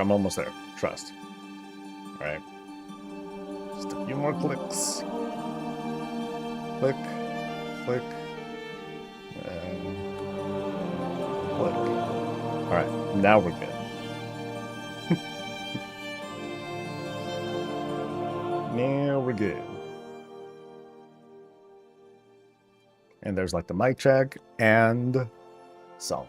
I'm almost there. Trust. All right. Just a few more clicks. Click, click, and click. All right, now we're good. Now we're good. And there's like the mic check and solid.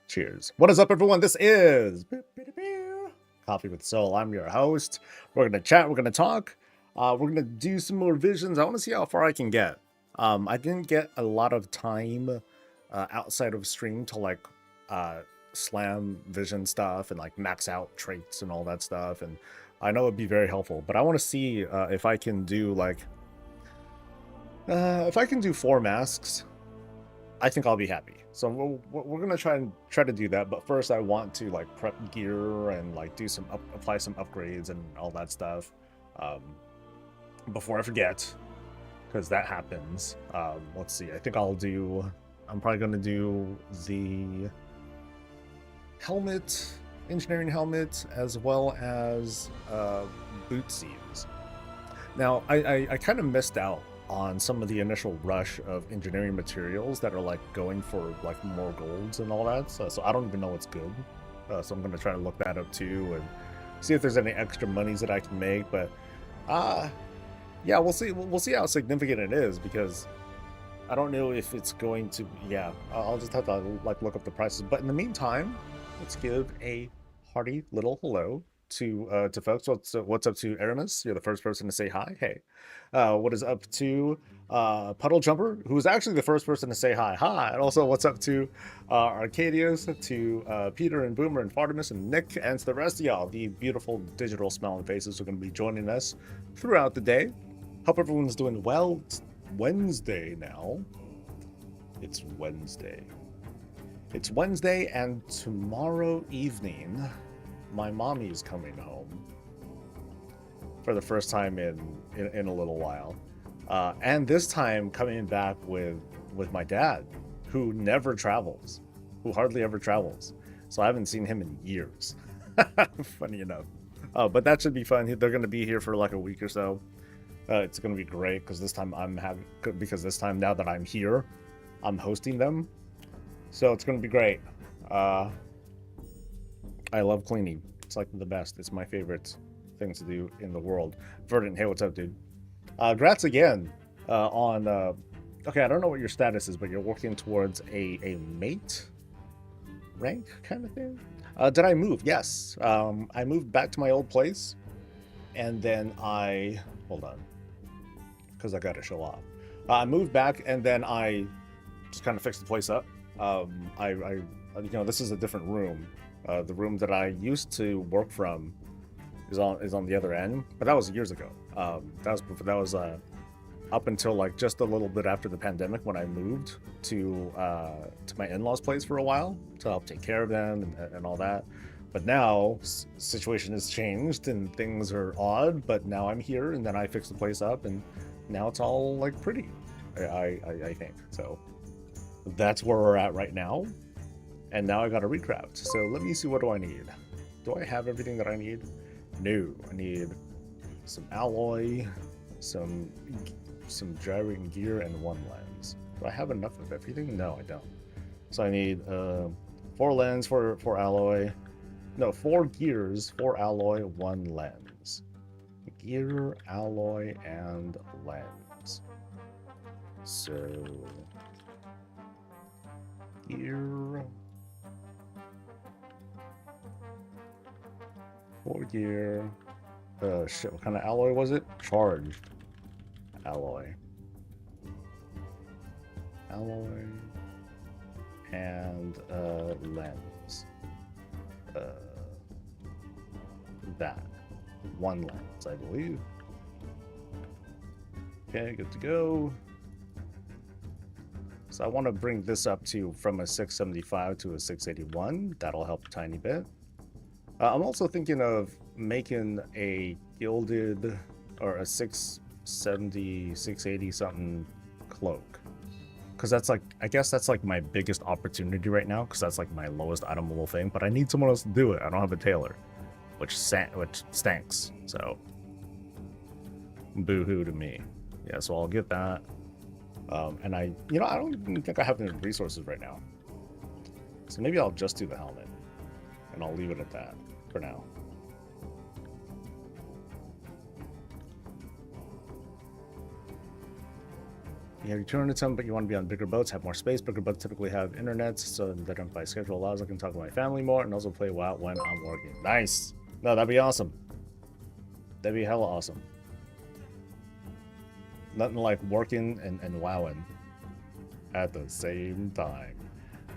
Cheers. What is up, everyone? This is Coffee with Soul. I'm your host. We're going to chat. We're going to talk. We're going to do some more visions. I want to see how far I can get. I didn't get a lot of time outside of stream to like slam vision stuff and like max out traits and all that stuff. And I know it'd be very helpful, but I want to see if I can do like if I can do 4 masks. I think I'll be happy. So we're gonna try to do that. But first, I want to like prep gear and like do some apply some upgrades and all that stuff before I forget, because that happens. Let's see. I think I'm probably gonna do the helmet, engineering helmet, as well as boot seams. Now, I kind of missed out on some of the initial rush of engineering materials that are like going for like more golds and all that. So I don't even know what's good. So I'm going to try to look that up too and see if there's any extra monies that I can make. But yeah, we'll see. We'll see how significant it is, because I don't know if it's going to. Yeah, I'll just have to like look up the prices. But in the meantime, let's give a hearty little hello to folks. What's up to Aramis? You're the first person to say hi. Hey. What is up to Puddle Jumper, who was actually the first person to say hi. Hi. And also what's up to Arcadius, to Peter and Boomer and Fartimus and Nick, and to the rest of y'all, the beautiful digital smiling faces who are going to be joining us throughout the day. Hope everyone's doing well. It's Wednesday now. It's Wednesday. It's Wednesday, and tomorrow evening, my mommy is coming home for the first time in a little while, and this time coming back with my dad, who never travels, who hardly ever travels. So I haven't seen him in years. Funny enough. But that should be fun. They're going to be here for like a week or so. It's going to be great because this time now that I'm here, I'm hosting them, so it's going to be great. I love cleaning. It's like the best. It's my favorite thing to do in the world. Verdant, hey, what's up, dude? Congrats again on okay, I don't know what your status is, but you're working towards a mate rank kind of thing. Did I move? Yes. I moved back to my old place, and then hold on, because I gotta show off. I moved back, and then I just kind of fixed the place up. This is a different room. The room that I used to work from is on the other end, but that was years ago. That was up until like just a little bit after the pandemic, when I moved to my in-laws' place for a while to help take care of them and all that. But now situation has changed and things are odd. But now I'm here, and then I fixed the place up, and now it's all like pretty. I think so. That's where we're at right now. And now I got to recraft. So let me see, what do I need? Do I have everything that I need? No, I need some alloy, some gyrating gear, and 1 lens. Do I have enough of everything? No, I don't. So I need 4 lens, 4 alloy. No, 4 gears, 4 alloy, 1 lens. Gear, alloy, and lens. So gear, 4 gear. Shit, what kind of alloy was it? Charged alloy. Alloy and lens. That 1 lens, I believe. Okay, good to go. So I want to bring this up from a 675 to a 681. That'll help a tiny bit. I'm also thinking of making a gilded, or a 6 680 something cloak. Because that's like, I guess that's like my biggest opportunity right now, because that's like my lowest itemable thing, but I need someone else to do it. I don't have a tailor, which stinks. So, boo-hoo to me. Yeah, so I'll get that. And I don't even think I have any resources right now. So maybe I'll just do the helmet, and I'll leave it at that for now. You have your 200 ton, but you want to be on bigger boats, have more space. Bigger boats typically have internet, so they don't by schedule allows. I can talk to my family more and also play WoW when I'm working. Nice. No, that'd be awesome. That'd be hella awesome. Nothing like working and wowing at the same time.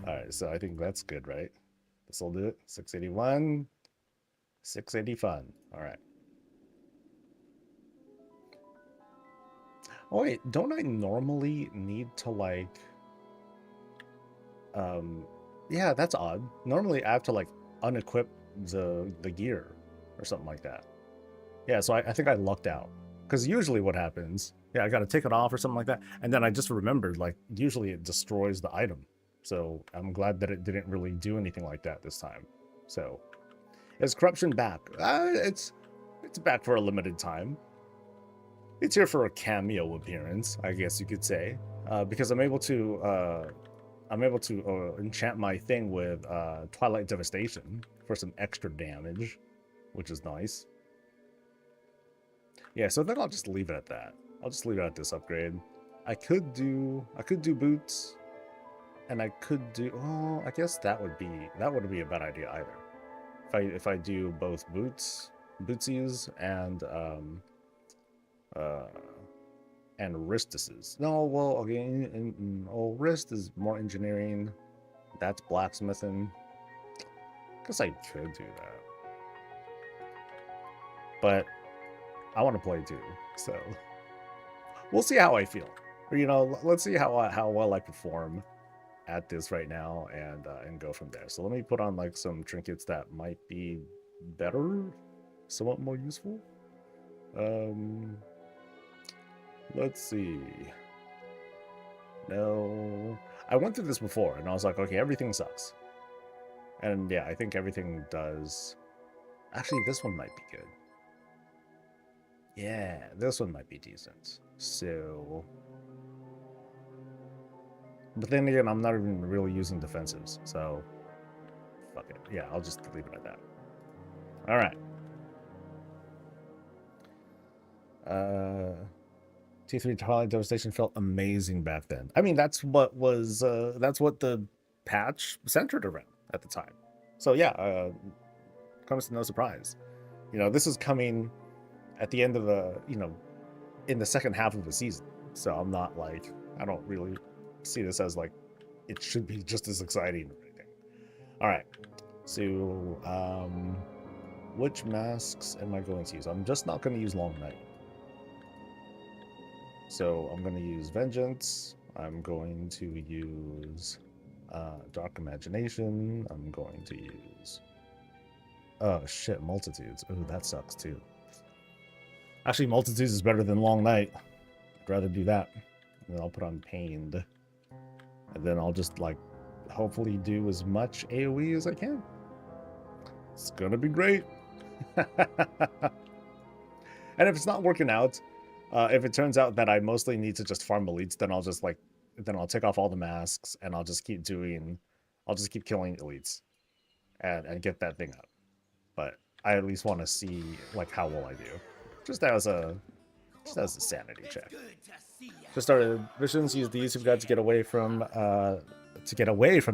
All right, so I think that's good, right? This will do it. 681, 680 fun. All right. Oh wait, don't I normally need to like yeah, that's odd. Normally I have to like unequip the gear or something like that. Yeah, so I think I lucked out. Because usually what happens, yeah, I gotta take it off or something like that, and then I just remembered, like, usually it destroys the item. So I'm glad that it didn't really do anything like that this time. So is corruption back? It's back for a limited time. It's here for a cameo appearance, I guess you could say, because I'm able to enchant my thing with Twilight Devastation for some extra damage, which is nice. Yeah, so then I'll just leave it at that. I'll just leave it at this upgrade. I could do boots, and I could do. Oh, I guess that wouldn't be a bad idea either. If I do both bootsies, and wristises. No, well, okay, wrist is more engineering. That's blacksmithing. Guess I could do that, but I want to play too, so we'll see how I feel. Or, let's see how well I perform at this right now, and go from there. So let me put on like some trinkets that might be better, somewhat more useful. Let's see. No, I went through this before, and I was like, okay, everything sucks. And yeah, I think everything does. Actually, this one might be good. Yeah, this one might be decent. So, but then again, I'm not even really using defensives, so fuck it. Yeah, I'll just leave it at that. All right. T3 Twilight Devastation felt amazing back then. I mean, that's what the patch centered around at the time. So yeah, comes to no surprise. This is coming at the end of in the second half of the season. So I'm not like, I don't really see this as like it should be just as exciting or anything. All right. So which masks am I going to use? I'm just not going to use Long Night. So I'm going to use Vengeance. I'm going to use Dark Imagination. I'm going to use... Oh, shit, Multitudes. Ooh, that sucks, too. Actually, Multitudes is better than Long Night. I'd rather do that. And then I'll put on Pained. And then I'll just, like, hopefully do as much AoE as I can. It's gonna be great. And if it's not working out, if it turns out that I mostly need to just farm elites, then I'll take off all the masks and I'll just keep killing elites and get that thing up. But I at least want to see like how well I do, just as a sanity check. Just started missions. Use the YouTube guide to get away from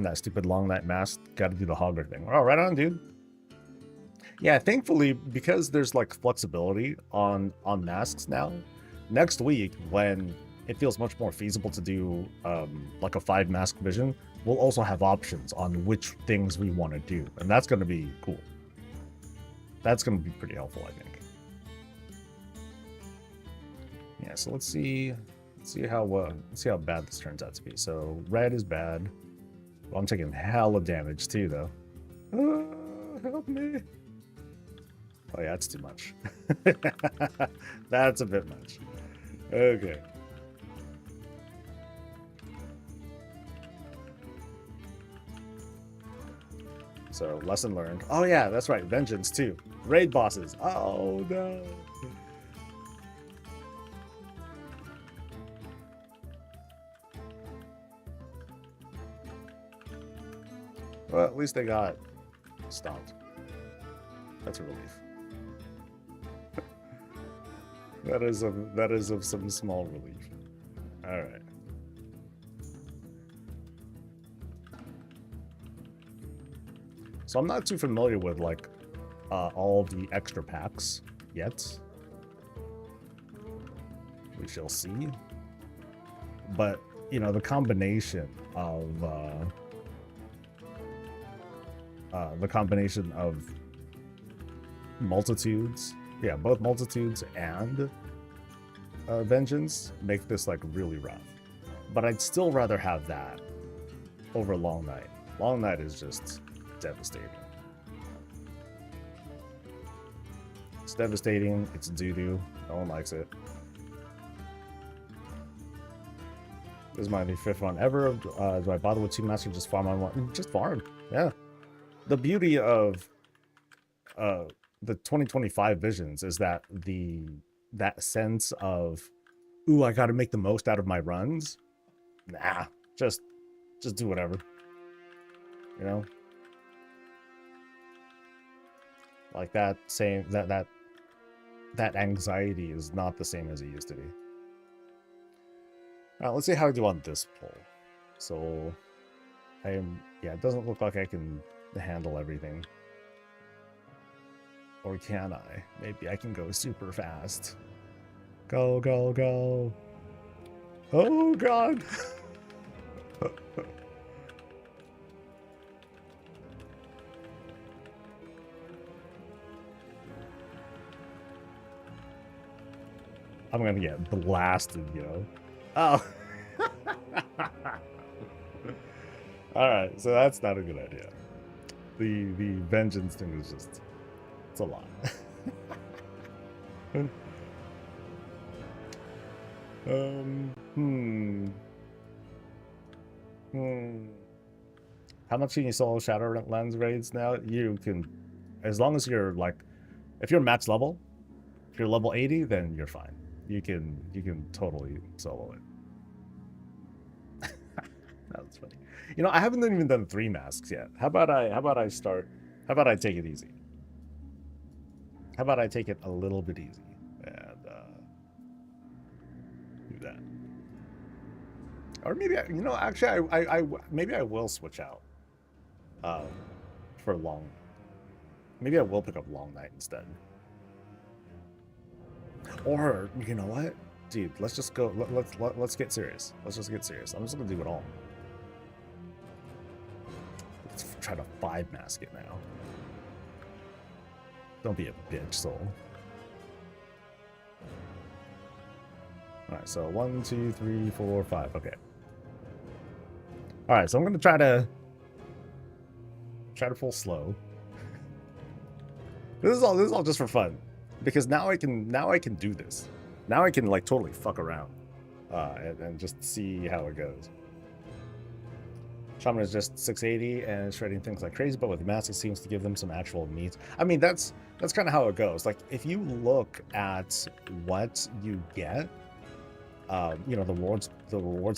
that stupid Long Night mask. Got to do the Hogger thing. Oh, right on, dude. Yeah, thankfully, because there's like flexibility on masks now, next week when it feels much more feasible to do like a 5 mask vision, we'll also have options on which things we want to do, and that's going to be cool. That's going to be pretty helpful, I think. Yeah, so let's see how bad this turns out to be. So red is bad. Well, I'm taking hella damage too, though. Help me! Oh yeah, that's too much. That's a bit much. Okay. So, lesson learned. Oh yeah, that's right. Vengeance too. Raid bosses. Oh no. Well, at least they got stopped. That's a relief. That is of some small relief. All right. So I'm not too familiar with like all the extra packs yet. We shall see. But you know, the combination of multitudes, yeah, both multitudes and vengeance make this like really rough. But I'd still rather have that over Long Night. Long Night is just devastating. It's devastating. It's doo-doo. No one likes it. This is my fifth run ever. Do I bother with Team Master? Just farm on one? Just farm. Yeah. The beauty of the 2025 visions is that that sense of, ooh, I got to make the most out of my runs. Nah, just do whatever. You know, like that same that anxiety is not the same as it used to be. All right, let's see how I do on this poll. So, yeah, it doesn't look like I can handle everything. Or can I? Maybe I can go super fast. Go, go, go. Oh, God. I'm going to get blasted, yo. Oh. Alright, so that's not a good idea. The vengeance thing is just... It's a lot. How much can you solo Shadowlands raids now? You can, as long as you're like, if you're max level, if you're level 80, then you're fine. You can totally solo it. That's funny. You know, I haven't even done 3 masks yet. How about I take it easy? How about I take it a little bit easy and do that? Or maybe you know, actually, maybe I will switch out for long. Maybe I will pick up Long Night instead. Or you know what, dude? Let's just go. Let's get serious. Let's just get serious. I'm just gonna do it all. Let's try to 5 mask it now. Don't be a bitch, soul. Alright, so 1, 2, 3, 4, 5. Okay. Alright, so I'm gonna try to pull slow. This is all just for fun. Because now I can do this. Now I can like totally fuck around. And just see how it goes. Shaman is just 680 and shredding things like crazy, but with the mask it seems to give them some actual meat. I mean, that's kind of how it goes. Like, if you look at what you get, you know, the rewards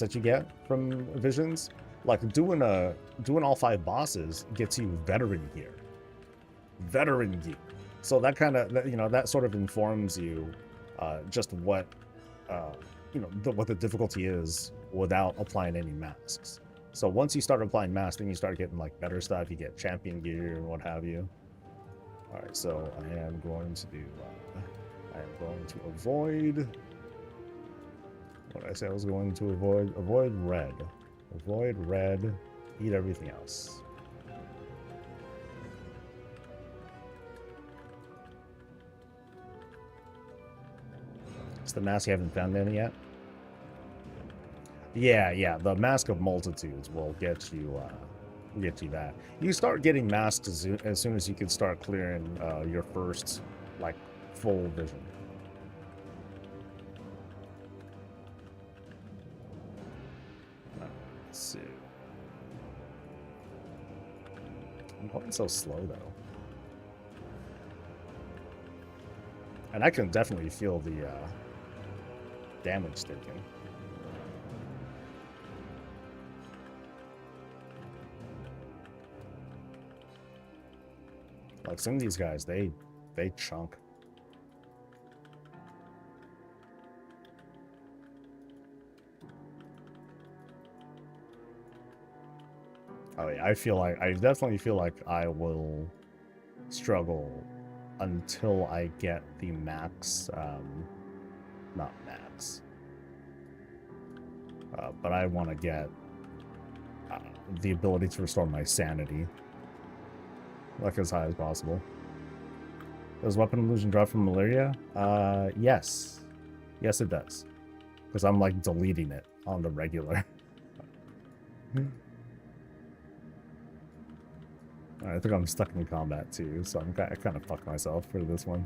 that you get from visions, like doing all 5 bosses gets you veteran gear. So that kind of, you know, that sort of informs you just what you know, what the difficulty is without applying any masks. So once you start applying masks, then you start getting like better stuff. You get champion gear and what have you. All right, so I am going to do. I am going to avoid. What did I say I was going to avoid? Avoid red. Avoid red. Eat everything else. It's the mask you haven't found any yet. Yeah, the Mask of Multitudes will get you that. You start getting masks as soon as you can start clearing your first, like, full vision. see. I'm going so slow though. And I can definitely feel the damage taken. Like some of these guys, they chunk. Oh yeah, I definitely feel like I will struggle until I get the max, not max, but I want to get the ability to restore my sanity, like as high as possible. Does weapon illusion drop from malaria? Yes, it does, because I'm like deleting it on the regular. I think I'm stuck in combat too, so I kind of fucked myself for this one.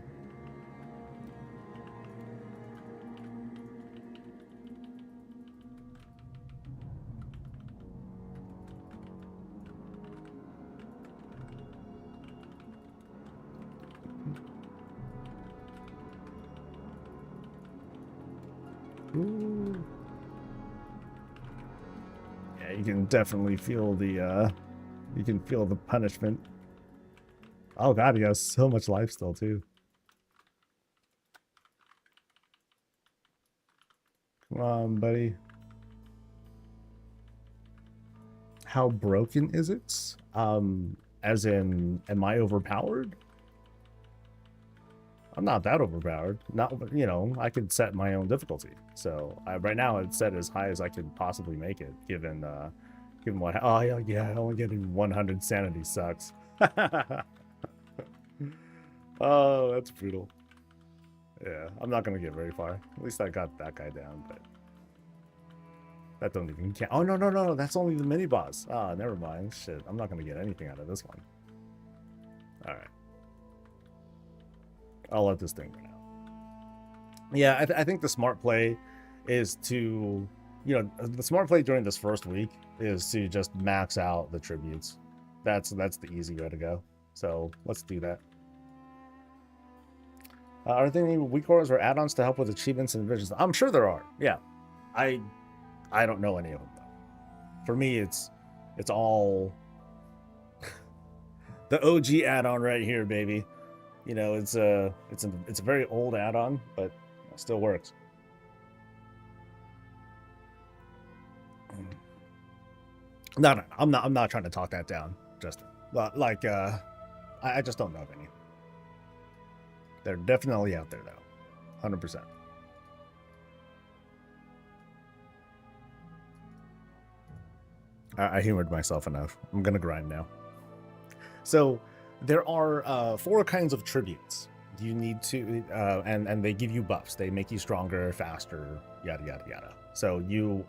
Ooh. Yeah, you can definitely feel the punishment. Oh god, he has so much life still too. Come on, buddy. How broken is it? As in, am I overpowered? I'm not that overpowered. Not, you know, I could set my own difficulty. So right now it's set as high as I could possibly make it, given what. Oh yeah, only getting 100 sanity sucks. Oh, that's brutal. Yeah, I'm not gonna get very far. At least I got that guy down, but that don't even count. Oh no, that's only the mini boss. Ah, never mind. Shit, I'm not gonna get anything out of this one. All right, I'll let this thing go now. Yeah, I think the smart play is to, the smart play during this first week is to just max out the tributes. That's the easy way to go. So let's do that. Are there any weak orders or add-ons to help with achievements and visions? I'm sure there are. Yeah, I don't know any of them though. For me, it's all the OG add-on right here, baby. You know, it's a very old add-on, but it still works. No, I'm not trying to talk that down, Justin. Like, I just don't know of any. They're definitely out there though, 100%. I humored myself enough. I'm gonna grind now. So there are 4 kinds of tributes. You need to, and they give you buffs. They make you stronger, faster, yada yada yada. So you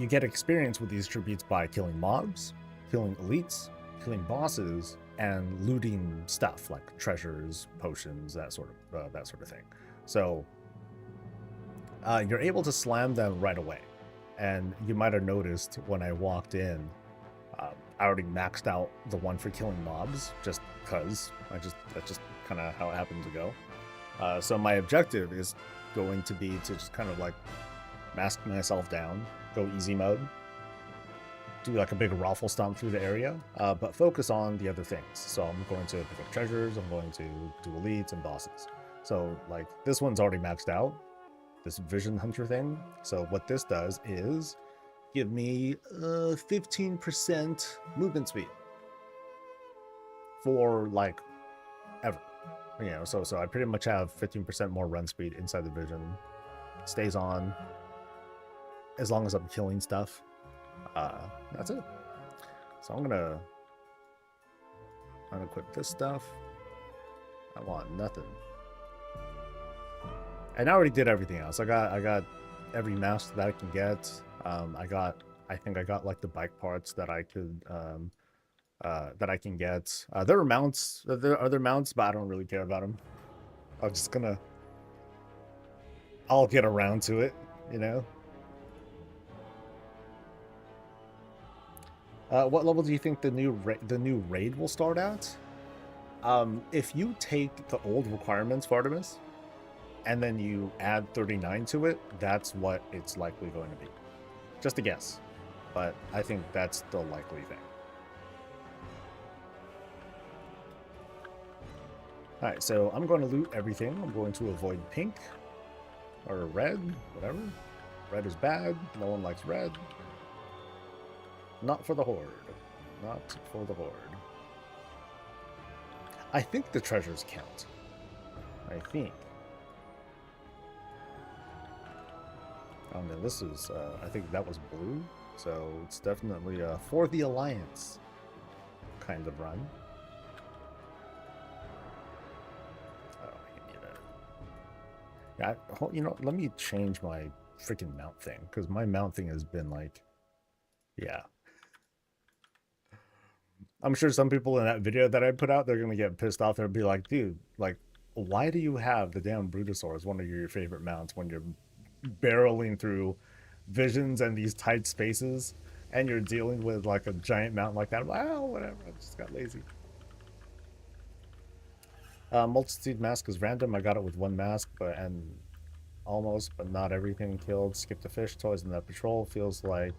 get experience with these tributes by killing mobs, killing elites, killing bosses, and looting stuff like treasures, potions, that sort of thing. So you're able to slam them right away. And you might have noticed when I walked in, I already maxed out the one for killing mobs, just because that's just kind of how it happened to go. So my objective is going to be to just kind of like mask myself down, go easy mode, do like a big raffle stomp through the area, but focus on the other things. So I'm going to pick up treasures, I'm going to do elites and bosses. So like this one's already maxed out, this vision hunter thing. So what this does is give me 15% movement speed for like ever. You know, so I pretty much have 15% more run speed inside the vision. Stays on as long as I'm killing stuff. That's it. So I'm gonna unequip this stuff. I want nothing. And I already did everything else. I got every mask that I can get. I think I got like the bike parts that I could that I can get. There are mounts. There are other mounts, but I don't really care about them. I'll get around to it. you know? What level do you think the new raid will start at? If you take the old requirements for Artemis and then you add 39 to it, that's what it's likely going to be. Just a guess, but I think that's the likely thing. All right, so I'm going to loot everything. I'm going to avoid pink or red, whatever. Red is bad. No one likes red. Not for the horde. Not for the horde. I think the treasures count. I think. Oh no, this is, I think that was blue. So it's definitely for the Alliance kind of run. Oh, I need it. Yeah, you know, let me change my freaking mount thing, because my mount thing has been like, yeah. I'm sure some people in that video that I put out, they're gonna get pissed off. They'll be like, dude, like, why do you have the damn Brutosaur as one of your favorite mounts when you're barreling through visions and these tight spaces and you're dealing with like a giant mount like that? I'm like, oh, whatever, I just got lazy. Multitude mask is random. I got it with one mask, and almost, but not everything killed. Skip the fish toys in that patrol. Feels like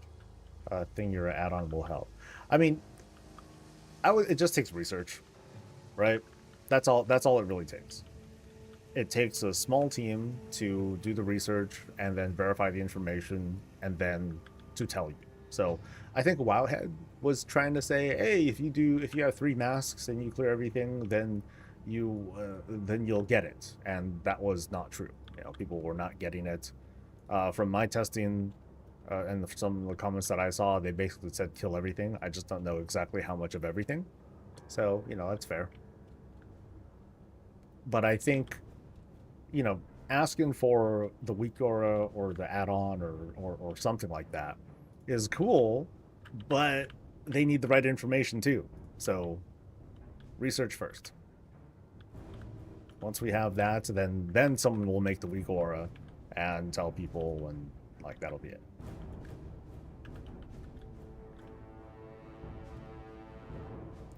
a thing your add-on will help. I mean, it just takes research, right? That's all it really takes. It takes a small team to do the research and then verify the information and then to tell you. So I think Wowhead was trying to say, hey, if you have 3 masks and you clear everything, then you'll get it, and that was not true. You know, people were not getting it. From my testing and some of the comments that I saw, they basically said kill everything. I just don't know exactly how much of everything. So, you know, that's fair. But I think, you know, asking for the weak aura or the add-on or something like that is cool, but they need the right information too. So research first. Once we have that, then someone will make the weak aura and tell people, and like that'll be it.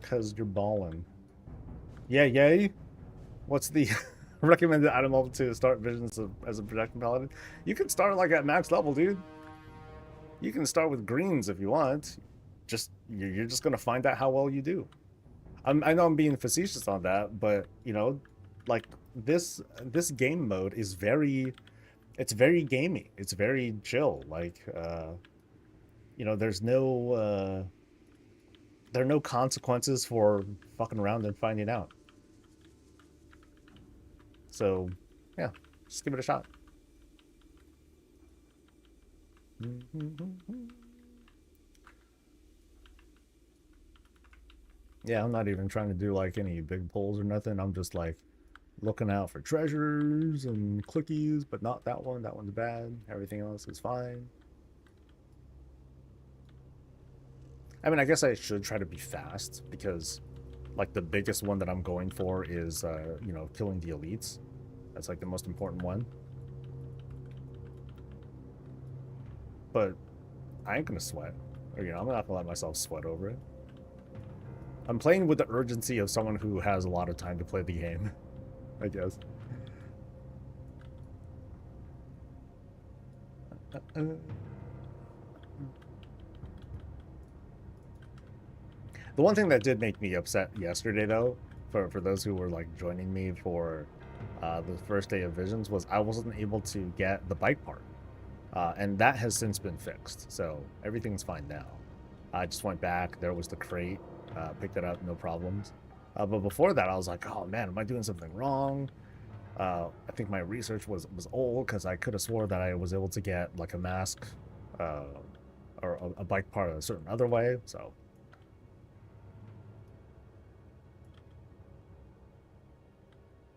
Cause you're balling. Yeah, yay. What's the recommended item level to start visions as a projection paladin? You can start like at max level, dude. You can start with greens if you want. You're just gonna find out how well you do. I know I'm being facetious on that, but you know, like this game mode is it's very gamey. It's very chill. Like you know, there are no consequences for fucking around and finding out. So yeah, just give it a shot. Yeah, I'm not even trying to do like any big pulls or nothing. I'm just like looking out for treasures and clickies, but not that one. That one's bad. Everything else is fine. I mean, I guess I should try to be fast because like the biggest one that I'm going for is you know, killing the elites. That's like the most important one. But I ain't gonna sweat. Or, you know, I'm not gonna let myself sweat over it. I'm playing with the urgency of someone who has a lot of time to play the game, I guess. The one thing that did make me upset yesterday, though, for those who were like joining me for the first day of Visions, was I wasn't able to get the bike part, and that has since been fixed. So everything's fine now. I just went back. There was the crate. Picked it up, no problems. But before that, I was like, oh man, am I doing something wrong? I think my research was old because I could have swore that I was able to get like a mask or a bike part a certain other way. So.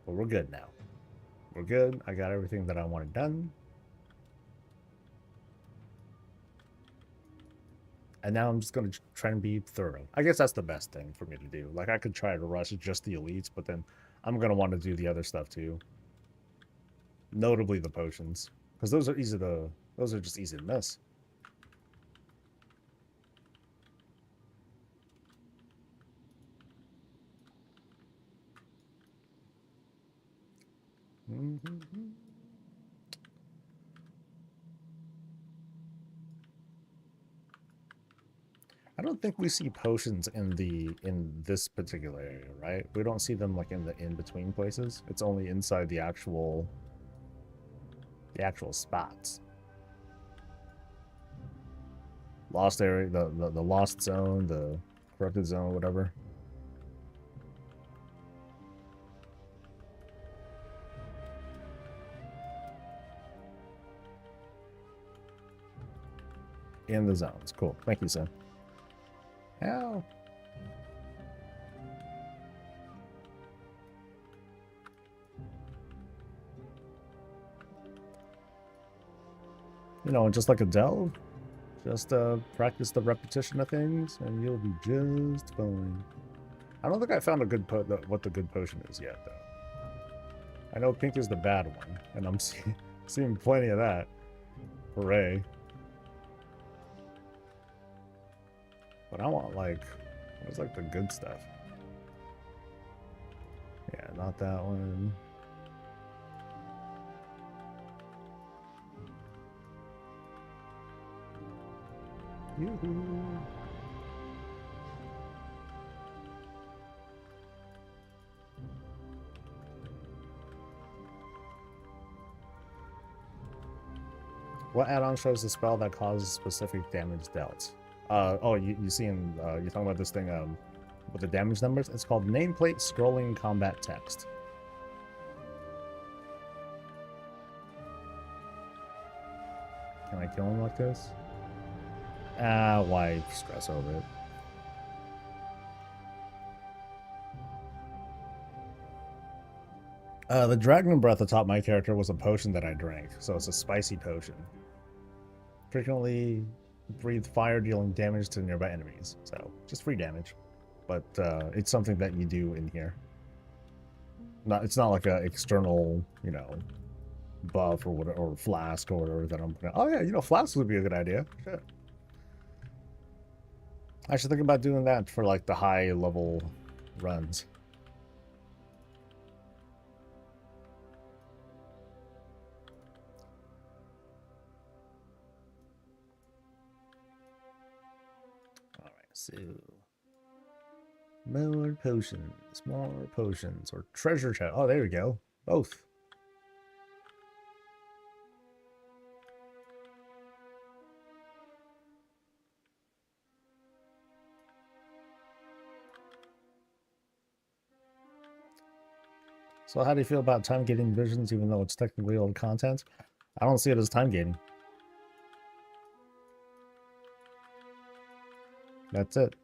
But we're good now. We're good. I got everything that I wanted done. And now I'm just going to try and be thorough. I guess that's the best thing for me to do. Like, I could try to rush just the elites, but then I'm going to want to do the other stuff too. Notably the potions. Because those are just easy to miss. I don't think we see potions in this particular area, right? We don't see them like in the in-between places. It's only inside the actual spots. Lost area, the lost zone, the corrupted zone, whatever. In the zones. Cool. Thank you, Sam. How? You know, just like a delve, just practice the repetition of things, and you'll be just fine. I don't think I found a good what the good potion is yet, though. I know pink is the bad one, and I'm seeing plenty of that. Hooray. But I want, like, what's like the good stuff? Yeah, not that one. Yoo-hoo. What add-on shows the spell that causes specific damage dealt? Oh, you seeing, you're talking about this thing with the damage numbers? It's called Nameplate Scrolling Combat Text. Can I kill him like this? Why stress over it? The Dragon Breath atop my character was a potion that I drank, so it's a spicy potion. Frequently breathe fire, dealing damage to nearby enemies. So, just free damage. But it's something that you do in here. It's not like an external, you know, buff or whatever, or flask or whatever that I'm putting. Oh yeah, you know, flask would be a good idea. Shit. I should think about doing that for like the high level runs. Alright, so more potions, or treasure chest. Oh, there we go. Both. So how do you feel about time gating visions, even though it's technically old content? I don't see it as time gating. That's it.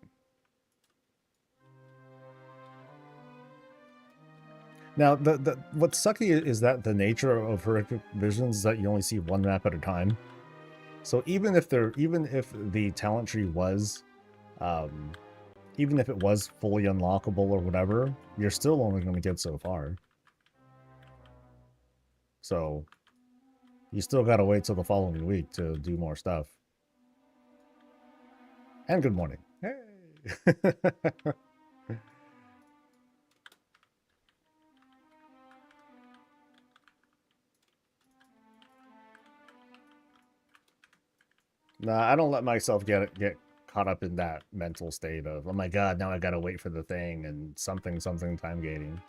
Now, what's sucky is that the nature of horrific visions is that you only see one map at a time. So even if the talent tree was, even if it was fully unlockable or whatever, you're still only going to get so far. So you still got to wait till the following week to do more stuff. And good morning. Hey. Nah, I don't let myself get caught up in that mental state of, oh my god, now I gotta wait for the thing and something time gating.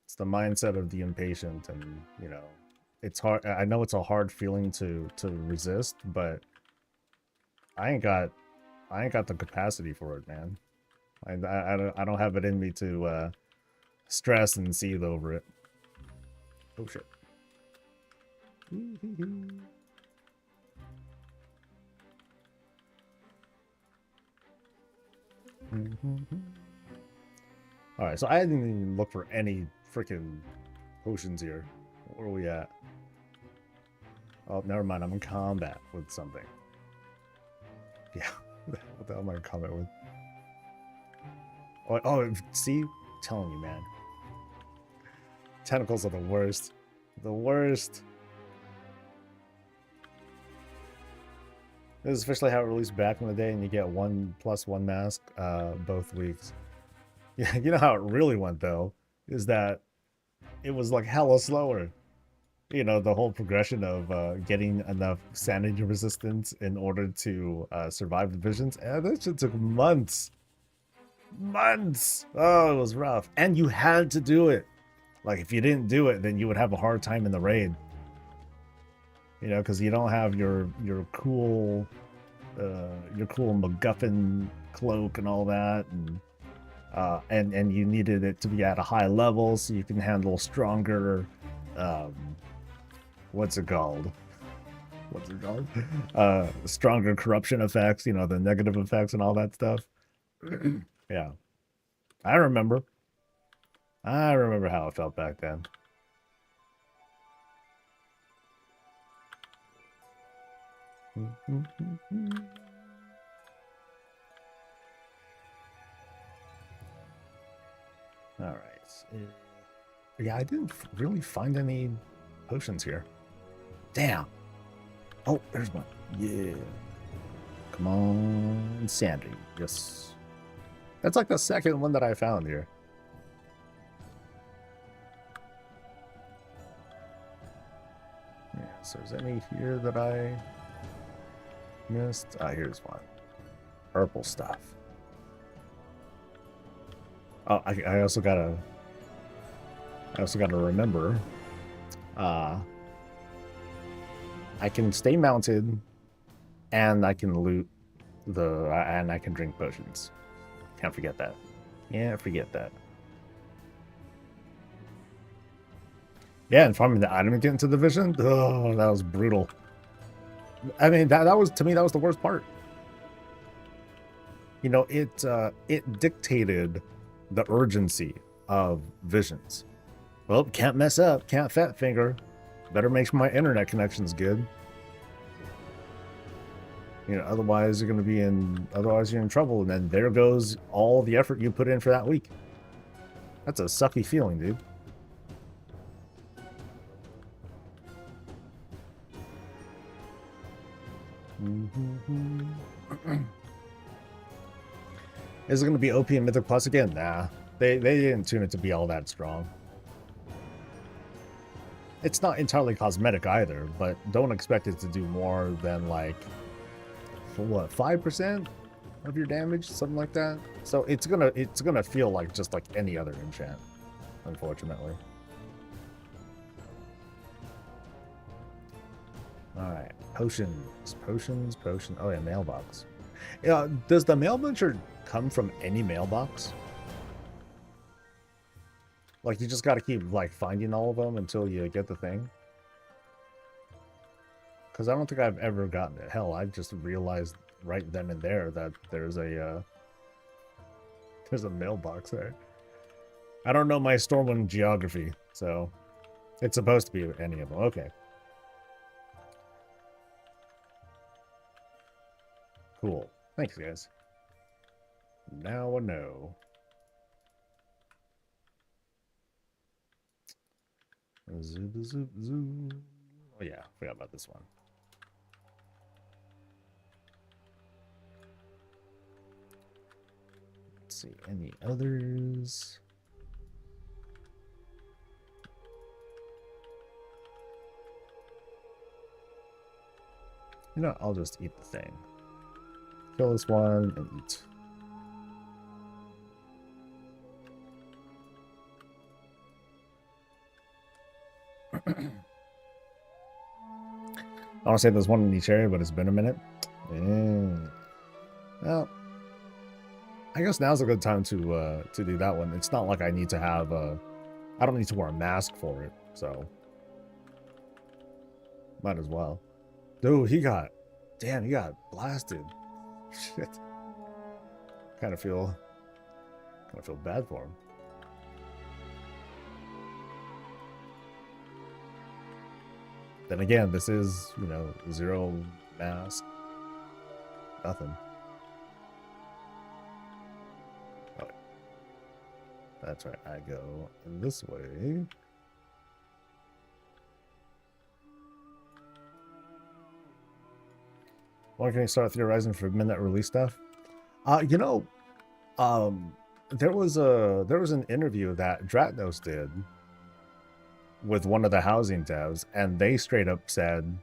It's the mindset of the impatient, and you know, it's hard. I know it's a hard feeling to resist, but I ain't got the capacity for it, man. I don't have it in me to stress and seethe over it. Oh shit. Alright, so I didn't even look for any freaking potions here. Where are we at? Oh, never mind. I'm in combat with something. Yeah. What the hell am I in combat with? Oh, see? I'm telling you, man. Tentacles are the worst. The worst. This is officially how it released back in the day, and you get 1+1 mask both weeks. Yeah, you know how it really went though, is that it was like hella slower. You know, the whole progression of getting enough sanity resistance in order to survive the visions. And that shit took months. Months. Oh, it was rough. And you had to do it. Like, if you didn't do it, then you would have a hard time in the raid. You know, because you don't have your cool MacGuffin cloak and all that, and you needed it to be at a high level so you can handle stronger what's it called? Stronger corruption effects, you know, the negative effects and all that stuff. Yeah. I remember. I remember how it felt back then. All right. Yeah, I didn't really find any potions here. Damn. Oh, there's one. Yeah. Come on, Sandy. Yes. That's like the second one that I found here. Yeah, so is there any here that I missed? Ah, here's one. Purple stuff. Oh, I also gotta remember. I can stay mounted, and I can loot and I can drink potions. Can't forget that. Can't forget that. Yeah, and farming the item and getting to the vision. Oh, that was brutal. I mean, that was, to me, that was the worst part. You know, it dictated the urgency of visions. Well, can't mess up, can't fat finger. Better make sure my internet connection's good. You know, otherwise you're in trouble, and then there goes all the effort you put in for that week. That's a sucky feeling, dude. Is it going to be OP and Mythic Plus again? Nah. They didn't tune it to be all that strong. It's not entirely cosmetic either, but don't expect it to do more than like, what, 5% of your damage, something like that. So it's gonna feel like just like any other enchant, unfortunately. All right, potions. Oh yeah, mailbox. Yeah, does the mail butcher come from any mailbox? Like, you just got to keep like finding all of them until you get the thing? Because I don't think I've ever gotten it. Hell, I just realized right then and there that there's a mailbox there. I don't know my Stormwind geography, so it's supposed to be any of them. Okay. Cool. Thanks, guys. Now I know. Zoop, zoop, zoop. Oh yeah, forgot about this one. Let's see, any others? You know, I'll just eat the thing. Kill this one and eat. I want to say there's one in each area, but it's been a minute. Yeah. Well, I guess now's a good time to do that one. It's not like I need to have I don't need to wear a mask for it, so might as well. Dude, he got blasted. Shit. Kind of feel bad for him. Then again, this is, you know, 0 mask. Nothing. Oh, that's right. I go this way. When can you start theorizing for midnight release stuff? You know, there was an interview that Dratnos did with one of the housing devs, and they straight up said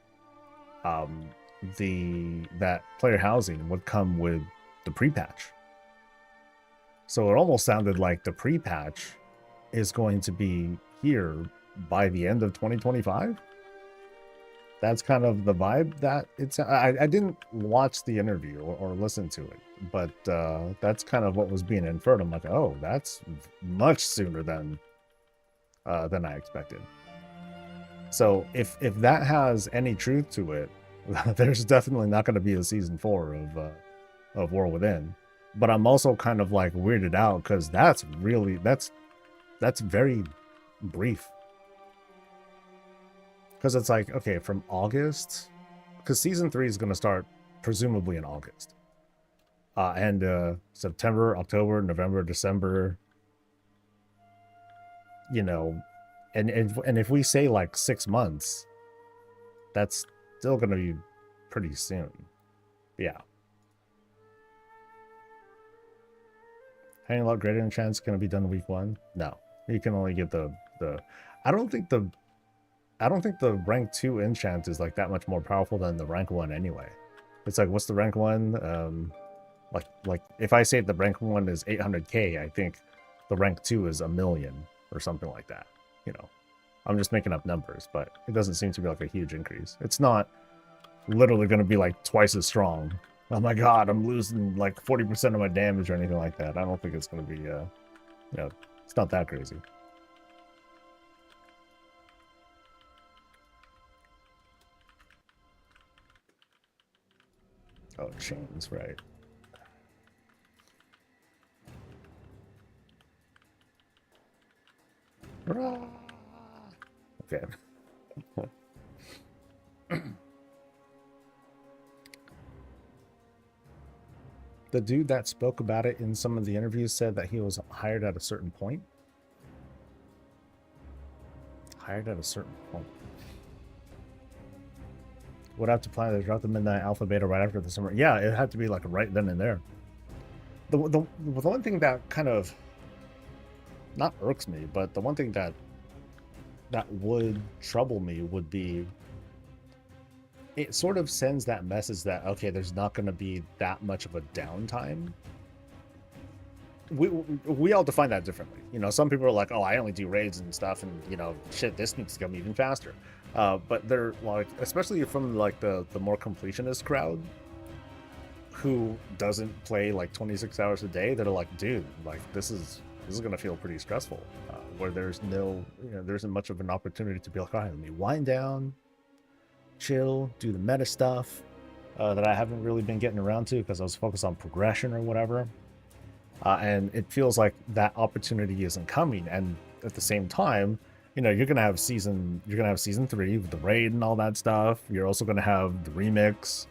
that player housing would come with the pre-patch. So it almost sounded like the pre-patch is going to be here by the end of 2025. That's kind of the vibe that it's. I didn't watch the interview or listen to it, but that's kind of what was being inferred. I'm like, oh, that's much sooner than I expected. So if that has any truth to it, there's definitely not going to be a season 4 of War Within. But I'm also kind of like weirded out because that's very brief. Because it's like, okay, from August, because season 3 is going to start presumably in August, and September, October, November, December, you know, and if we say like 6 months, that's still going to be pretty soon. Yeah. Hanging Lot Greater Enchant's going to be done week 1. No, you can only get the. I don't think the rank 2 enchant is like that much more powerful than the rank 1 anyway. It's like, what's the rank 1? Like if I say the rank 1 is 800k, I think the rank 2 is 1 million or something like that. You know, I'm just making up numbers, but it doesn't seem to be like a huge increase. It's not literally going to be like twice as strong. Oh my god, I'm losing like 40% of my damage or anything like that. I don't think it's going to be, you know, it's not that crazy. Oh, chains, right. Okay. The dude that spoke about it in some of the interviews said that he was hired at a certain point. Hired at a certain point. Would have to plan to drop the midnight alpha beta right after the summer. Yeah, it had to be like right then and there. The one thing that kind of not irks me, but the one thing that would trouble me would be it sort of sends that message that, okay, there's not going to be that much of a downtime. We all define that differently. You know, some people are like, oh, I only do raids and stuff, and you know, shit, this needs to come even faster. But they're like, especially from like the more completionist crowd who doesn't play like 26 hours a day, they're like, dude, like this is gonna feel pretty stressful. Where there's no, you know, there isn't much of an opportunity to be like, all right, let me wind down, chill, do the meta stuff that I haven't really been getting around to because I was focused on progression or whatever. And it feels like that opportunity isn't coming. And at the same time, you know, you're gonna have season 3 with the raid and all that stuff. You're also gonna have the remix.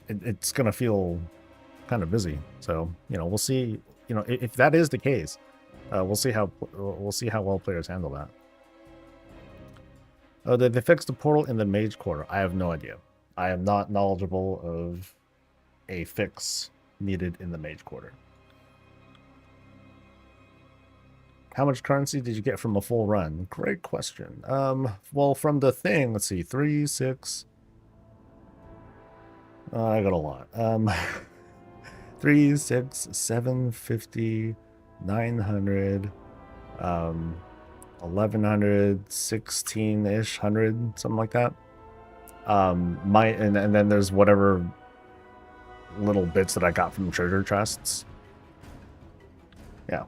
It's gonna feel kind of busy. So, you know, we'll see. You know, if that is the case, we'll see how well players handle that. Oh, did they fix the portal in the Mage Quarter? I have no idea. I am not knowledgeable of a fix needed in the Mage Quarter. How much currency did you get from a full run? Great question. Well, from the thing, let's see, 3, 6. I got a lot. 3, 6, 7, 50, 900, 1100, 16-ish, 100, something like that. And then there's whatever little bits that I got from treasure chests. Yeah.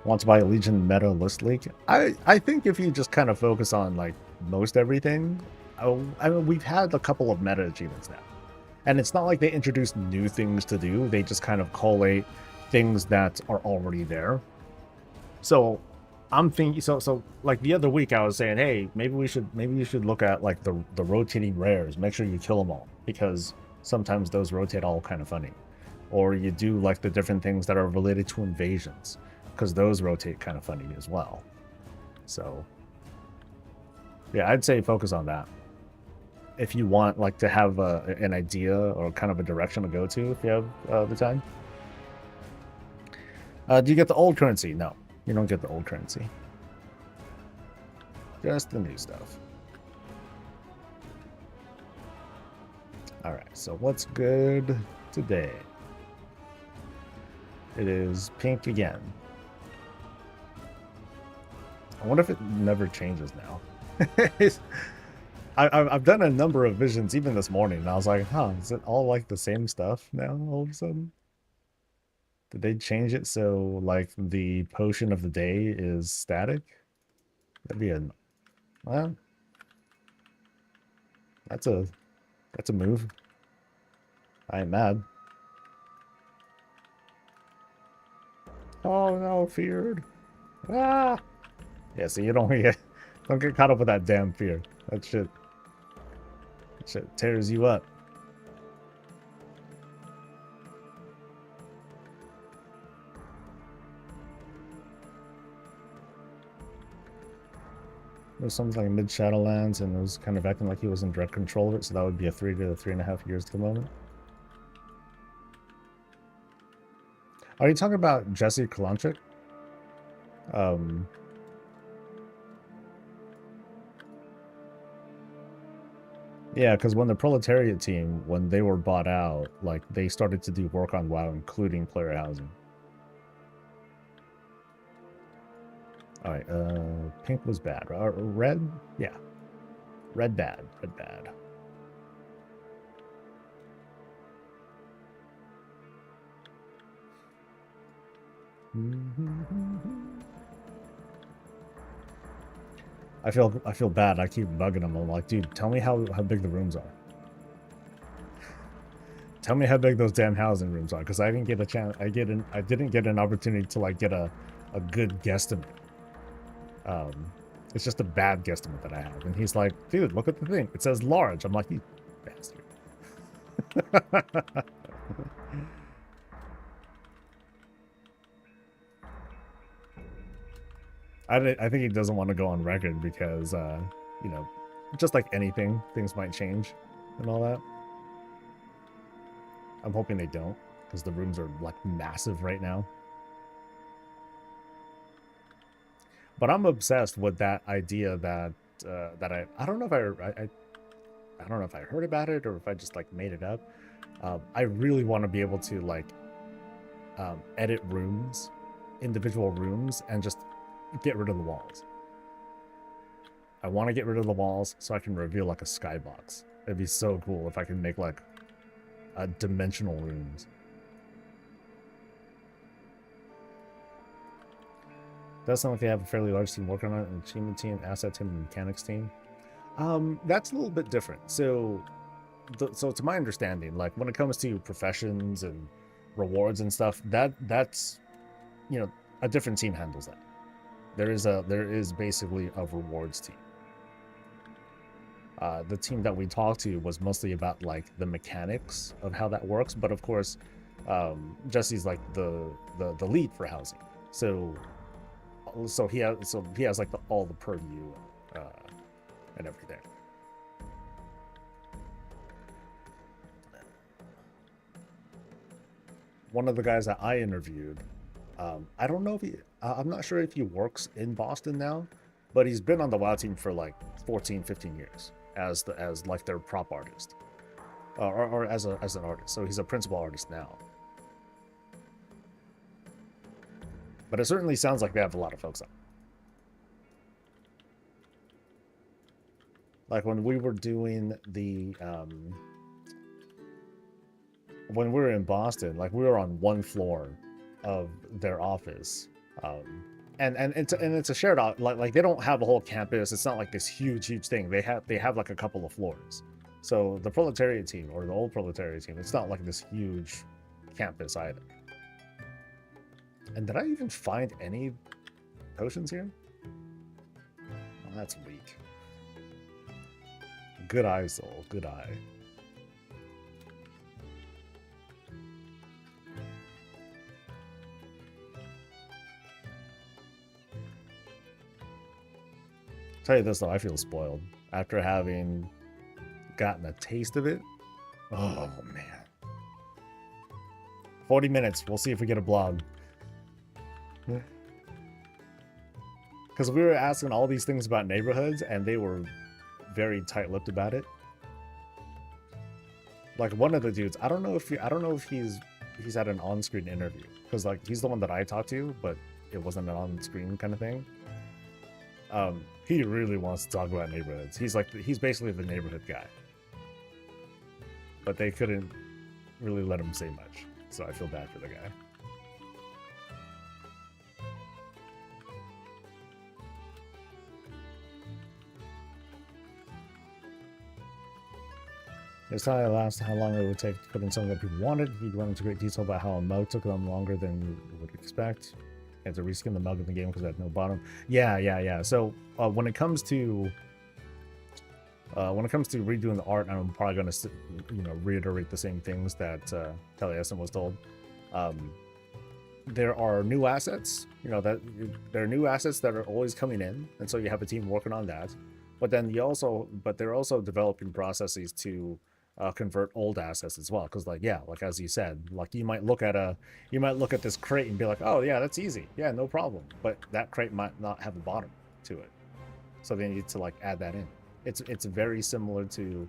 Want to buy a Legion meta list leak? I think if you just kind of focus on like most everything, I mean, we've had a couple of meta achievements now, and it's not like they introduced new things to do. They just kind of collate things that are already there. So I'm thinking, so like the other week I was saying, hey, maybe you should look at like the rotating rares. Make sure you kill them all, because sometimes those rotate all kind of funny. Or you do like the different things that are related to invasions, because those rotate kind of funny as well. So yeah, I'd say focus on that if you want like to have an idea or kind of a direction to go to if you have the time. Do you get the old currency? No, you don't get the old currency. Just the new stuff. All right, so what's good today? It is pink again. I wonder if it never changes now. I've done a number of visions even this morning, and I was like, huh, is it all like the same stuff now all of a sudden? Did they change it so like the potion of the day is static? That'd be a well, that's a move. I ain't mad. Oh no, feared. Ah! Yeah, so you don't get caught up with that damn fear. That shit tears you up. It was something like mid Shadowlands, and it was kind of acting like he was in direct control of it, so that would be a 3 to 3.5 years to the moment. Are you talking about Jesse Kalanchik? Yeah, because when the Proletariat team, when they were bought out, like they started to do work on WoW, including player housing. All right, pink was bad. Red, yeah, red bad, red bad. I feel bad. I keep bugging him. I'm like, dude, tell me how big the rooms are. Tell me how big those damn housing rooms are, because I didn't get a chance. I didn't get an opportunity to like get a good guesstimate. It's just a bad guesstimate that I have. And he's like, dude, look at the thing. It says large. I'm like, you bastard. I think he doesn't want to go on record because, you know, just like anything, things might change and all that. I'm hoping they don't, because the rooms are like massive right now. But I'm obsessed with that idea that I don't know if I don't know if I heard about it or if I just like made it up. I really want to be able to like edit rooms, individual rooms, and just get rid of the walls. I want to get rid of the walls so I can reveal like a skybox. It'd be so cool if I can make like dimensional rooms. Does sound like they have a fairly large team working on it, an achievement team, asset team, and mechanics team. That's a little bit different. So to my understanding, like when it comes to professions and rewards and stuff, that's you know, a different team handles that. There is basically a rewards team. The team that we talked to was mostly about like the mechanics of how that works, but of course, Jesse's like the lead for housing, so he has like all the purview and everything. One of the guys that I interviewed, I don't know if I'm not sure if he works in Boston now, but he's been on the WoW team for like 14-15 years as like their prop artist, or as an artist. So he's a principal artist now. But it certainly sounds like they have a lot of folks on. Like when we were doing the when we were in Boston, like we were on one floor of their office, and it's a shared like they don't have a whole campus. It's not like this huge thing. They have like a couple of floors. So the Proletariat team, or the old Proletariat team, it's not like this huge campus either. And did I even find any potions here? Oh, that's weak. Good eye, Soul. Good eye. Tell you this though, I feel spoiled after having gotten a taste of it. Oh man. 40 minutes. We'll see if we get a blog. Because we were asking all these things about neighborhoods, and they were very tight-lipped about it. Like one of the dudes, I don't know if he's had an on-screen interview, because like he's the one that I talked to, but it wasn't an on-screen kind of thing. He really wants to talk about neighborhoods. He's basically the neighborhood guy, but they couldn't really let him say much, so I feel bad for the guy. There's time I asked how long it would take to put in something that people wanted. He went into great detail about how a mug took them longer than you would expect. You had to reskin the mug in the game because it had no bottom. Yeah. So when it comes to redoing the art, I'm probably going to reiterate the same things that Taliesin was told. There are new assets, that there are new assets that are always coming in, and so you have a team working on that. But then they're also developing processes to convert old assets as well, because like as you said, like you might look at this crate and be like, oh yeah, that's easy, yeah, no problem, but that crate might not have a bottom to it, so they need to like add that in. It's very similar to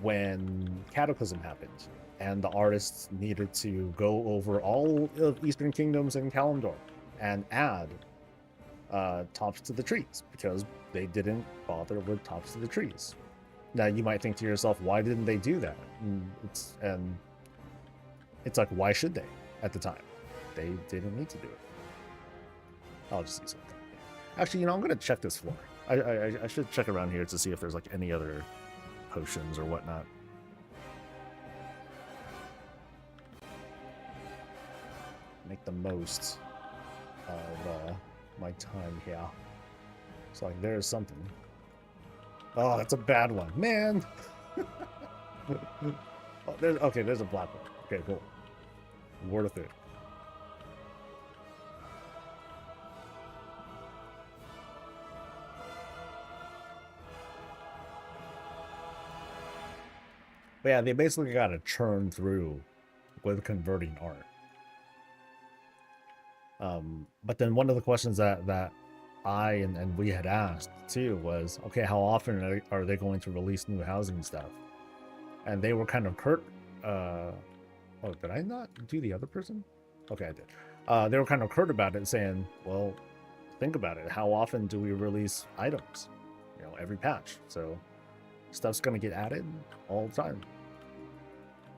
when Cataclysm happened and the artists needed to go over all of Eastern Kingdoms and Kalimdor and add tops to the trees, because they didn't bother with tops to the trees. Now you might think to yourself, why didn't they do that? And it's like, why should they? At the time, they didn't need to do it. I'll just use something. Actually, I'm gonna check this floor. I should check around here to see if there's like any other potions or whatnot. Make the most of my time here. So like there's something. Oh, that's a bad one, man. There's a black one. Okay, cool. Worth it. But yeah, they basically got to churn through with converting art. But then one of the questions that I and we had asked too was, okay, how often are they going to release new housing stuff? And they were kind of curt. Oh, did I not do the other person? Okay, I did. They were kind of curt about it, saying, well, think about it. How often do we release items? Every patch. So stuff's going to get added all the time.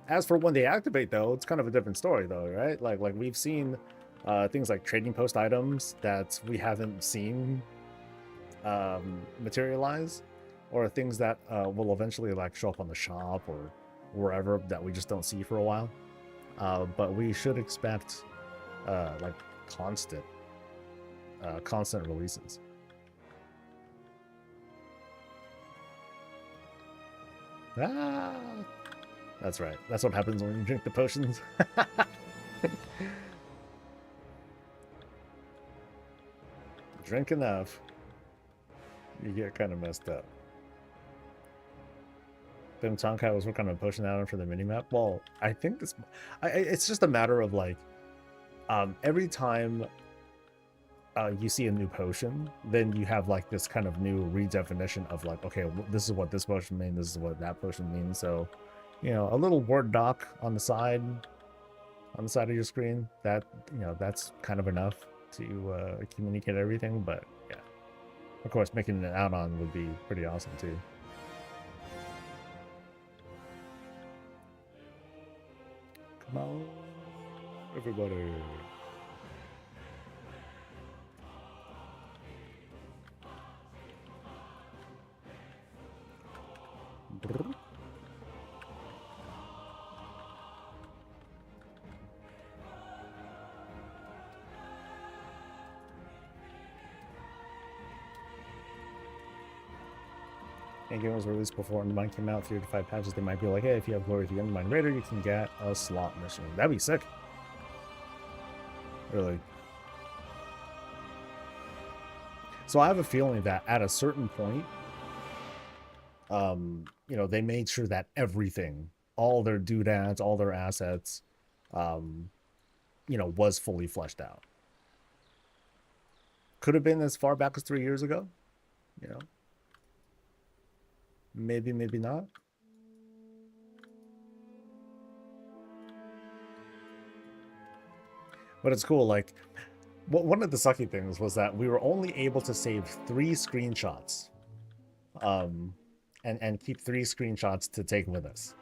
As for when they activate, though, it's kind of a different story, though, right? Like we've seen things like trading post items that we haven't seen materialize, or things that will eventually like show up on the shop or wherever that we just don't see for a while. But we should expect like constant releases. That's right. That's what happens when you drink the potions. Drink enough, you get kind of messed up. Then Tonkai was working on a potion add-on for the minimap. Well, I think it's just a matter of like, every time you see a new potion, then you have like this kind of new redefinition of like, okay, this is what this potion means, this is what that potion means. So, a little word doc on the side of your screen, that that's kind of enough to communicate everything. But yeah, of course, making an add-on would be pretty awesome too. Come on, everybody. And game was released before Undermine came out, 3 to 5 patches. They might be like, hey, if you have Glory to the Undermine Raider, you can get a slot mission. That'd be sick. Really. So I have a feeling that at a certain point, they made sure that everything, all their doodads, all their assets, um, was fully fleshed out. Could have been as far back as 3 years ago, you know, maybe, maybe not. But it's cool. Like, one of the sucky things was that we were only able to save 3 screenshots, um, and keep 3 screenshots to take with us,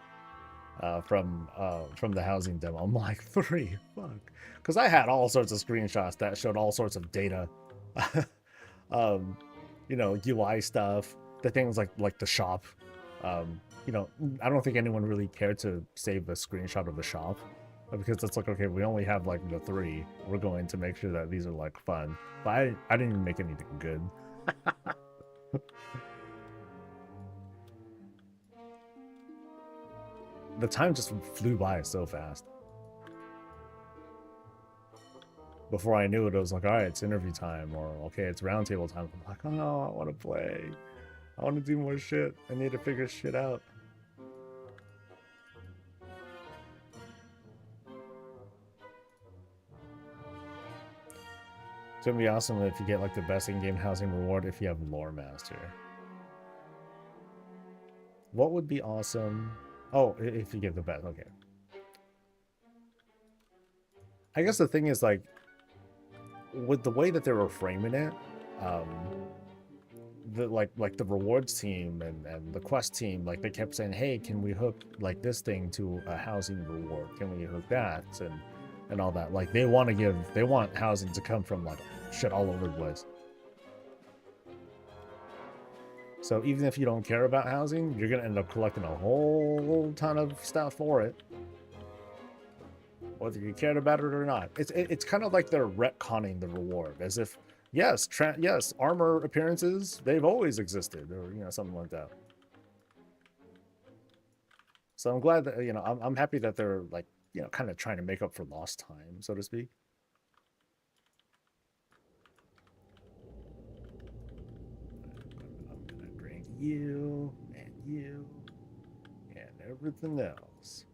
from the housing demo. I'm like, 3, fuck, because I had all sorts of screenshots that showed all sorts of data, um, UI stuff, the things like the shop. Um, I don't think anyone really cared to save a screenshot of the shop, because it's like, okay, we only have like the 3. We're going to make sure that these are like fun. But I didn't even make anything good. The time just flew by so fast. Before I knew it, it was like, all right, it's interview time, or okay, it's roundtable time. I'm like, oh, I want to play. I want to do more shit. I need to figure shit out. It's gonna be awesome if you get like the best in-game housing reward if you have Lore Master. What would be awesome? Oh, if you get the best, okay. I guess the thing is, like, with the way that they were framing it, um, the rewards team and the quest team, like, they kept saying, hey, can we hook like this thing to a housing reward? Can we hook that and all that? Like, they want housing to come from like shit all over the place. So even if you don't care about housing, you're gonna end up collecting a whole ton of stuff for it, whether you cared about it or not. It's kind of like they're retconning the reward, as if yes, armor appearances, they've always existed, or something like that. So I'm glad that I'm happy that they're like kind of trying to make up for lost time, so to speak. I'm gonna drink you and everything else.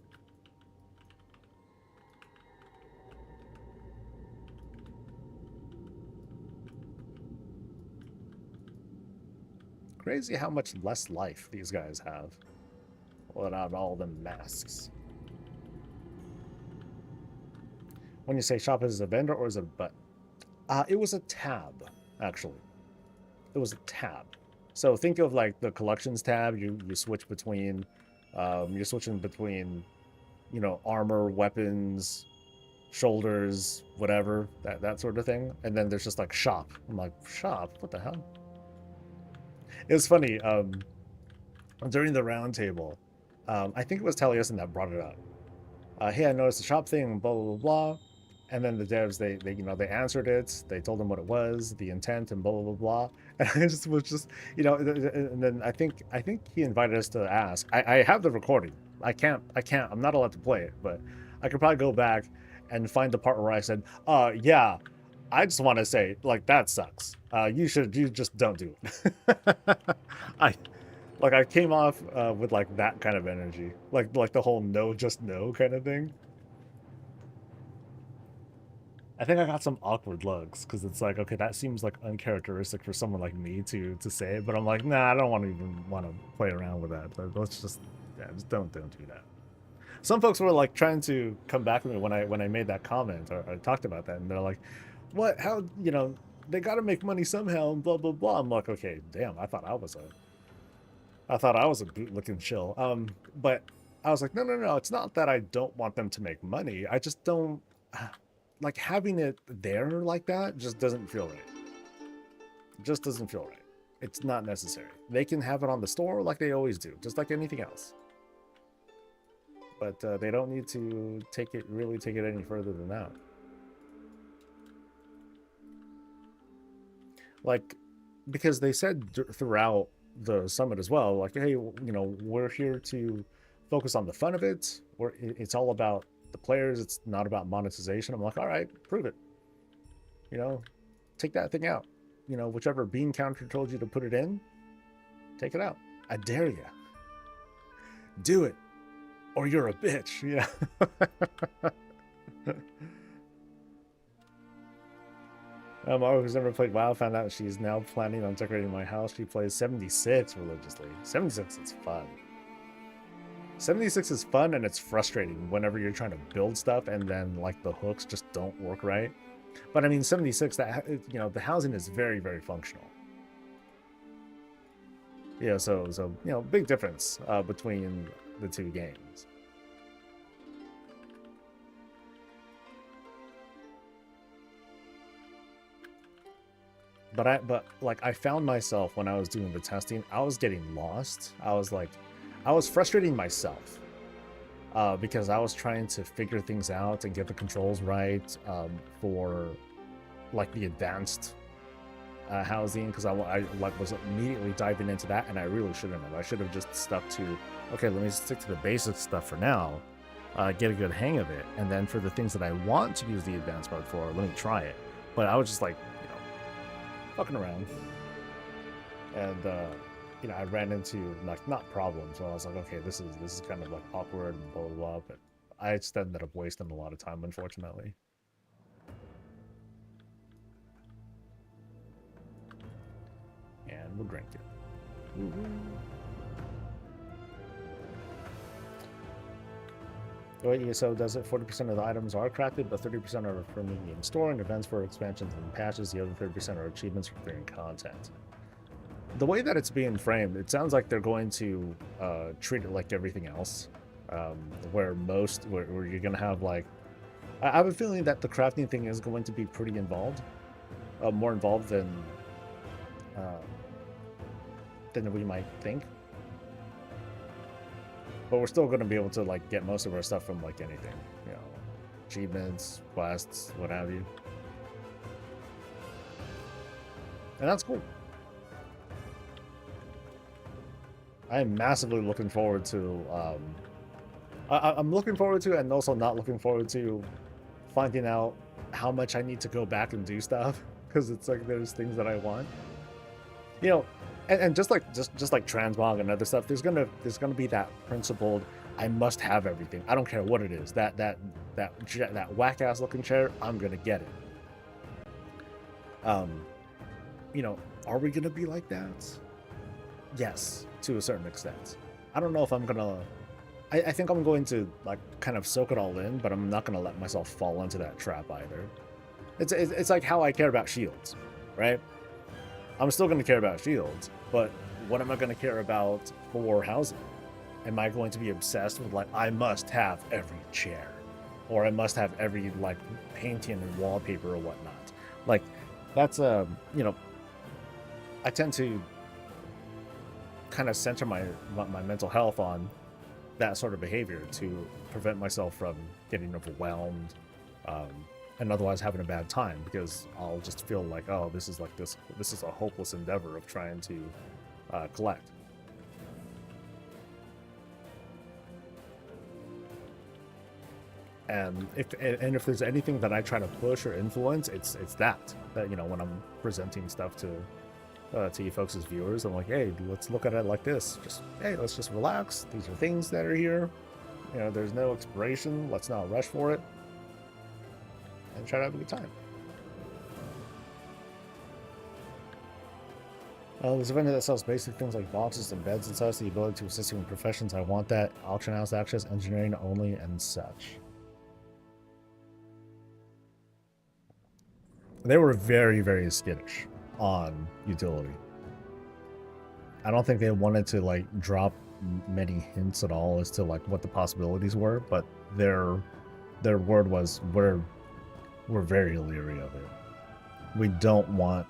Crazy how much less life these guys have without all the masks. When you say shop, is a vendor or is it a button? It was a tab, actually. It was a tab. So think of like the collections tab. You switch between, you're switching between, armor, weapons, shoulders, whatever, that sort of thing. And then there's just like shop. I'm like, shop? What the hell? It was funny. During the round table, I think it was Taliesin that brought it up. Hey, I noticed the shop thing, blah blah blah blah. And then the devs, they answered it. They told them what it was, the intent, and blah blah blah blah. And I just was just, and then I think he invited us to ask. I have the recording. I'm not allowed to play it, but I could probably go back and find the part where I said, yeah, I just want to say, like, that sucks. You just don't do it. I I came off with like that kind of energy, like the whole no, just no kind of thing. I think I got some awkward looks because it's like, okay, that seems like uncharacteristic for someone like me to say it, but I'm like, nah, I don't want to play around with that. But let's just, yeah, just don't do that. Some folks were like trying to come back to me when I made that comment, or I talked about that, and they're like, what? How they got to make money somehow, and blah blah blah. I'm like, okay, damn, I thought I was a boot looking chill. But I was like, no. It's not that I don't want them to make money. I just don't like having it there like that. Just doesn't feel right. It just doesn't feel right. It's not necessary. They can have it on the store like they always do, just like anything else. But they don't need to take it any further than that. Like, because they said throughout the summit as well, like, hey, we're here to focus on the fun of it. It's all about the players. It's not about monetization. I'm like, all right, prove it. Take that thing out. you know, whichever bean counter told you to put it in, take it out. I dare you. Do it, or you're a bitch. Yeah. Mara, who's never played WoW, found out she's now planning on decorating my house. She plays 76 religiously. 76 is fun. 76 is fun, and it's frustrating whenever you're trying to build stuff and then like the hooks just don't work right. But I mean, 76, that, you know, the housing is very, very functional. Yeah, so you know, big difference between the two games. But like I found myself when I was doing the testing, I was getting lost. I was frustrating myself because I was trying to figure things out and get the controls right for like the advanced housing, because I like was immediately diving into that, and I really shouldn't have. I should have just stuck to, okay, let me stick to the basic stuff for now, get a good hang of it, and then for the things that I want to use the advanced mode for, let me try it. But I was just like, you know, fucking around, and you know, I ran into like not problems. So I was like, okay, this is kind of like awkward and blah blah blah. But I just ended up wasting a lot of time, unfortunately. And we'll drink it. Wait, so does it 40% of the items are crafted, but 30% are for medium storing, events for expansions and patches, the other 30% are achievements for clearing content. The way that it's being framed, it sounds like they're going to treat it like everything else, where you're going to have like, I have a feeling that the crafting thing is going to be pretty involved, more involved than we might think. But we're still going to be able to like get most of our stuff from like anything, you know, achievements, quests, what have you, and that's cool. I am massively looking forward to. I'm looking forward to, and also not looking forward to, finding out how much I need to go back and do stuff, because it's like there's things that I want, you know. And just like transmog and other stuff, there's gonna be that principled, I must have everything. I don't care what it is. That whack ass looking chair, I'm gonna get it. You know, are we gonna be like that? Yes, to a certain extent. I don't know if I'm gonna. I think I'm going to like kind of soak it all in, but I'm not gonna let myself fall into that trap either. It's like how I care about shields, right? I'm still going to care about shields, but what am I going to care about for housing? Am I going to be obsessed with like, I must have every chair, or I must have every like painting and wallpaper or whatnot? Like that's you know, I tend to kind of center my mental health on that sort of behavior to prevent myself from getting overwhelmed and otherwise having a bad time, because I'll just feel like, oh, this is a hopeless endeavor of trying to collect. And if there's anything that I try to push or influence, it's that you know, when I'm presenting stuff to you folks as viewers, I'm like, hey, let's look at it like this. Let's just relax. These are things that are here. You know, there's no expiration. Let's not rush for it. And try to have a good time. There's a vendor that sells basic things like boxes and beds and such. The ability to assist you in professions. I want that. Auction house access, engineering only, and such. They were very, very skittish on utility. I don't think they wanted to like drop many hints at all as to like what the possibilities were, but their word was, we're very leery of it. We don't want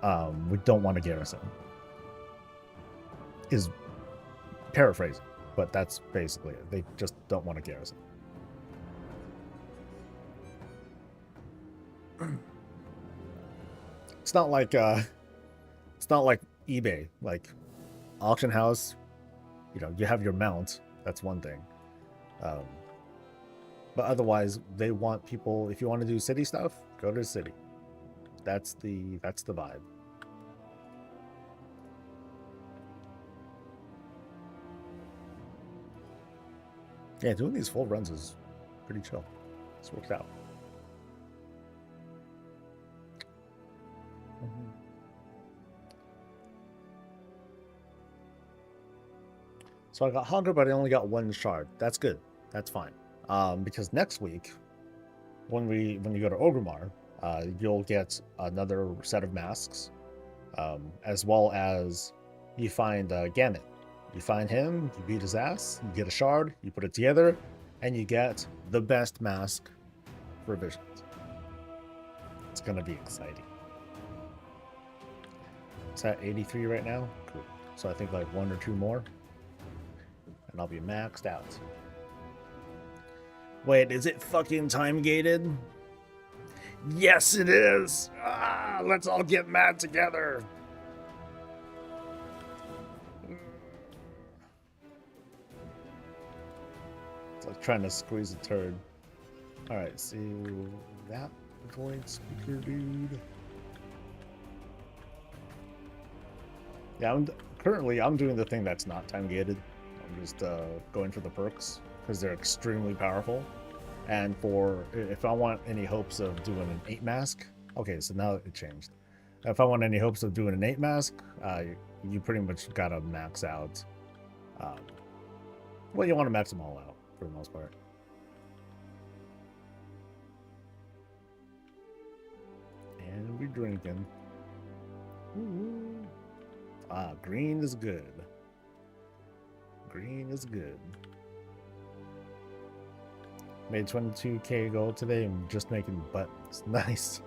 a garrison. Is paraphrasing, but that's basically it. They just don't want a garrison. It's not like eBay, like auction house. You know, you have your mount. That's one thing. But otherwise, they want people. If you want to do city stuff, go to the city. That's the vibe. Yeah, doing these full runs is pretty chill. It's worked out. So I got hunger, but I only got one shard. That's good. That's fine. Because next week, when you go to Orgrimmar, you'll get another set of masks, as well as you find Gannett. You find him, you beat his ass, you get a shard, you put it together, and you get the best mask for Visions. It's gonna be exciting. It's at 83 right now. Cool. So I think like 1 or 2 more, and I'll be maxed out. Wait, is it fucking time gated? Yes, it is. Let's all get mad together. It's like trying to squeeze a turd. All right, so that void speaker dude. Yeah, I'm doing the thing that's not time gated. I'm just going for the perks because they're extremely powerful. And if I want any hopes of doing an 8 mask, okay, so now it changed. If I want any hopes of doing an 8 mask, you pretty much gotta max out. Well, you want to max them all out for the most part. And we're drinking. Ooh. Green is good. Green is good. Made 22k gold today and just making buttons. Nice.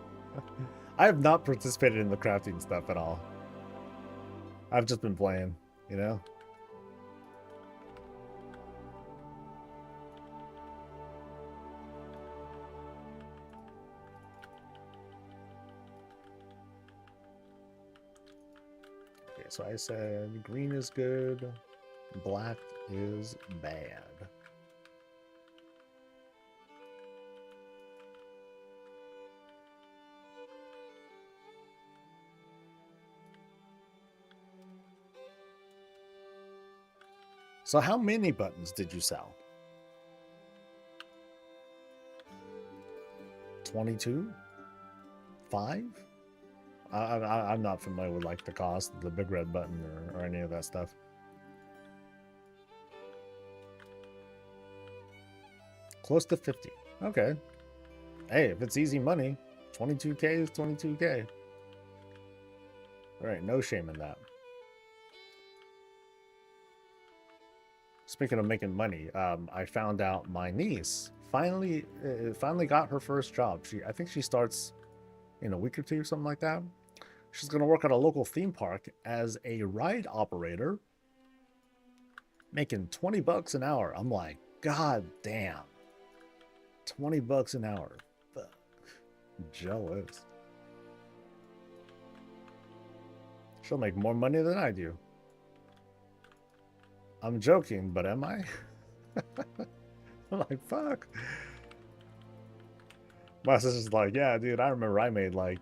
I have not participated in the crafting stuff at all. I've just been playing, you know? Okay, so I said green is good, black is bad. So how many buttons did you sell? 22? 5? I'm not familiar with like the cost of the big red button or any of that stuff. Close to 50. Okay. Hey, if it's easy money, 22k is 22k. All right, no shame in that. Speaking of making money, I found out my niece finally got her first job. I think she starts in a week or 2 or something like that. She's gonna work at a local theme park as a ride operator, making 20 bucks an hour. I'm like, God damn, 20 bucks an hour. Fuck. Jealous. She'll make more money than I do. I'm joking, but am I? I'm like, fuck. My sister's like, yeah, dude, I remember I made like,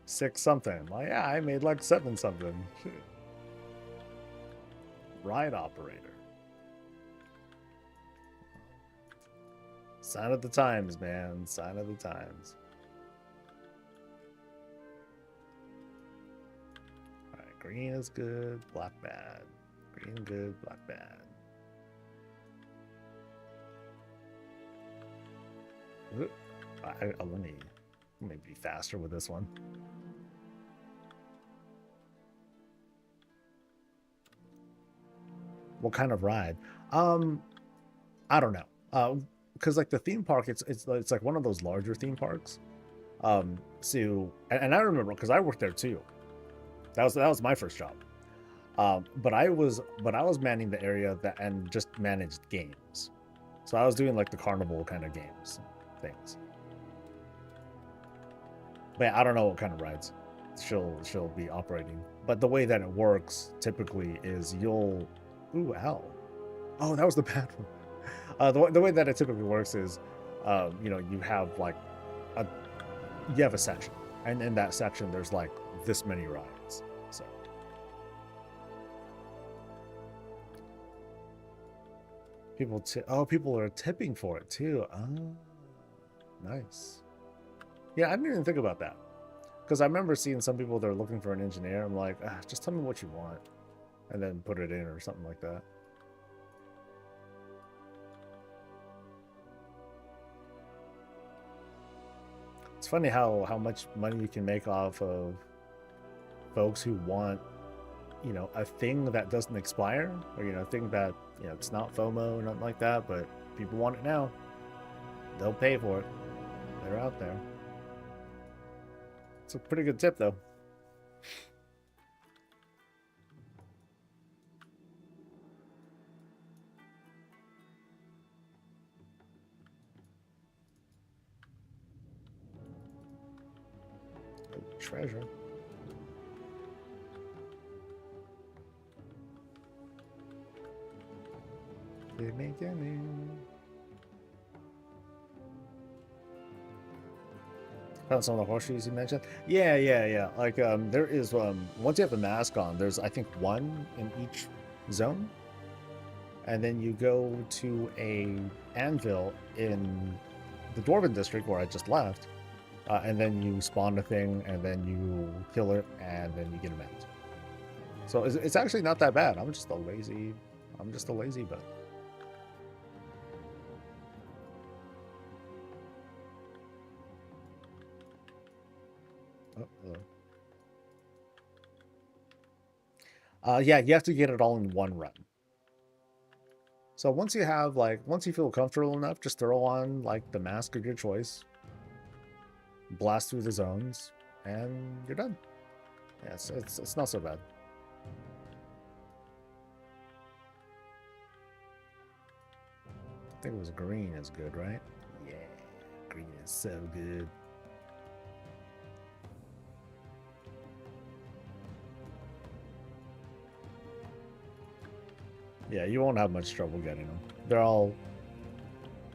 6 something. I'm like, yeah, I made like 7 something. Shit. Ride operator. Sign of the times, man. Sign of the times. Alright, green is good, black bad. Green good, black bad. Let me be faster with this one. What kind of ride? I don't know. Because like the theme park, it's like one of those larger theme parks. So and I remember because I worked there too. That was my first job. But I was manning the area and just managed games. So I was doing like the carnival kind of games things. But yeah, I don't know what kind of rides she'll be operating. But the way that it works typically is you'll ooh, ow. Oh, that was the bad one. The way that it typically works is you have like you have a section. And in that section, there's like this many rides. So people are tipping for it too. Oh, nice. Yeah, I didn't even think about that. Because I remember seeing some people that are looking for an engineer. I'm like, just tell me what you want. And then put it in or something like that. It's funny how much money you can make off of folks who want, a thing that doesn't expire. Or, a thing that, it's not FOMO or nothing like that. But people want it now. They'll pay for it. They're out there. It's a pretty good tip, though. Treasure. Gimme, gimme. Found some of the horseshoes you mentioned. Yeah. Like, there is once you have the mask on, there's I think one in each zone, and then you go to a anvil in the Dwarven district where I just left, and then you spawn a thing, and then you kill it, and then you get a mount. So it's actually not that bad. I'm just a lazy butt. Yeah, you have to get it all in one run. So once you feel comfortable enough, just throw on like the mask of your choice, blast through the zones, and you're done. Yeah, it's not so bad. I think it was green is good, right? Yeah, green is so good. Yeah, you won't have much trouble getting them. They're all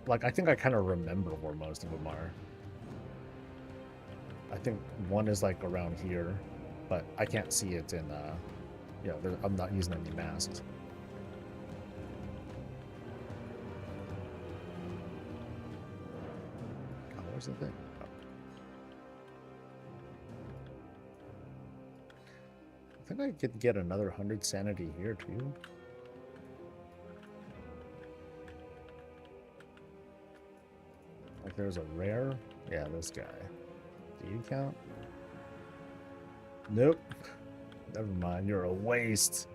like, I think I kind of remember where most of them are. I think one is like around here, but I can't see it in I'm not using any masks. Oh, where's the thing? Oh. I think I could get another 100 sanity here too. Like there's a rare. Yeah, this guy. Do you count? Nope. Never mind. You're a waste.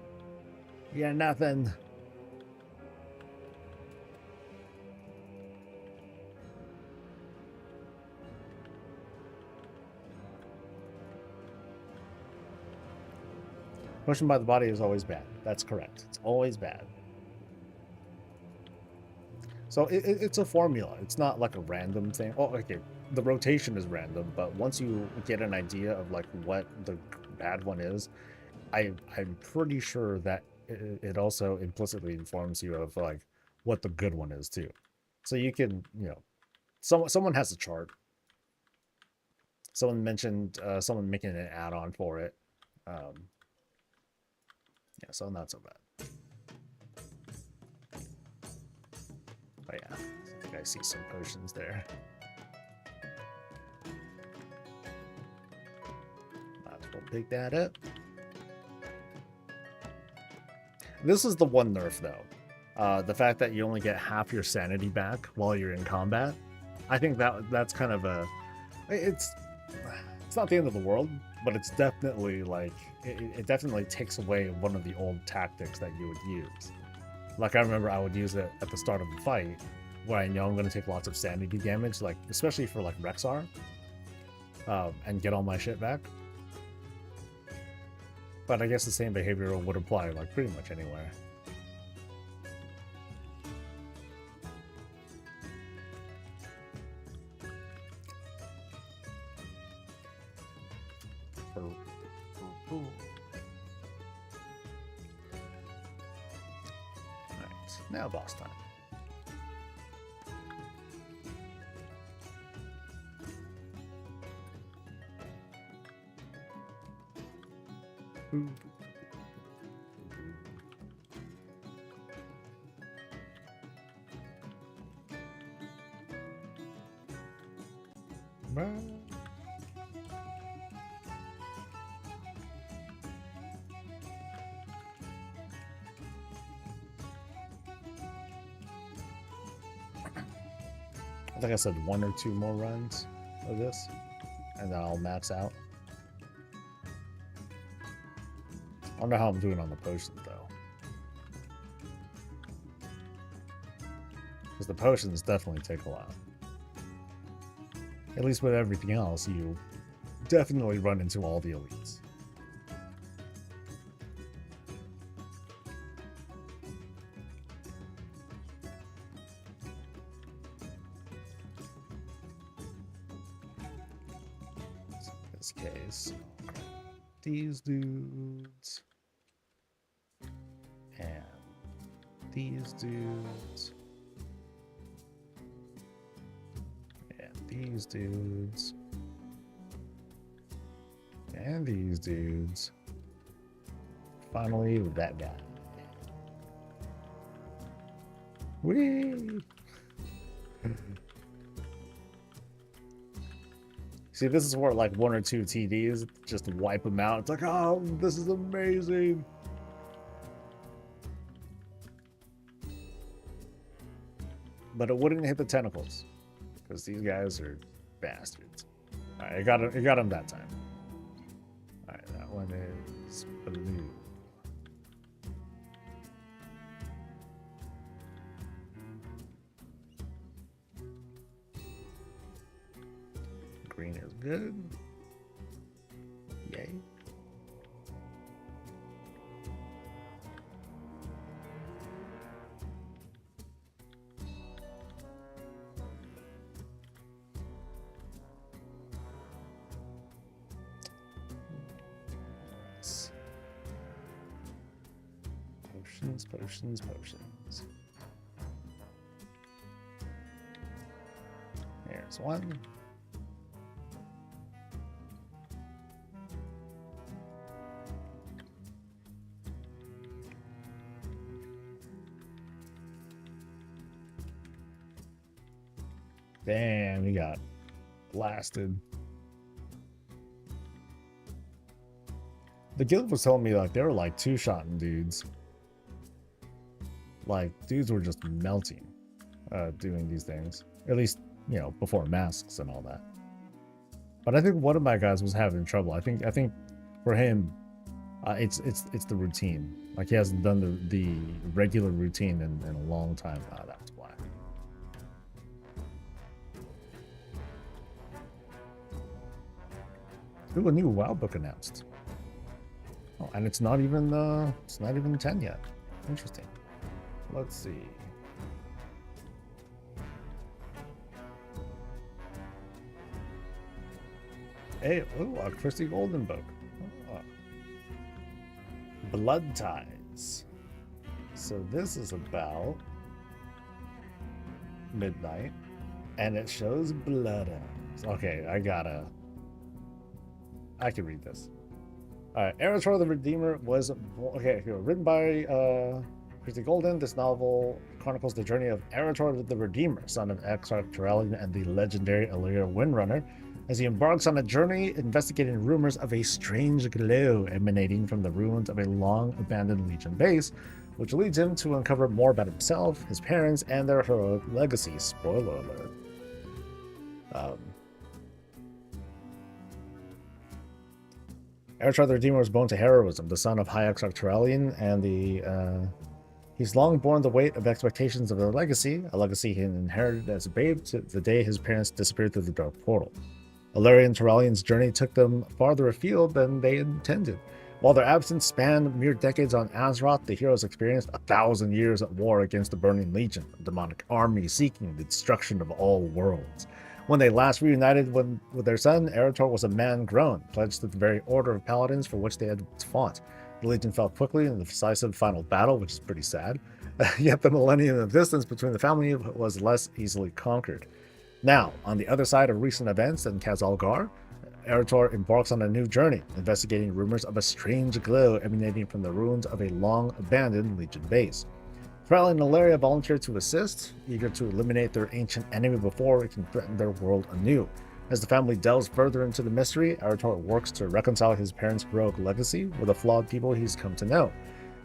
You're nothing. Pushing by the body is always bad. That's correct. It's always bad. So it's a formula. It's not like a random thing. Oh, okay. The rotation is random, but once you get an idea of like what the bad one is, I'm pretty sure that it also implicitly informs you of like what the good one is too. So you can, someone has a chart. Someone mentioned someone making an add-on for it. Yeah, so not so bad. But yeah, I think I see some potions there. Might as well pick that up. This is the one nerf though. The fact that you only get half your sanity back while you're in combat. I think that's kind of it's not the end of the world, but it's definitely like it definitely takes away one of the old tactics that you would use. Like I remember I would use it at the start of the fight where I know I'm going to take lots of sanity damage, like especially for like Rexar, and get all my shit back. But I guess the same behavior would apply like pretty much anywhere. Alright, now boss time. I think I said 1 or 2 more runs of this, and then I'll max out. I wonder how I'm doing on the potions, though. Because the potions definitely take a while. At least with everything else, you definitely run into all the elites. In this case, these dudes. And these dudes. And these dudes. And these dudes. Finally, that guy. Whee! See, this is where like 1 or 2 TDs just wipe them out. It's like, oh, this is amazing. But it wouldn't hit the tentacles because these guys are bastards. All right, it got him that time. All right, that one is blue. Green is good. Yay. Potions. There's one. Damn, he got blasted. The guild was telling me like they were like 2-shotting dudes. Like dudes were just melting doing these things. At least, you know, before masks and all that. But I think one of my guys was having trouble. I think for him, it's the routine. Like he hasn't done the regular routine in a long time. That's why. Ooh, a new WoW book announced. Oh, and it's not even 10 yet. Interesting. Let's see. Hey, ooh, a Christy Golden book. Oh. Blood Ties. So this is about midnight, and it shows blood. Okay, I can read this. All right, Eretor the Redeemer was written by Christy Golden. This novel chronicles the journey of Eretor the Redeemer, son of Exarch Turallion and the legendary Illyria Windrunner, as he embarks on a journey investigating rumors of a strange glow emanating from the ruins of a long-abandoned Legion base, which leads him to uncover more about himself, his parents, and their heroic legacy. Spoiler alert. Eretor the Redeemer was born to heroism, the son of High Exarch Turallion, and he's long borne the weight of expectations of their legacy, a legacy he inherited as a babe to the day his parents disappeared through the Dark Portal. Illyria and Turallion's journey took them farther afield than they intended. While their absence spanned mere decades on Azeroth, the heroes experienced 1,000 years at war against the Burning Legion, a demonic army seeking the destruction of all worlds. When they last reunited with their son, Eretor was a man grown, pledged to the very order of paladins for which they had fought. The Legion fell quickly in the decisive final battle, which is pretty sad. Yet the millennium of distance between the family was less easily conquered. Now, on the other side of recent events in Khazalgar, Eretor embarks on a new journey, investigating rumors of a strange glow emanating from the ruins of a long-abandoned Legion base. Thrall and Ilaria volunteer to assist, eager to eliminate their ancient enemy before it can threaten their world anew. As the family delves further into the mystery, Eretor works to reconcile his parents' heroic legacy with the flawed people he's come to know.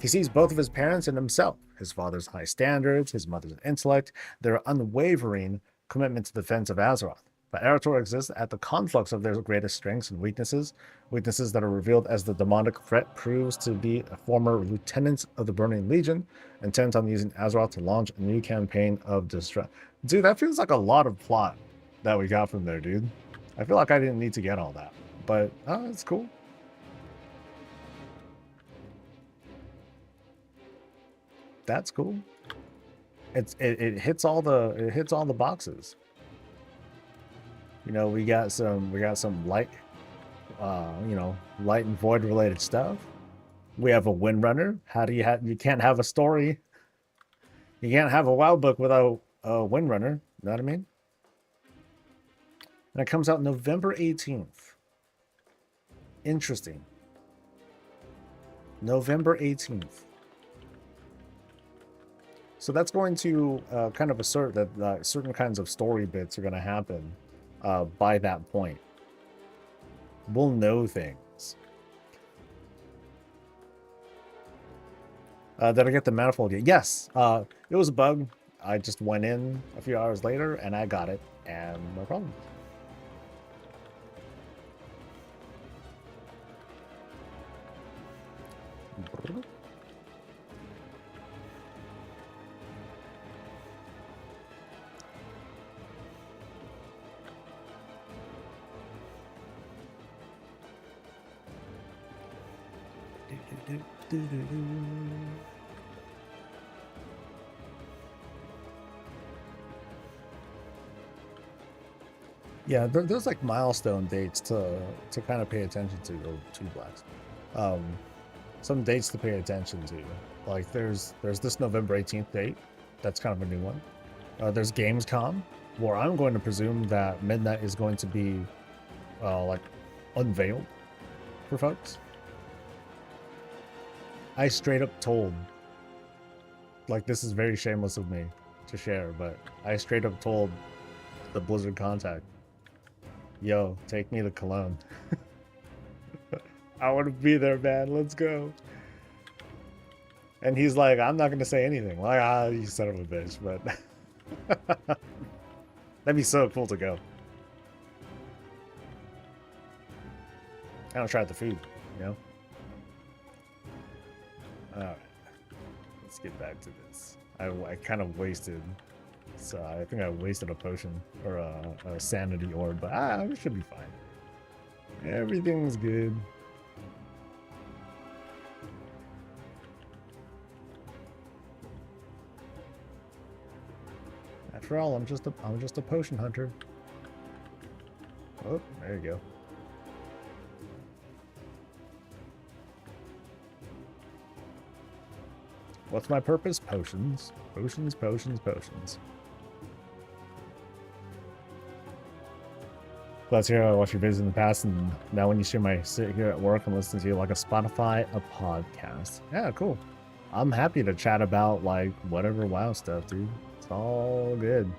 He sees both of his parents and himself, his father's high standards, his mother's intellect, their unwavering commitment to the defense of Azeroth. But Eretor exists at the conflux of their greatest strengths and weaknesses that are revealed as the demonic threat proves to be a former lieutenant of the Burning Legion, intent on using Azeroth to launch a new campaign of destruction. Dude, that feels like a lot of plot that we got from there, dude. I feel like I didn't need to get all that, but it's cool. That's cool. It hits all the boxes. You know, we got some light, light and void related stuff. We have a Windrunner. How do you can't have a story. You can't have a WoW book without a Windrunner. You know what I mean? And it comes out November 18th. Interesting. November 18th. So that's going to kind of assert that certain kinds of story bits are going to happen by that point. We'll know things. Did I get the manifold yet? Yes. It was a bug. I just went in a few hours later and I got it, and no problem. Yeah, there's like milestone dates to kind of pay attention to. Oh, two blacks. Some dates to pay attention to. Like there's this November 18th date. That's kind of a new one. There's Gamescom, where I'm going to presume that Midnight is going to be like unveiled for folks. I straight up told, like, this is very shameless of me to share, but I straight up told the Blizzard contact, yo, take me to Cologne. I want to be there, man. Let's go. And he's like, I'm not going to say anything. Like, you son of a bitch, but that'd be so cool to go. I don't try the food, you know? Alright. Let's get back to this. I kind of wasted, so I think I wasted a potion or a sanity orb, but it should be fine. Everything's good. After all, I'm just a potion hunter. Oh, there you go. What's my purpose? Potions. Potions, potions, potions. Glad to hear I watched your videos in the past, and now when you see my sit here at work and listen to you like a Spotify, a podcast. Yeah, cool. I'm happy to chat about like whatever WoW stuff, dude. It's all good.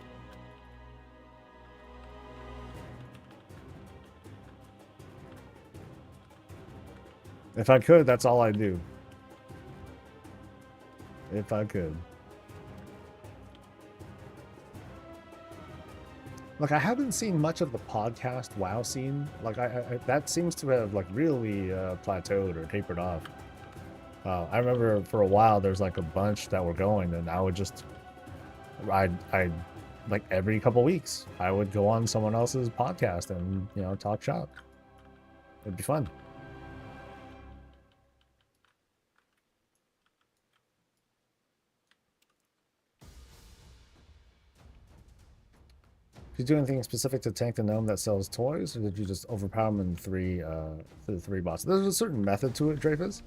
If I could, that's all I do. If I could. Like, I haven't seen much of the podcast WoW scene. Like, that seems to have like really plateaued or tapered off. I remember for a while there's like a bunch that were going, and I would just, I like every couple weeks I would go on someone else's podcast and talk shop. It'd be fun. Did you do anything specific to tank the gnome that sells toys, or did you just overpower him in the three bosses? There's a certain method to it, Dreyfus.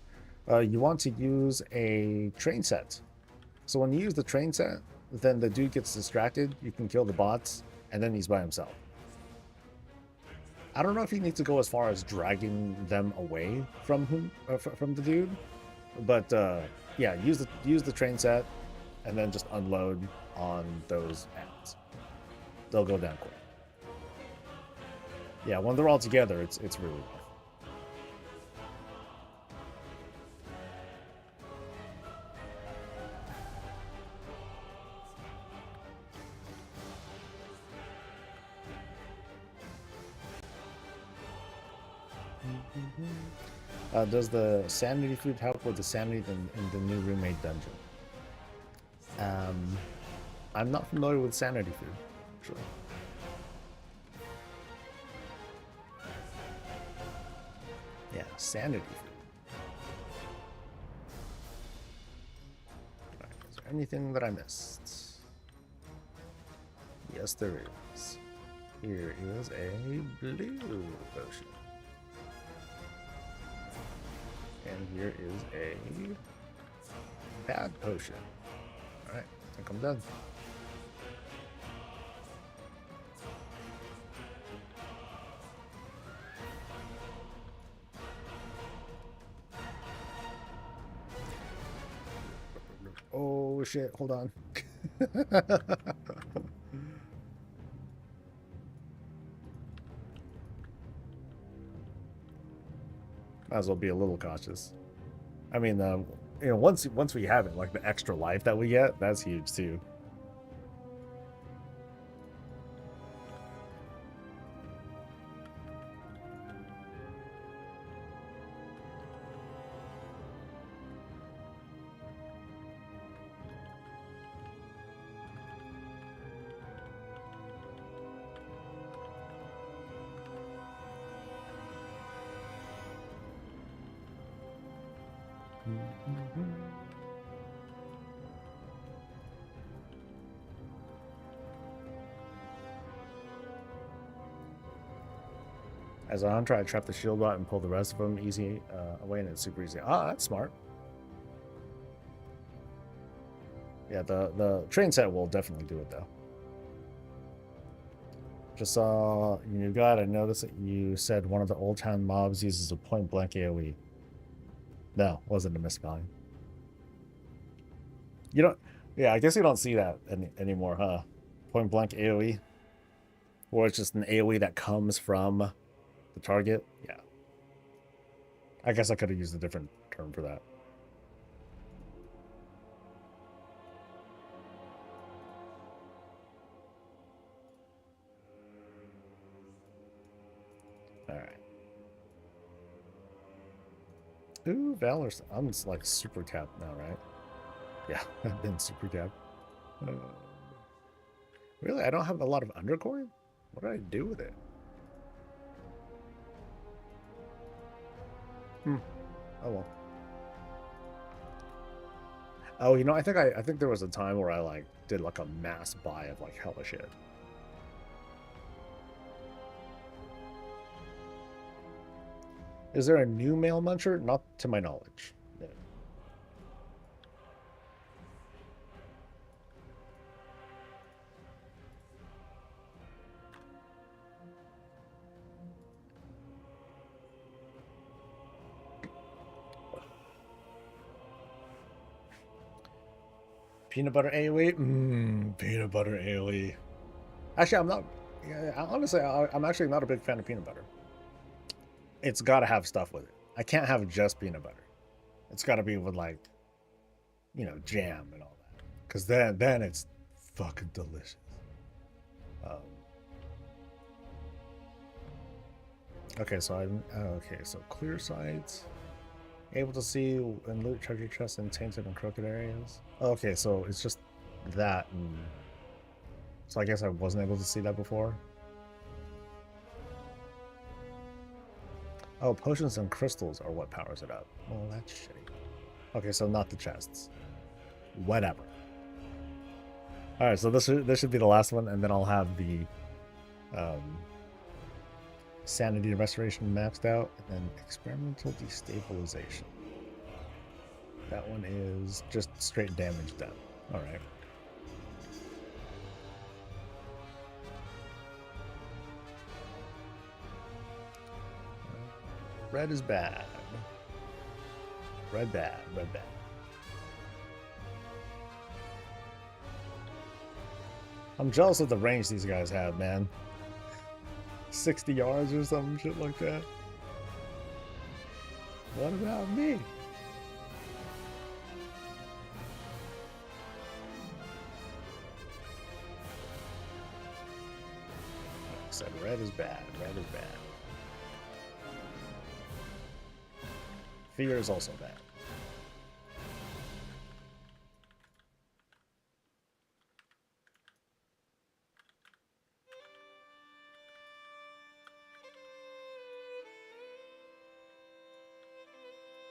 You want to use a train set. So when you use the train set, then the dude gets distracted, you can kill the bots, and then he's by himself. I don't know if you need to go as far as dragging them away from from the dude, but yeah, use the train set, and then just unload on those ends. They'll go down quick. Yeah, when they're all together, it's really rough. Does the sanity food help with the sanity in the new roommate dungeon? I'm not familiar with sanity food, actually. Yeah, sanity food. Right, is there anything that I missed? Yes, there is. Here is a blue potion. And here is a bad potion. Alright, I think I'm done. Oh shit, hold on. Might as well be a little cautious. I mean, you know, once we have it, like the extra life that we get, that's huge too. As I'm trying to trap the shield bot and pull the rest of them easy away, and it's super easy. Ah, that's smart. Yeah, the train set will definitely do it though. Just saw your new guide. I noticed that you said one of the old town mobs uses a point blank AoE. No, wasn't a misspelling. You don't. Yeah, I guess you don't see that anymore, huh? Point blank AoE, or it's just an AoE that comes from the target. Yeah. I guess I could have used a different term for that. All right. Ooh, Valor. I'm just like super tapped now, right? Yeah, I've been super tapped. Really? I don't have a lot of undercoin? What did I do with it? Oh well. Oh, you know, I think there was a time where I like did like a mass buy of like hella shit. Is there a new mail muncher? Not to my knowledge. No. Peanut butter AoE? Peanut butter AoE. Actually, I'm not. Yeah, honestly, I'm actually not a big fan of peanut butter. It's got to have stuff with it. I can't have just peanut butter. It's got to be with like, you know, jam and all that. Because then it's fucking delicious. Okay, so so clear sights. Able to see and loot treasure chests in tainted and crooked areas. Okay, so it's just that. So I guess I wasn't able to see that before. Oh, potions and crystals are what powers it up. Well, that's shitty. Okay, so not the chests. Whatever. All right, so this should be the last one, and then I'll have the sanity restoration maxed out, and then experimental destabilization. That one is just straight damage done. All right. Red is bad. Red bad. Red bad. I'm jealous of the range these guys have, man. 60 yards or some shit like that. What about me? Like I said, red is bad. Red is bad. Fear is also bad.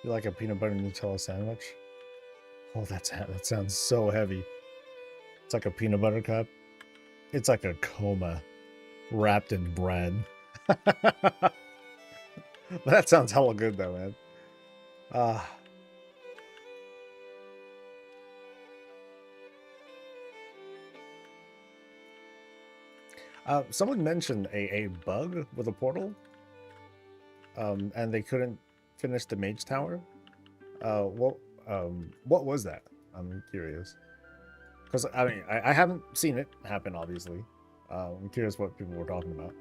You like a peanut butter Nutella sandwich? Oh, that sounds so heavy. It's like a peanut butter cup. It's like a coma wrapped in bread. That sounds hella good though, man. Someone mentioned a bug with a portal, and they couldn't finish the mage tower. What was that? I'm curious, because I mean I haven't seen it happen, obviously. I'm curious what people were talking about.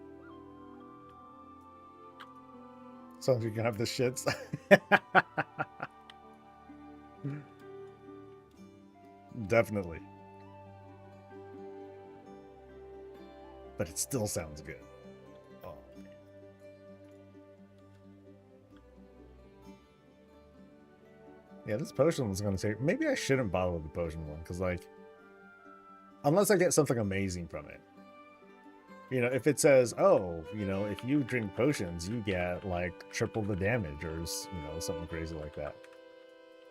So you can have the shits. Definitely. But it still sounds good. Oh, man. Yeah, this potion was going to take... Maybe I shouldn't bother with the potion one, because, like... Unless I get something amazing from it. You know, if it says, oh, you know, if you drink potions, you get, like, triple the damage, or, you know, something crazy like that.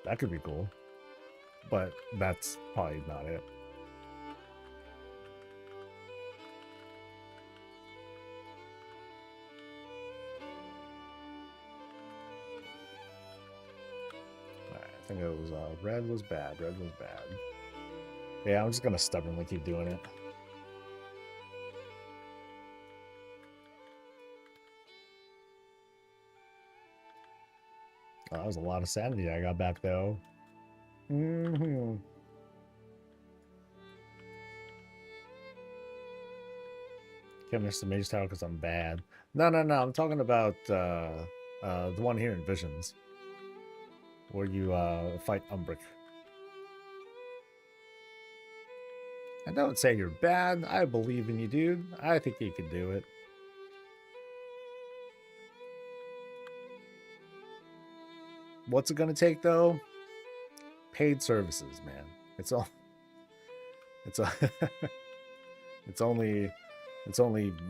That could be cool. But that's probably not it. I think it was, red was bad. Red was bad. Yeah, I'm just gonna stubbornly keep doing it. Oh, that was a lot of sanity I got back, though. Mm-hmm. Can't miss the mage tower because I'm bad. No. I'm talking about the one here in Visions, where you fight Umbric. I don't say you're bad. I believe in you, dude. I think you can do it. What's it gonna take though? Paid services, man. It's all. It's a. it's only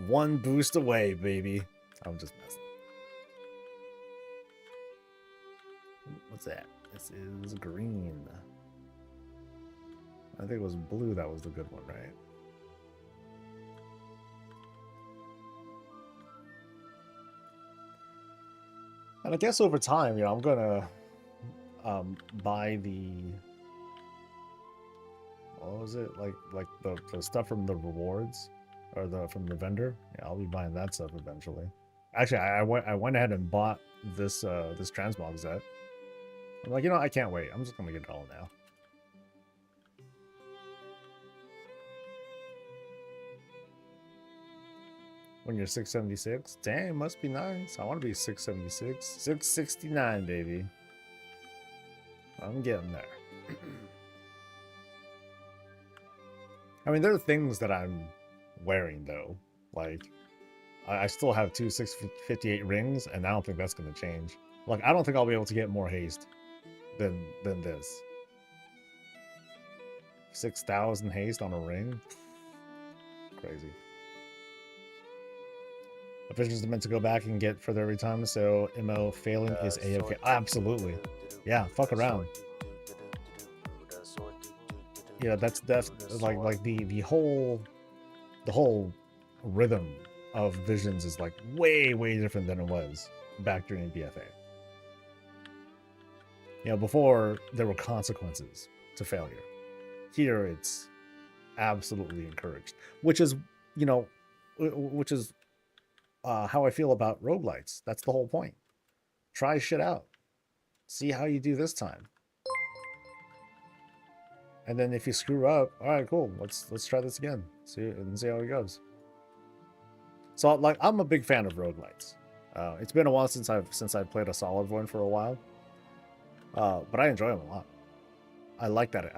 one boost away, baby. I'm just messing. What's that? This is green. I think it was blue that was the good one, right? And I guess over time, you know, I'm gonna buy the... What was it? Like the stuff from the rewards? Or from the vendor? Yeah, I'll be buying that stuff eventually. Actually, I went ahead and bought this this transmog set. I'm like, you know, I can't wait. I'm just gonna get it all now. When you're 676? Dang, must be nice. I want to be 676. 669, baby. I'm getting there. I mean, there are things that I'm wearing, though. Like, I still have two 658 rings, and I don't think that's going to change. Like, I don't think I'll be able to get more haste than this. 6,000 haste on a ring? Crazy. Officials are meant to go back and get further every time, so MO failing is A-okay. Absolutely. Yeah, fuck around. Yeah, that's like the whole rhythm of Visions is like way different than it was back during BFA. You know, before there were consequences to failure. Here it's absolutely encouraged, which is, you know, how I feel about roguelites. That's the whole point. Try shit out. See how you do this time. And then if you screw up, all right, cool. Let's try this again. See how it goes. So like I'm a big fan of roguelites. It's been a while since I've played a solid one for a while. But I enjoy them a lot. I like that.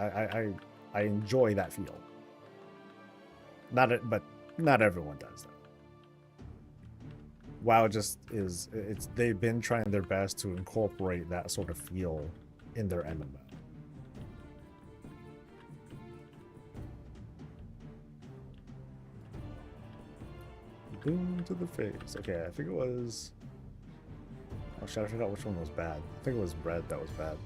I enjoy that feel. But not everyone does that. WoW just is. They've been trying their best to incorporate that sort of feel in their MMO. Boom to the face. Okay, I think it was. Oh shit! I forgot which one was bad. I think it was bread that was bad.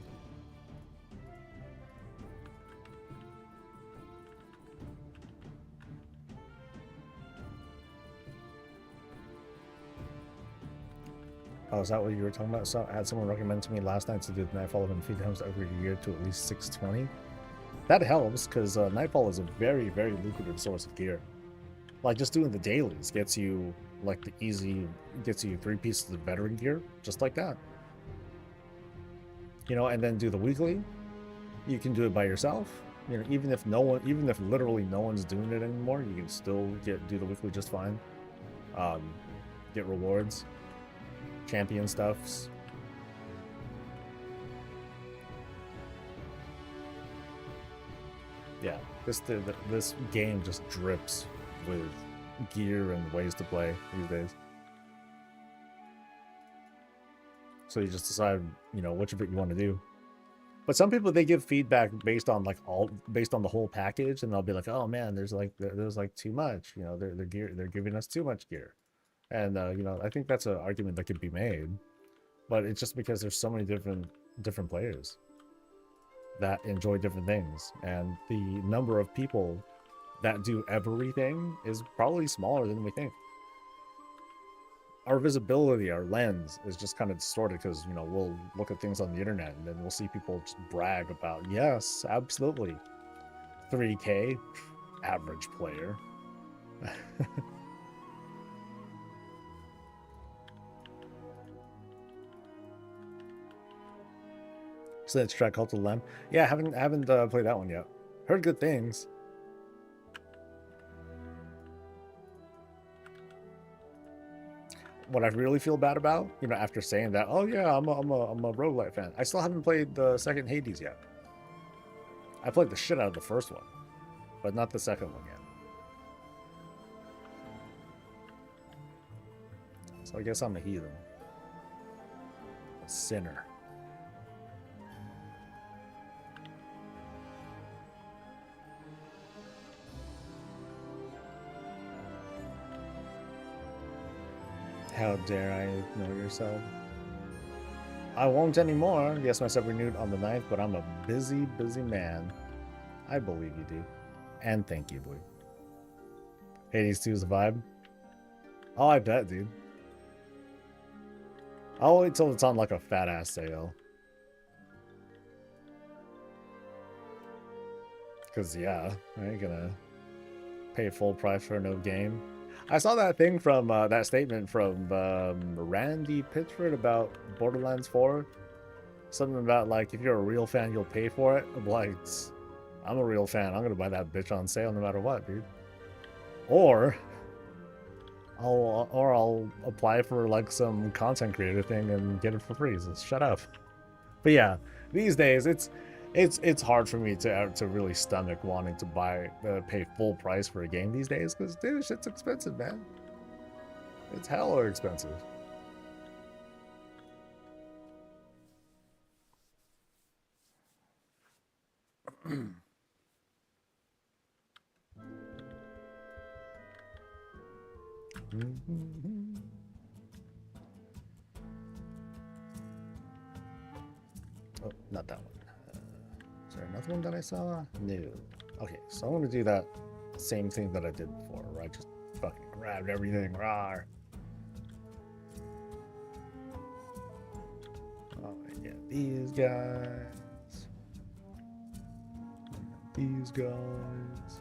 Oh, is that what you were talking about? So I had someone recommend to me last night to do the Nightfall event 3 times every year to at least 620. That helps because Nightfall is a very, very lucrative source of gear. Like just doing the dailies gets you like gets you 3 pieces of veteran gear, just like that. You know, and then do the weekly. You can do it by yourself. You know, even if literally no one's doing it anymore, you can still do the weekly just fine. Get rewards. Champion stuffs. Yeah, this game just drips with gear and ways to play these days. So you just decide, you know, which of it you want to do. But some people, they give feedback based on the whole package, and they'll be like, "Oh man, there's like too much. You know, they're giving us too much gear," and you know, I think that's an argument that could be made. But it's just because there's so many different players that enjoy different things, and the number of people that do everything is probably smaller than we think. Our visibility, our lens is just kind of distorted because, you know, we'll look at things on the internet and then we'll see people just brag about, yes, absolutely, 3K, average player. So let's try Cult of the Lamb. Yeah, I haven't played that one yet. Heard good things. What I really feel bad about, you know, after saying that, oh yeah, I'm a roguelite fan. I still haven't played the second Hades yet. I played the shit out of the first one, but not the second one yet. So I guess I'm a heathen. A sinner. How dare I ignore yourself? I won't anymore. Yes, myself renewed on the 9th, but I'm a busy, busy man. I believe you do. And thank you, boy. Hades 2 is the vibe. Oh, I bet, dude. I'll wait till it's on like a fat ass sale. Cause yeah, I ain't gonna pay full price for no game. I saw that thing from that statement from Randy Pitchford about Borderlands 4. Something about like if you're a real fan, you'll pay for it. I'm like, I'm a real fan. I'm gonna buy that bitch on sale no matter what, dude. Or I'll apply for like some content creator thing and get it for free. So shut up. But yeah, these days it's hard for me to really stomach wanting to pay full price for a game these days because dude, shit's expensive, man. It's hella expensive. Oh, not that one. Is there another one that I saw? No. Okay, so I'm gonna do that same thing that I did before, where I just fucking grabbed everything. Rawr. Oh, yeah, these guys. These guys.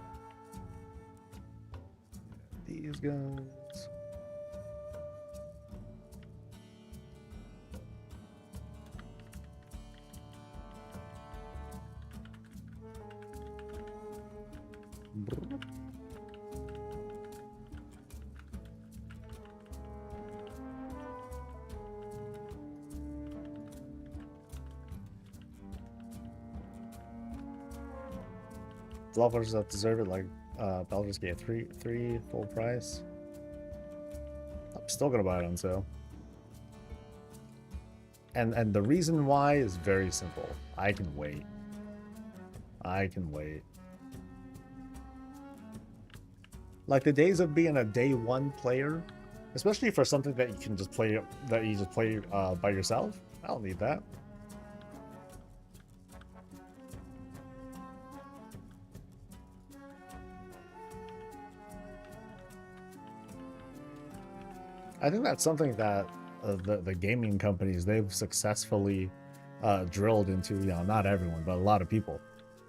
These guys. Developers that deserve it, like Baldur's Gate 3 full price. I'm still gonna buy it on sale. And the reason why is very simple. I can wait. I can wait. Like the days of being a day one player, especially for something that you can just play by yourself. I don't need that. I think that's something that the gaming companies, they've successfully drilled into, you know, not everyone, but a lot of people.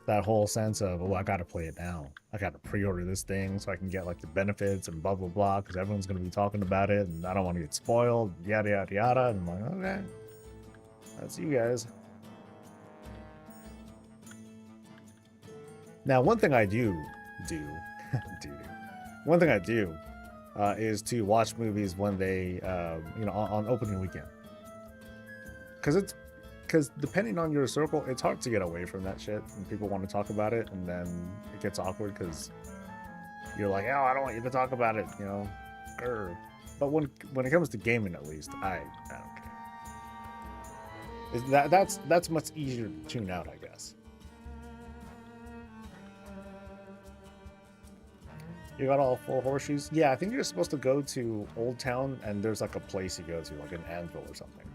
That whole sense of, oh, I gotta play it now. I gotta pre-order this thing so I can get like the benefits and blah blah blah, because everyone's gonna be talking about it, and I don't want to get spoiled. Yada yada yada. And I'm like, okay, that's you guys. Now, one thing I do, one thing I do is to watch movies when they, you know, on opening weekend. Because depending on your circle, it's hard to get away from that shit, and people want to talk about it, and then it gets awkward because you're like, oh, I don't want you to talk about it, you know. Grr. But when it comes to gaming, at least, I don't care. That's much easier to tune out, I guess. You got all 4 horseshoes? Yeah, I think you're supposed to go to Old Town, and there's like a place you go to, like an anvil or something.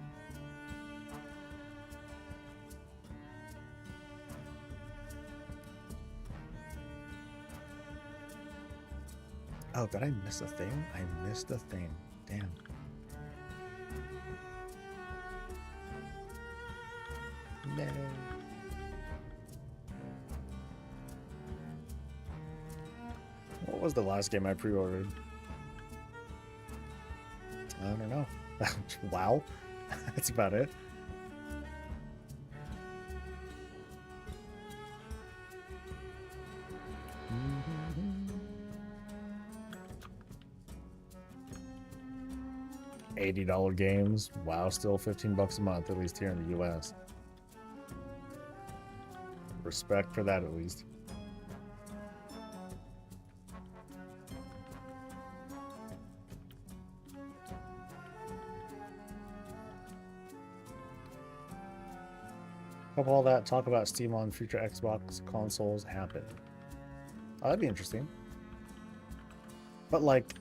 Oh, did I miss a thing? I missed a thing. Damn. No. What was the last game I pre-ordered? I don't know. WoW. That's about it. $80 games. WoW, still $15 a month, at least here in the US. Respect for that, at least. Hope all that talk about Steam on future Xbox consoles happen. Oh, that'd be interesting. But like,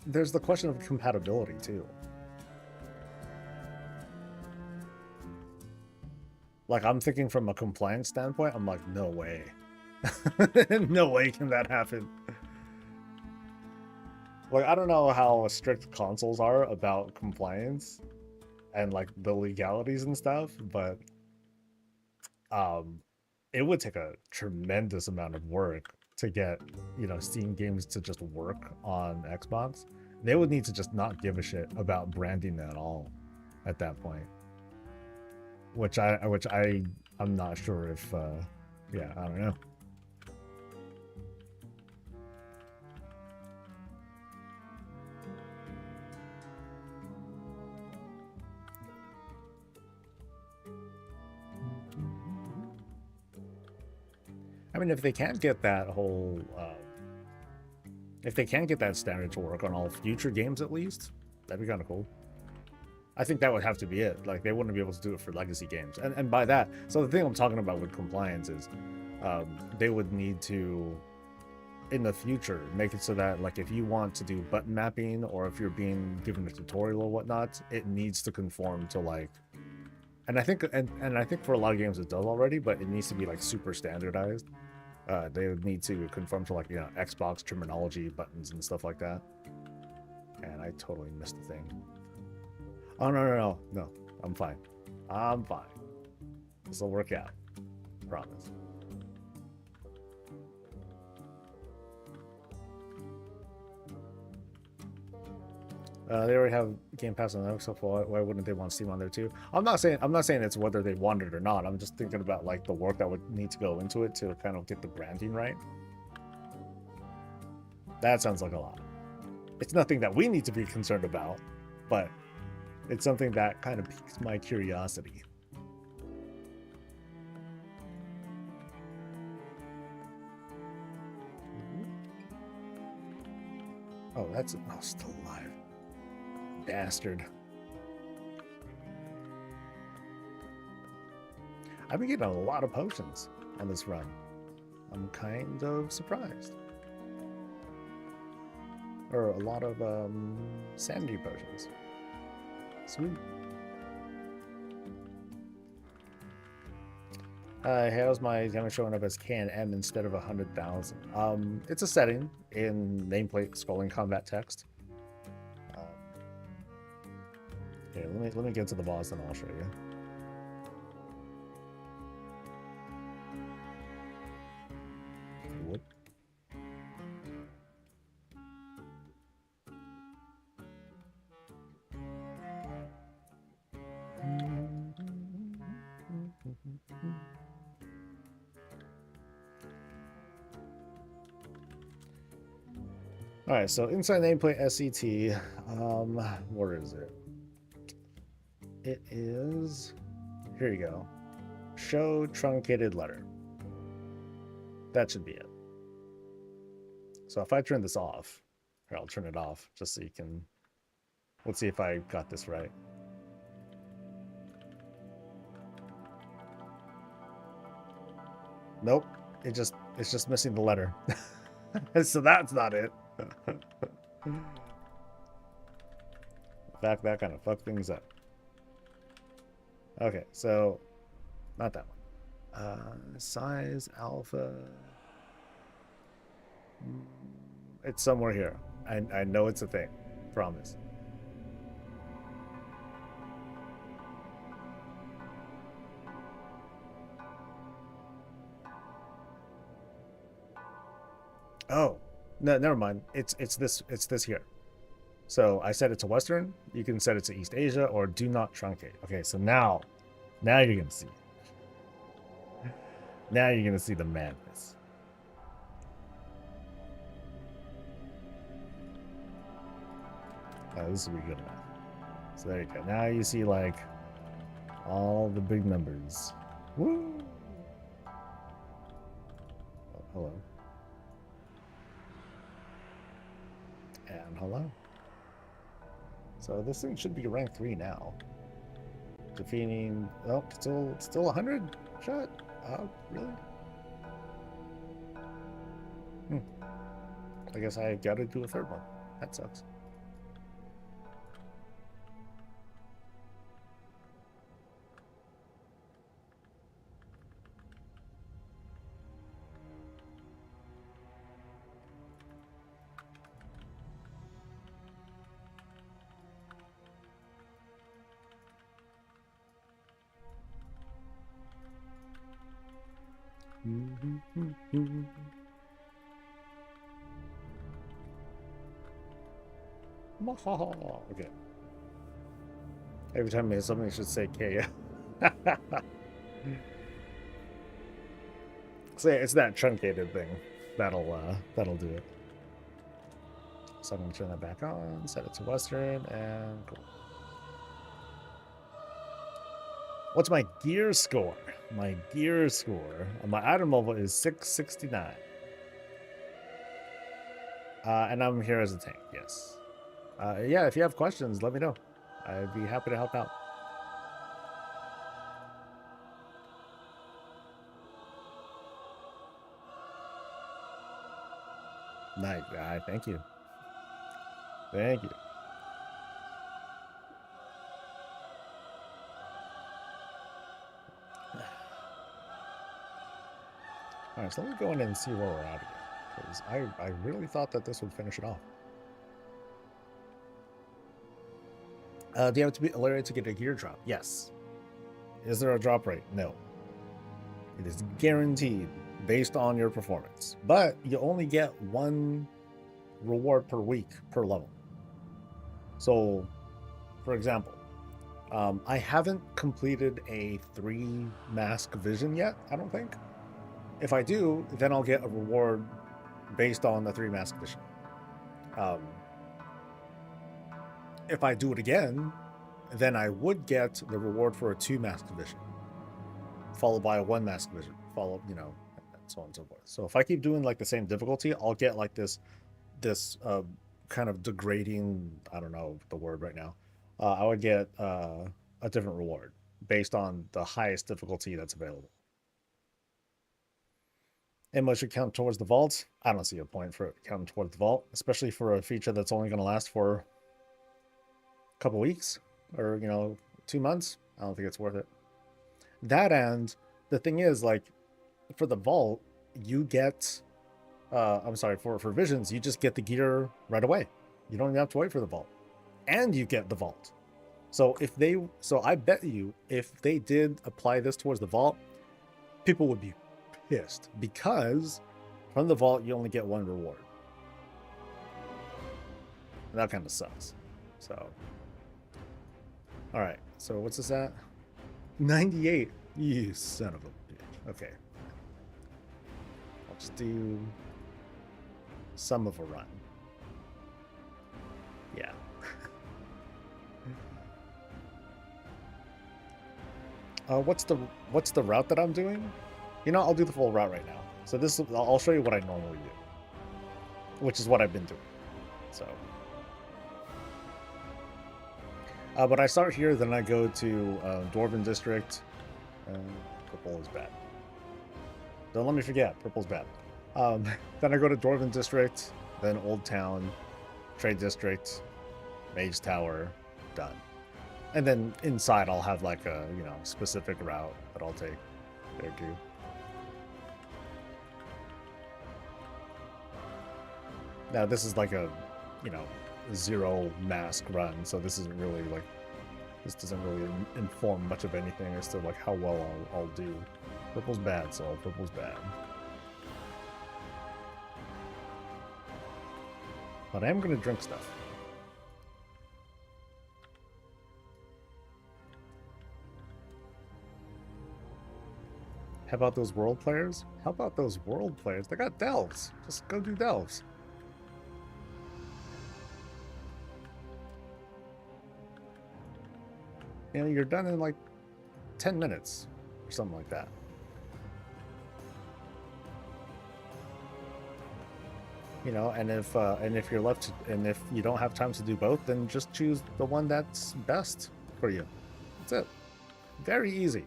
there's the question of compatibility too. Like, I'm thinking from a compliance standpoint, I'm like, no way. No way can that happen. Like, I don't know how strict consoles are about compliance and like the legalities and stuff, but it would take a tremendous amount of work to get, you know, Steam games to just work on Xbox. They would need to just not give a shit about branding at all at that point. Which I'm not sure if yeah, I don't know. I mean, if they can't get that whole if they can't get that standard to work on all future games, at least, that'd be kind of cool. I think that would have to be it. Like, they wouldn't be able to do it for legacy games. And by that, so the thing I'm talking about with compliance is they would need to, in the future, make it so that, like, if you want to do button mapping or if you're being given a tutorial or whatnot, it needs to conform to, like, and I think for a lot of games it does already, but it needs to be, like, super standardized. They would need to conform to, like, you know, Xbox terminology, buttons and stuff like that. And I totally missed the thing. Oh, no, I'm fine. I'm fine. This will work out. Promise. They already have Game Pass on Xbox, so why wouldn't they want Steam on there too? I'm not saying it's whether they want it or not. I'm just thinking about like the work that would need to go into it to kind of get the branding right. That sounds like a lot. It's nothing that we need to be concerned about, but it's something that kind of piques my curiosity. Oh, that's still alive. Bastard. I've been getting a lot of potions on this run. I'm kind of surprised. Or a lot of sanity potions. Sweet. How's my damage showing up as KM instead of 100,000? It's a setting in nameplate scrolling combat text. Okay, let me get to the boss and I'll show you. Whoop. All right, so inside nameplate SCT, where is it? It is, here you go. Show truncated letter. That should be it. So if I turn this off, here, I'll turn it off just so you can, let's see if I got this right. Nope, it's just missing the letter. So that's not it. In fact, that kind of fucked things up. Okay, so not that one. Size alpha. It's somewhere here. I know it's a thing. Promise. Oh, no, never mind. It's this here. So I set it to Western. You can set it to East Asia or do not truncate. Okay, so now you're gonna see. Now you're gonna see the madness. Oh, this will be good enough. So there you go. Now you see like all the big numbers. Woo! Oh, hello. And hello. So this thing should be rank 3 now. Defeating, oh, still 100 shot. Oh, really? I guess I gotta do a third one. That sucks. Okay. Every time something should say K. So yeah, it's that truncated thing that'll do it. So I'm gonna turn that back on, set it to Western, and cool. What's my gear score? My gear score on my item level is 669. And I'm here as a tank, yes. Yeah, if you have questions, let me know. I'd be happy to help out. Nice. Thank you. Thank you. All right, so let me go in and see where we're at again, because I really thought that this would finish it off. Do you have to be alerted to get a gear drop? Yes. Is there a drop rate? No. It is guaranteed based on your performance, but you only get 1 reward per week per level. So, for example, I haven't completed a 3 mask vision yet, I don't think. If I do, then I'll get a reward based on the 3 mask vision. If I do it again, then I would get the reward for a 2 mask division, followed by a 1 mask division, followed, you know, and so on and so forth. So if I keep doing like the same difficulty, I'll get like this kind of degrading, I don't know the word right now. I would get a different reward based on the highest difficulty that's available. Ammo should count towards the vault. I don't see a point for it counting towards the vault, especially for a feature that's only going to last for a couple weeks or, you know, 2 months. I don't think it's worth it. That, and the thing is, like, for the vault, you get, I'm sorry, for visions, you just get the gear right away. You don't even have to wait for the vault, and you get the vault. So I bet you if they did apply this towards the vault, people would be pissed because from the vault you only get 1 reward. And that kind of sucks. So, all right. So what's this at? 98. You son of a bitch. Okay. I'll just do some of a run. Yeah. What's the route that I'm doing? You know, I'll do the full route right now. So I'll show you what I normally do, which is what I've been doing. So, but I start here, then I go to Dwarven District. Purple is bad. Don't let me forget, purple's bad. Then I go to Dwarven District, then Old Town, Trade District, Mage Tower, done. And then inside I'll have like a, you know, specific route that I'll take there too. Now this is like a, you know, 0 mask run, so this isn't really like, this doesn't really inform much of anything as to like how well I'll do. Purple's bad, so purple's bad. But I am gonna drink stuff. How about those world players? How about those world players? They got delves. Just go do delves. You know, you're done in like 10 minutes or something like that. You know, and if you're left, and if you don't have time to do both, then just choose the one that's best for you. That's it. Very easy.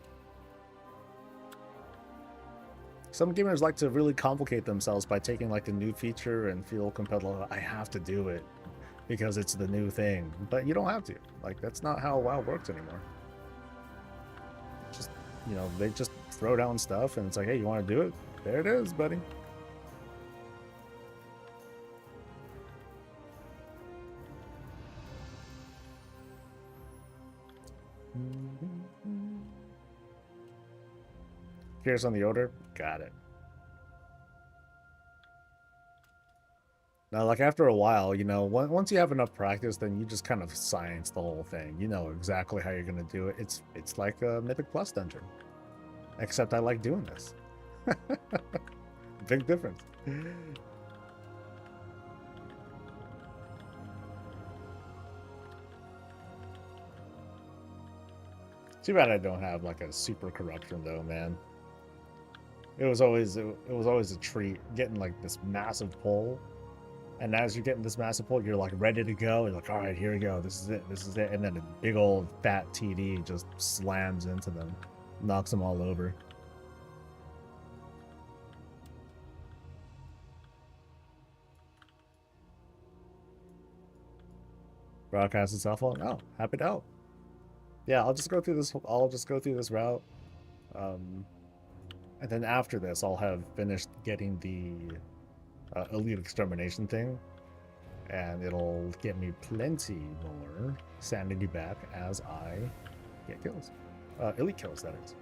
Some gamers like to really complicate themselves by taking like a new feature and feel compelled, like, I have to do it because it's the new thing. But you don't have to. Like, that's not how WoW works anymore. Just, you know, they just throw down stuff and it's like, hey, you want to do it? There it is, buddy. Curious on the odor? Got it. Now, like, after a while, you know, once you have enough practice, then you just kind of science the whole thing. You know exactly how you're going to do it. It's like a Mythic Plus dungeon. Except I like doing this. Big difference. Too bad I don't have like a super corruption though, man. It was always a treat getting like this massive pull, and as you're getting this massive pull, you're like ready to go. You're like, all right, here we go. This is it. And then a big old fat TD just slams into them, knocks them all over. Broadcast itself on. Oh, happy to help. Yeah, I'll just go through this. I'll just go through this route. And then after this, I'll have finished getting the elite extermination thing, and it'll get me plenty more sanity back as I get kills. Elite kills, that is.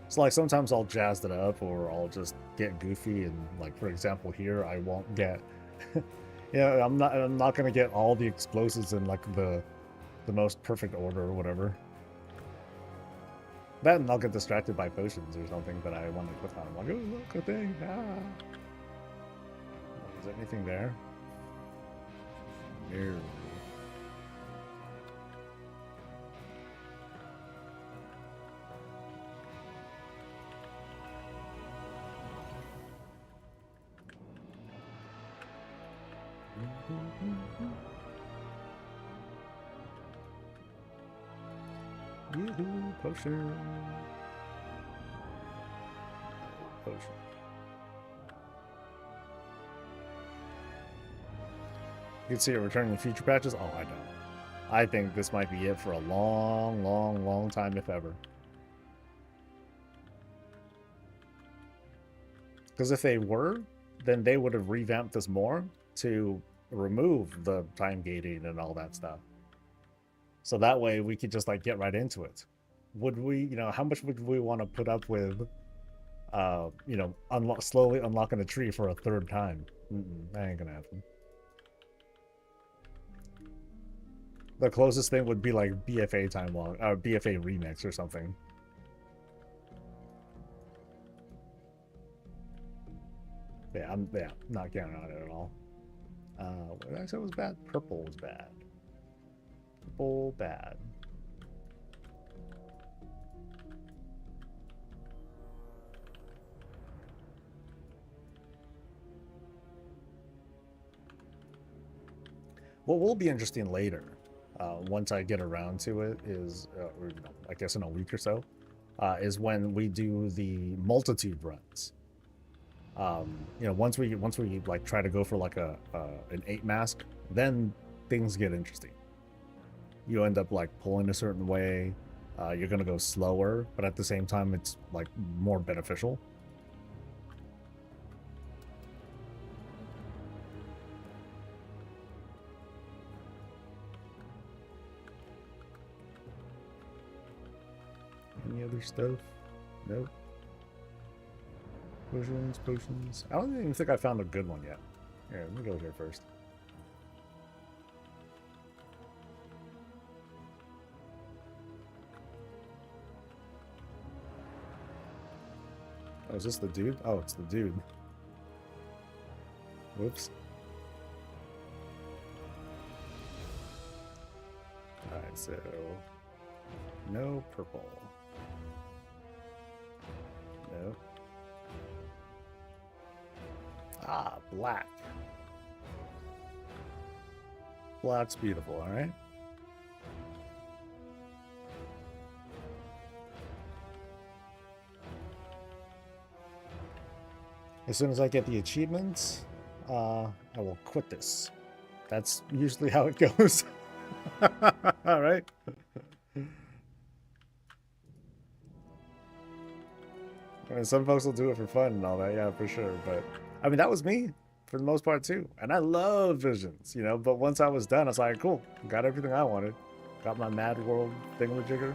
So like sometimes I'll jazz it up, or I'll just get goofy, and like for example here, I won't get. Yeah, I'm not gonna get all the explosives in like the most perfect order or whatever. Then I'll get distracted by potions or something that I want to click on. I'm like, oh, look, a thing. Ah. Is there anything there? No. Yoo-hoo, potion. Potion. You can see it returning in future patches. Oh, I don't. I think this might be it for a long, long, long time, if ever. Because if they were, then they would have revamped this more to remove the time gating and all that stuff. So that way we could just like get right into it. Would we, how much would we want to put up with, slowly unlocking a tree for a third time? That ain't gonna happen. The closest thing would be like BFA time walk, or BFA remix or something. Yeah, I'm not counting on it at all. What did I say was bad? Purple was bad. Purple bad. What will be interesting later, once I get around to it, is, or, I guess in a week or so, is when we do the multitude runs. Once we like try to go for like an 8 mask, then things get interesting. You end up like pulling a certain way. You're gonna go slower, but at the same time, it's like more beneficial. Any other stuff? Nope. Potions. I don't even think I found a good one yet. Here, let me go here first. Oh, is this the dude? Oh, it's the dude. Whoops. Alright, so... no purple. No. Ah, black. Black's beautiful, alright? As soon as I get the achievements, I will quit this. That's usually how it goes. Alright? I mean, some folks will do it for fun and all that, yeah, for sure. But I mean, that was me for the most part too. And I love visions, but once I was done, I was like, cool, got everything I wanted. Got my Mad World thingamajigger.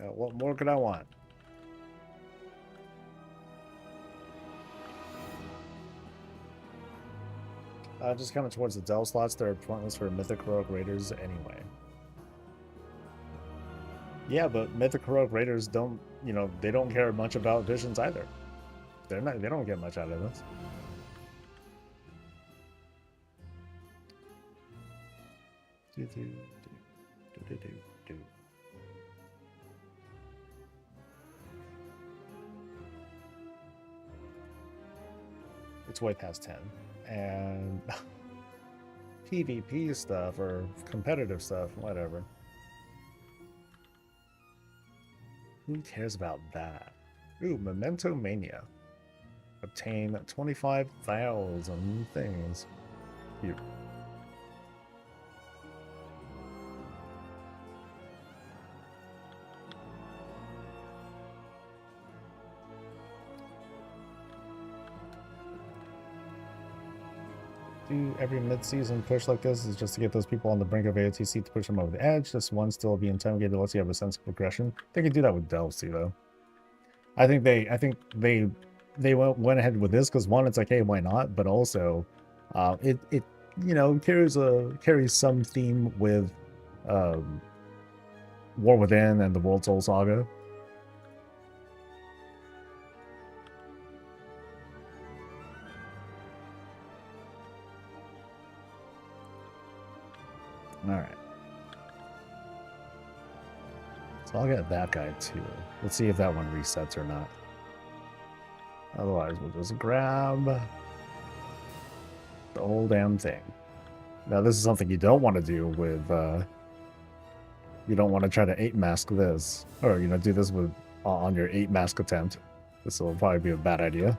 What more could I want? Just kind of towards the Dell slots, they're pointless for Mythic Heroic Raiders anyway. Yeah, but Mythic Heroic Raiders don't, they don't care much about visions either. They don't get much out of this. It's way past 10. And PvP stuff or competitive stuff, whatever. Who cares about that? Ooh, Memento Mania. Obtain 25,000 things. Cute. Do every mid-season push like this is just to get those people on the brink of AOTC to push them over the edge. This one still be intimidated unless you have a sense of progression. They could do that with Delves too, though. I think they went ahead with this because one, it's like, hey, why not? But also, it carries some theme with War Within and the World Soul Saga. All right. So I'll get that guy too. Let's see if that one resets or not. Otherwise, we'll just grab the whole damn thing. Now, this is something you don't want to do with, you don't want to try to 8-mask this. Or, do this with on your 8-mask attempt. This will probably be a bad idea.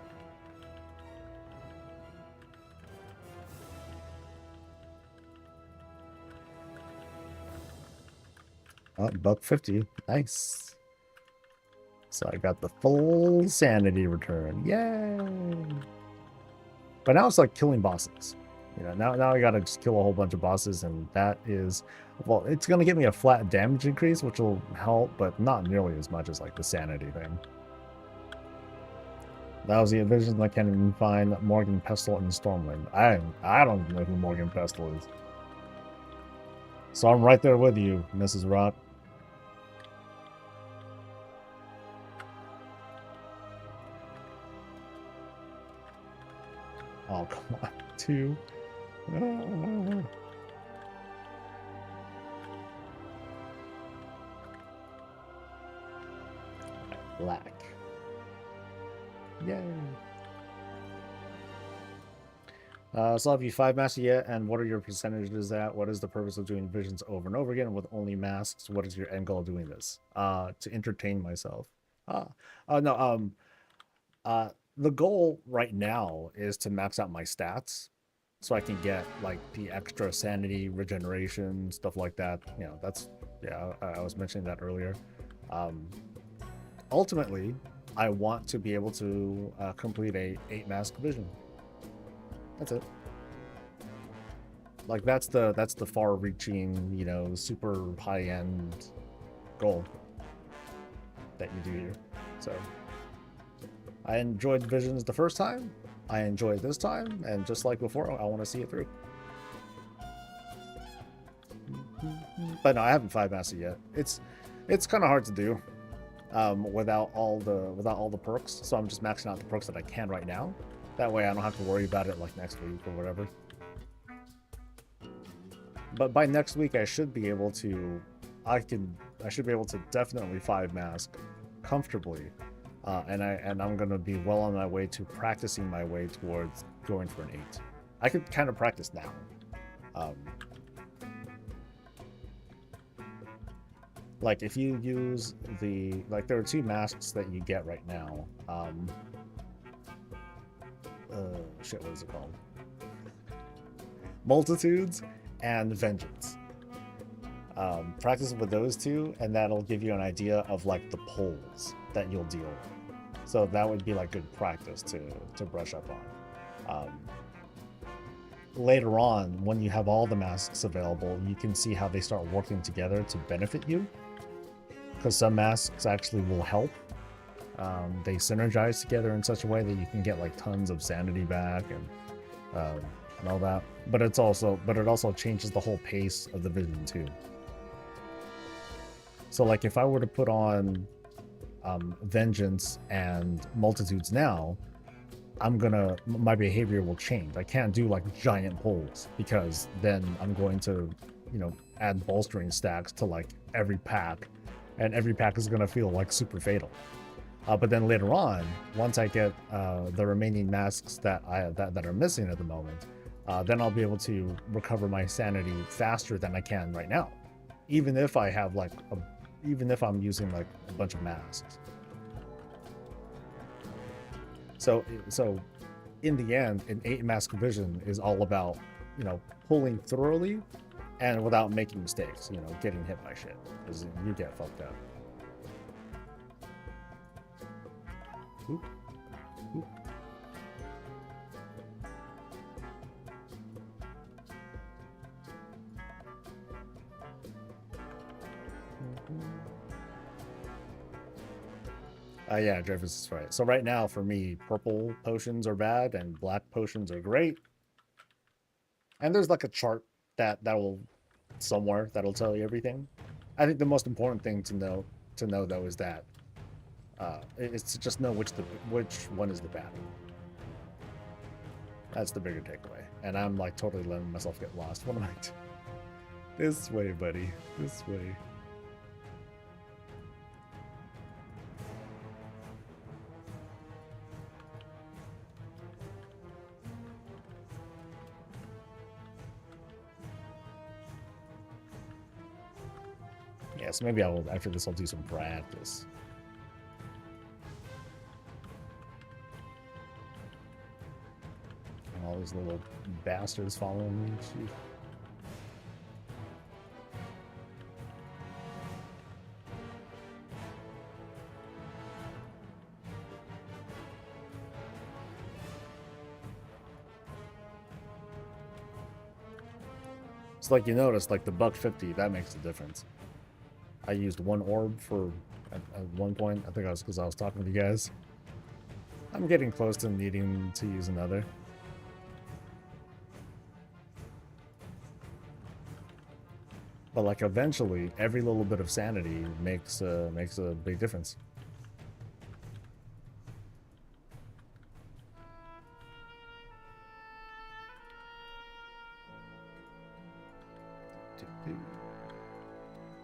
Oh, $1.50. Nice. So I got the full sanity return. Yay! But now it's like killing bosses. Now I gotta just kill a whole bunch of bosses, and that is, well, it's gonna give me a flat damage increase, which will help, but not nearly as much as like the sanity thing. That was the visions I can't even find Morgan Pestle and Stormwind. I don't know who Morgan Pestle is. So I'm right there with you, Mrs. Rock. Oh, come on. 2. Black. Yay. So have you 5-masked yet? And what are your percentages at? What is the purpose of doing visions over and over again with only masks? What is your end goal doing this? To entertain myself. No. The goal right now is to max out my stats so I can get like the extra sanity, regeneration, stuff like that. That's, yeah, I was mentioning that earlier. Ultimately, I want to be able to complete a 8-mask vision. That's it. Like that's the far-reaching, super high-end goal that you do here. So I enjoyed Visions the first time. I enjoyed this time, and just like before, I want to see it through. But no, I haven't 5-masked it yet. It's kind of hard to do without all the perks. So I'm just maxing out the perks that I can right now. That way I don't have to worry about it like next week or whatever. But by next week I should be able to I should be able to definitely 5-mask comfortably. And I'm gonna be well on my way to practicing my way towards going for an 8. I could kind of practice now. Like if you use there are 2 masks that you get right now. Shit, what is it called? Multitudes and Vengeance. Practice with those 2, and that'll give you an idea of like the pulls that you'll deal with. So that would be like good practice to brush up on. Later on, when you have all the masks available, you can see how they start working together to benefit you. Because some masks actually will help. They synergize together in such a way that you can get like tons of sanity back and all that. But it also changes the whole pace of the vision too. So like if I were to put on Vengeance and Multitudes now, my behavior will change. I can't do like giant pulls because then I'm going to, add bolstering stacks to like every pack, and every pack is going to feel like super fatal. But then later on, once I get the remaining masks that are missing at the moment, then I'll be able to recover my sanity faster than I can right now, even if I have even if I'm using like a bunch of masks. So in the end, an 8-mask vision is all about, pulling thoroughly and without making mistakes, getting hit by shit, because you get fucked up. Oop. Oop. Yeah, Dreyfus is right. So right now, for me, purple potions are bad and black potions are great. And there's like a chart that'll somewhere that'll tell you everything. I think the most important thing to know though is that is to just know which one is the bad one. That's the bigger takeaway. And I'm like totally letting myself get lost. What am I doing? This way, buddy. This way. Yeah, so maybe I will, after this, I'll do some practice. And all these little bastards following me. Jeez. So like you notice, like the $1.50, that makes a difference. I used one orb for at one point. I think I was because I was talking with you guys. I'm getting close to needing to use another. But like eventually, every little bit of sanity makes a big difference.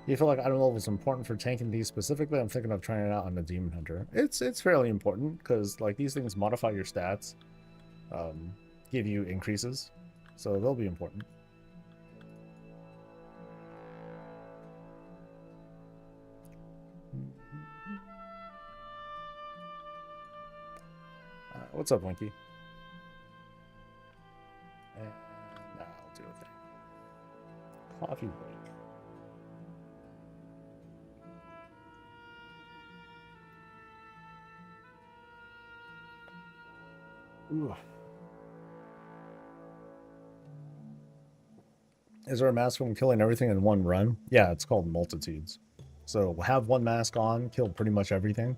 You feel like I don't know if it's important for tanking these specifically. I'm thinking of trying it out on the Demon Hunter. It's fairly important because like these things modify your stats, give you increases, so they'll be important. What's up, Winky? And I'll do a thing. Coffee break. Ooh. Is there a mask from killing everything in one run? Yeah, it's called multitudes. So have one mask on, kill pretty much everything.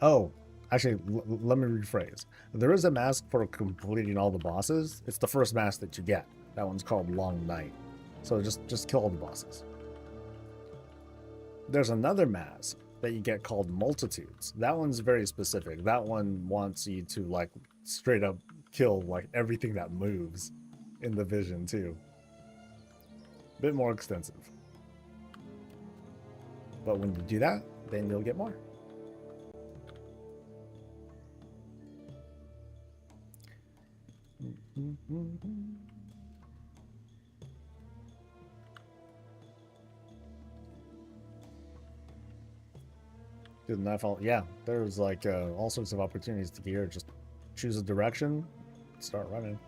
Oh, actually, let me rephrase. There is a mask for completing all the bosses. It's the first mask that you get. That one's called Long Night. So just kill all the bosses. There's another mask that you get called Multitudes. That one's very specific. That one wants you to like straight up kill like everything that moves in the vision too. Bit more extensive. But when you do that, then you'll get more. Did not fall. Yeah, there's like all sorts of opportunities to gear. Just choose a direction, start running.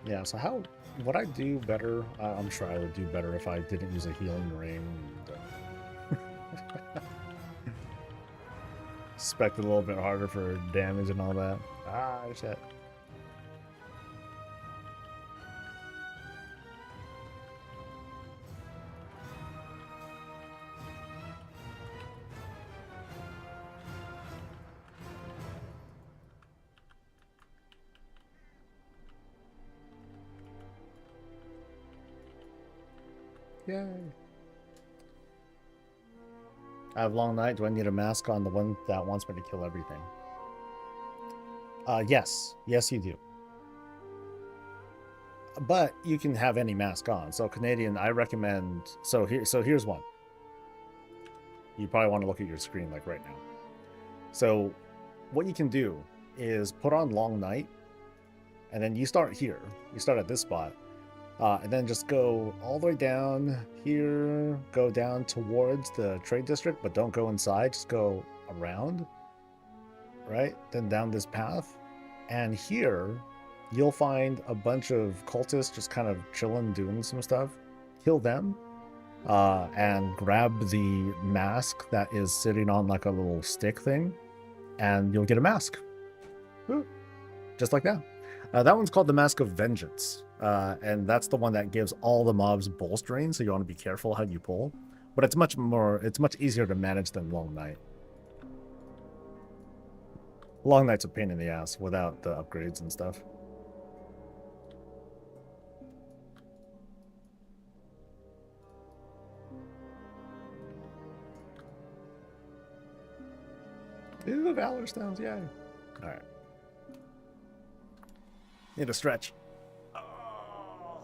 Yeah, so how would I do better? I'm sure I would do better if I didn't use a healing ring. And, expect a little bit harder for damage and all that. Ah, shit. Yay. I have Long Night. Do I need a mask on the one that wants me to kill everything? Yes. Yes, you do. But you can have any mask on. So Canadian, I recommend. So here's one. You probably want to look at your screen like right now. So what you can do is put on Long Night, and then you start here. You start at this spot. And then just go all the way down here, go down towards the trade district, but don't go inside, just go around, right? Then down this path. And here, you'll find a bunch of cultists just kind of chilling, doing some stuff. Kill them, and grab the mask that is sitting on like a little stick thing, and you'll get a mask. Woo. Just like that. That one's called the Mask of Vengeance, and that's the one that gives all the mobs bolstering, so you want to be careful how you pull. But it's much easier to manage than Long Night. Long Night's a pain in the ass without the upgrades and stuff. Ooh, the Valor Stones, yay. Alright. Need a stretch. Oh.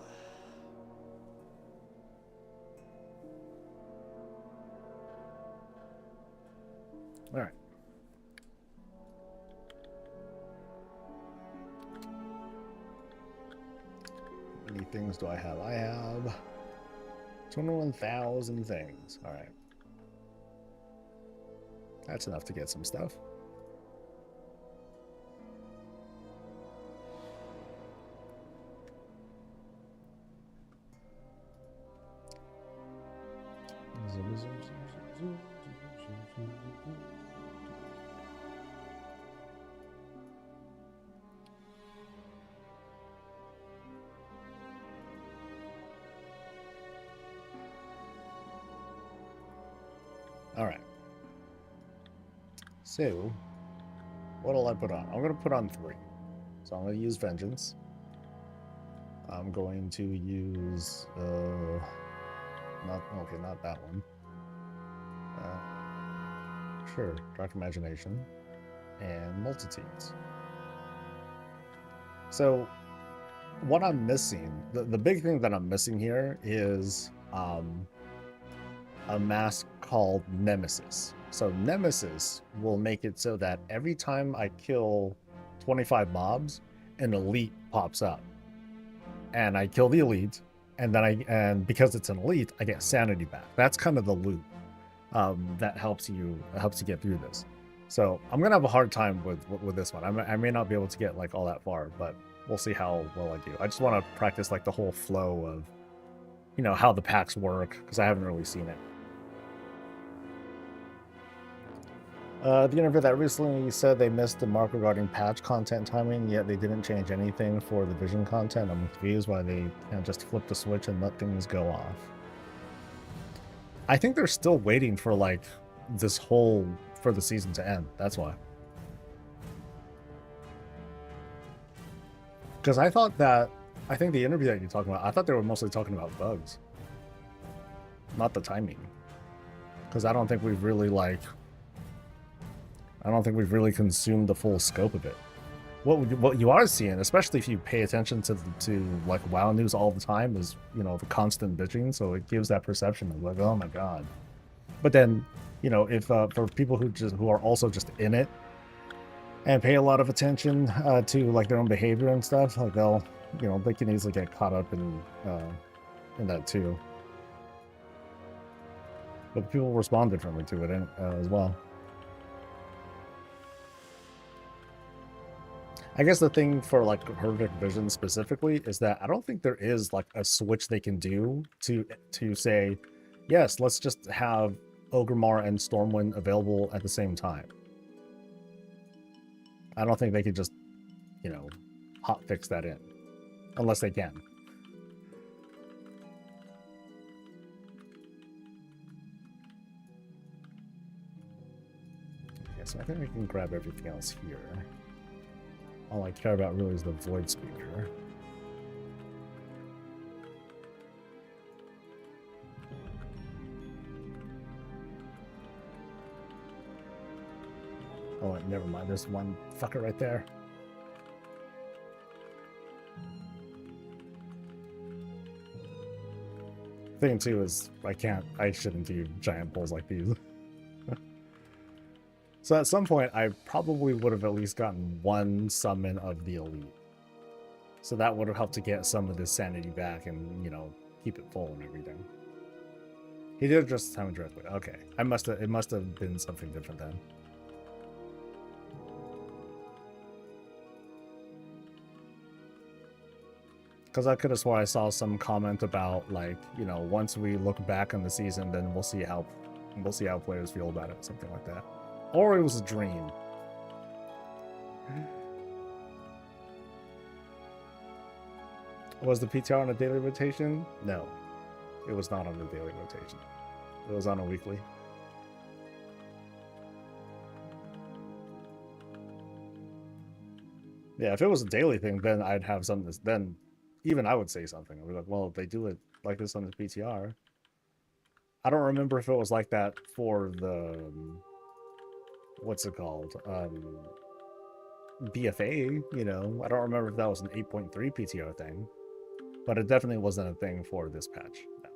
Alright. How many things do I have? I have 21,000 things. Alright. That's enough to get some stuff. All right. So, what'll I put on? I'm going to put on 3. So I'm going to use Vengeance. I'm going to use, not that one. Sure, Dark Imagination and Multitudes. So, what I'm missing, the big thing that I'm missing here is a mask called Nemesis. So Nemesis will make it so that every time I kill 25 mobs, an elite pops up. And I kill the elite, and then because it's an elite, I get sanity back. That's kind of the loop that helps you get through this. So I'm gonna have a hard time with this one. I may not be able to get like all that far, but we'll see how well I do. I just want to practice like the whole flow of, you know, how the packs work, because I haven't really seen it. The interview that recently said they missed the mark regarding patch content timing, yet they didn't change anything for the vision content. I'm confused why they can't just flip the switch and let things go off. I think they're still waiting for like for the season to end. That's why. Because I think the interview that you're talking about, I thought they were mostly talking about bugs, not the timing. Because I don't think we've really consumed the full scope of it. What you are seeing, especially if you pay attention to like WoW news all the time, is, you know, the constant bitching. So it gives that perception of like, oh my god. But then, you know, if for people who are also just in it and pay a lot of attention to like their own behavior and stuff, like they can easily get caught up in that too. But people respond differently to it as well. I guess the thing for like Horrific Vision specifically is that I don't think there is like a switch they can do to say, yes, let's just have Ogremar and Stormwind available at the same time. I don't think they could just, you know, hot fix that in, unless they can. Okay, so I think we can grab everything else here. All I care about really is the Void Speaker. Oh, never mind. There's one fucker right there. Thing too is I shouldn't do giant pulls like these. So at some point, I probably would have at least gotten one summon of the elite. So that would have helped to get some of this sanity back and, you know, keep it full and everything. He did just summon directly. Okay, it must have been something different then. Because I could have swore I saw some comment about, like, you know, once we look back on the season, then we'll see how players feel about it, something like that. Or it was a dream. Was the PTR on a daily rotation? No, it was not on a daily rotation. It was on a weekly. Yeah, if it was a daily thing, then I'd have something. Then even I would say something. I'd be like, well, if they do it like this on the PTR. I don't remember if it was like that for the what's it called? BFA, you know. I don't remember if that was an 8.3 PTR thing, but it definitely wasn't a thing for this patch. No.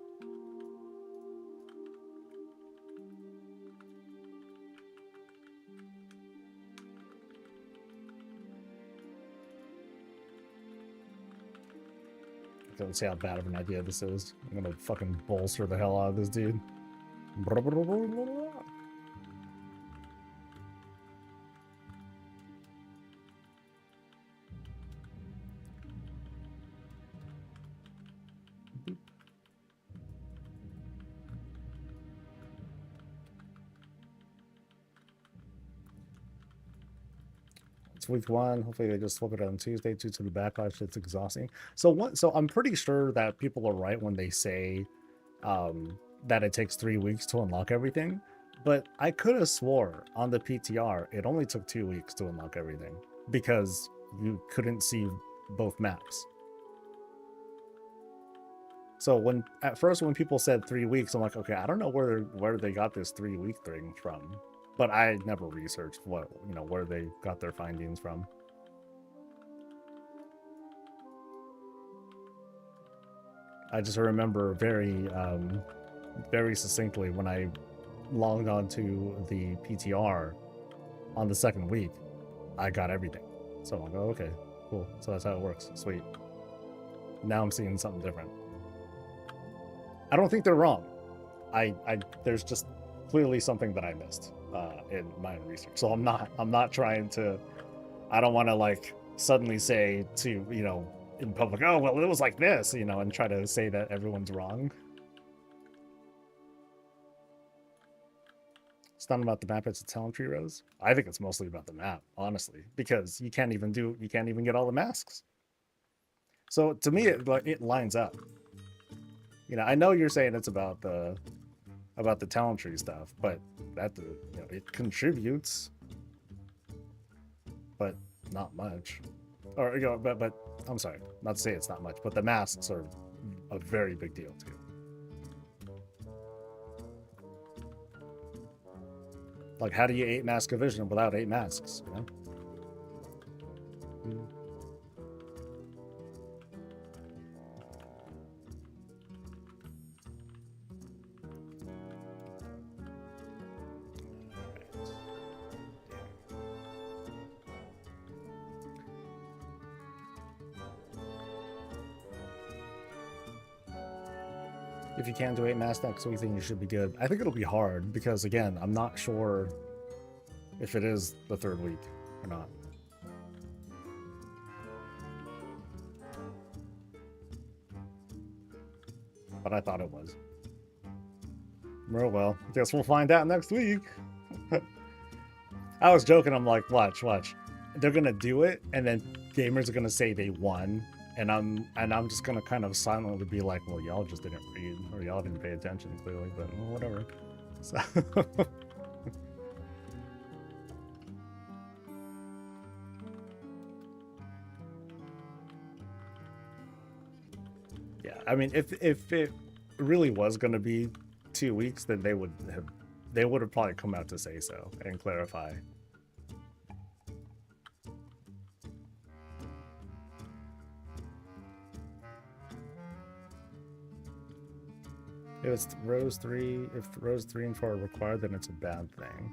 Let's see how bad of an idea this is. I'm gonna fucking bolster the hell out of this dude. It's week 1. Hopefully they just flip it on Tuesday due to the backlash. It's exhausting. So I'm pretty sure that people are right when they say that it takes 3 weeks to unlock everything. But I could have swore on the PTR it only took 2 weeks to unlock everything because you couldn't see both maps. So when at first when people said 3 weeks, I'm like, okay, I don't know where they got this 3-week thing from, but I never researched where they got their findings from. I just remember very succinctly when I logged on to the PTR on the 2nd week, I got everything. So I'll go, okay, cool. So that's how it works. Sweet. Now I'm seeing something different. I don't think they're wrong. There's just clearly something that I missed in my research. So I'm not trying to. I don't want to like suddenly say to in public, oh well, it was like this, and try to say that everyone's wrong. It's not about the map; it's a talent tree, Rose. I think it's mostly about the map, honestly, because you can't even get all the masks. So to me, it lines up. I know you're saying it's about the talent tree stuff, but it contributes, but not much. Or but I'm sorry, not to say it's not much, but the masks are a very big deal too. Like, how do you 8 mask a vision without 8 masks? If you can do 8 masks next week, then you should be good. I think it'll be hard because, again, I'm not sure if it is the 3rd week or not. But I thought it was. Well, guess we'll find out next week. I was joking. I'm like, watch. They're gonna do it, and then gamers are gonna say they won, and I'm just gonna kind of silently be like, well, y'all just didn't read, or y'all didn't pay attention clearly, but well, whatever. So yeah, I mean, if it really was gonna be 2 weeks, then they would have probably come out to say so and clarify. If it's rows 3, if rows 3 and 4 are required, then it's a bad thing.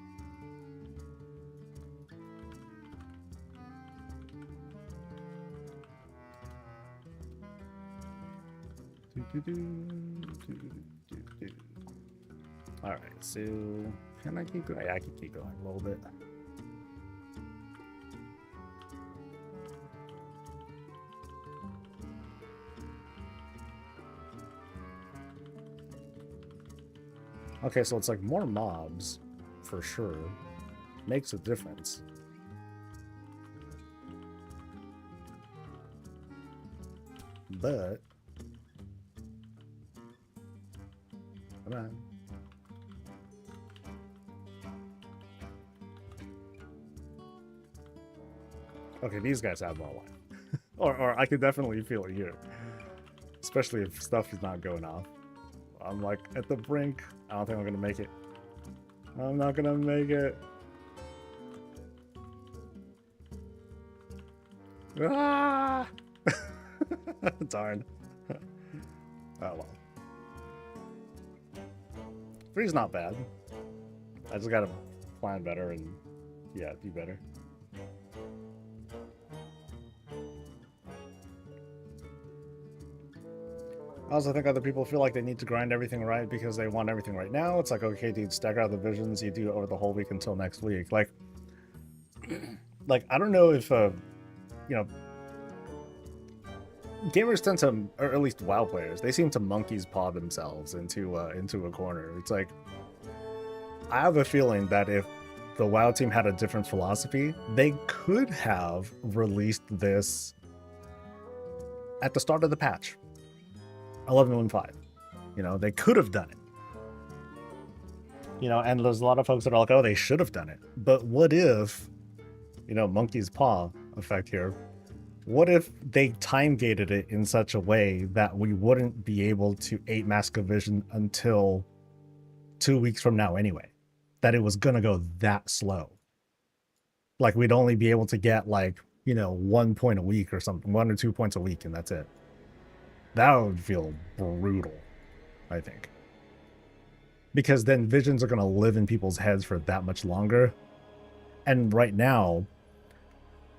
All right, so can I keep going? Yeah, I can keep going a little bit. Okay, so it's like more mobs, for sure. Makes a difference. But come on. Okay, these guys have more life. or I could definitely feel it here. Especially if stuff is not going off. I'm like at the brink. I don't think I'm gonna make it. I'm not gonna make it. Ah! Darn. Oh well. 3's not bad. I just gotta plan better and yeah, do better. I also think other people feel like they need to grind everything right because they want everything right now. It's like, okay, dude, stagger out the visions. You do it over the whole week until next week. Like I don't know if, you know, gamers tend to, or at least WoW players, they seem to monkey's paw themselves into a corner. It's like, I have a feeling that if the WoW team had a different philosophy, they could have released this at the start of the patch. 11.15. You know, they could have done it. You know, and there's a lot of folks that are like, oh, they should have done it. But what if, you know, monkey's paw effect here, what if they time gated it in such a way that we wouldn't be able to 8 Mask of Vision until 2 weeks from now anyway? That it was gonna go that slow. Like we'd only be able to get like, you know, 1 point a week or something, 1 or 2 points a week, and that's it. That would feel brutal, I think. Because then visions are going to live in people's heads for that much longer. And right now,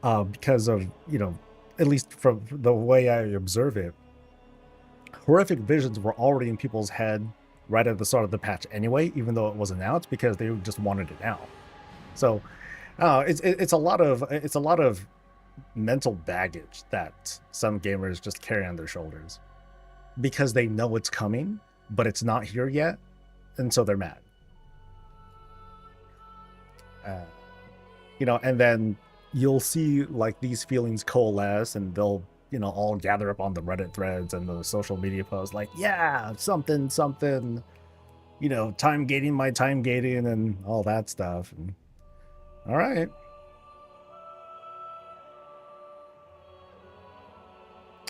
because of, you know, at least from the way I observe it, horrific visions were already in people's head right at the start of the patch anyway, even though it wasn't out, because they just wanted it out. So it's a lot of mental baggage that some gamers just carry on their shoulders because they know it's coming, but it's not here yet, and so they're mad. You know, and then you'll see like these feelings coalesce, and they'll, you know, all gather up on the Reddit threads and the social media posts like, yeah, something, you know, time gating and all that stuff. And, all right.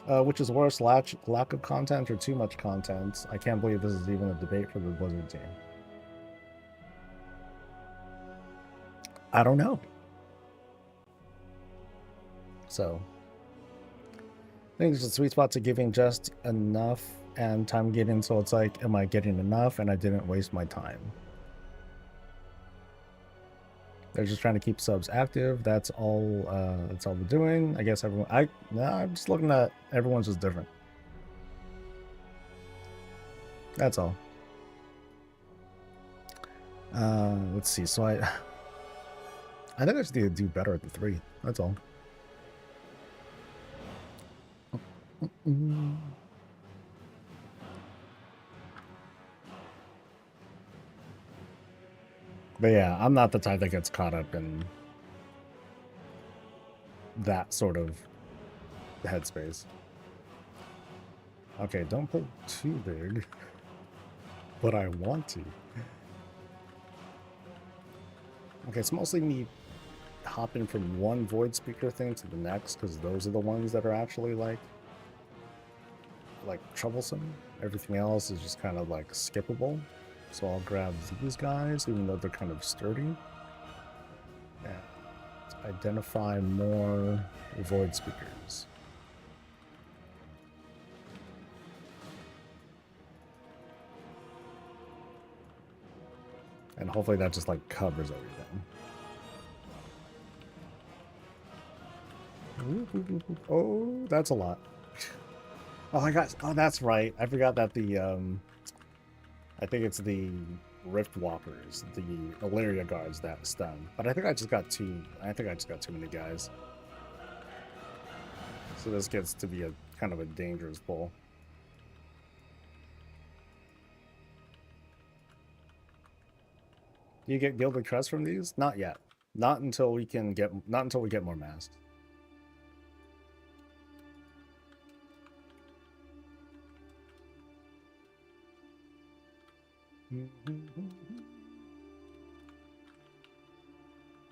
Which is worse, lack of content or too much content? I can't believe this is even a debate for the Blizzard team. I don't know. So, I think there's a sweet spot to giving just enough and time gating, so it's like, am I getting enough and I didn't waste my time? They're just trying to keep subs active. That's all we're doing. I guess everyone, I'm just looking at everyone's just different. That's all. Let's see. So I think I just need to do better at the 3. That's all. But yeah, I'm not the type that gets caught up in that sort of headspace. Okay, don't pull too big, but I want to. Okay, it's mostly me hopping from one void speaker thing to the next, because those are the ones that are actually like troublesome. Everything else is just kind of like skippable. So I'll grab these guys, even though they're kind of sturdy. And identify more void speakers. And hopefully that just like covers everything. Oh, that's a lot. Oh my gosh. Oh, that's right. I forgot that the I think it's the Rift Walkers, the Ilaria guards that stun. But I think I just got too many guys. So this gets to be a kind of a dangerous pull. Do you get Gilded Crest from these? Not yet. Not until we get more masks.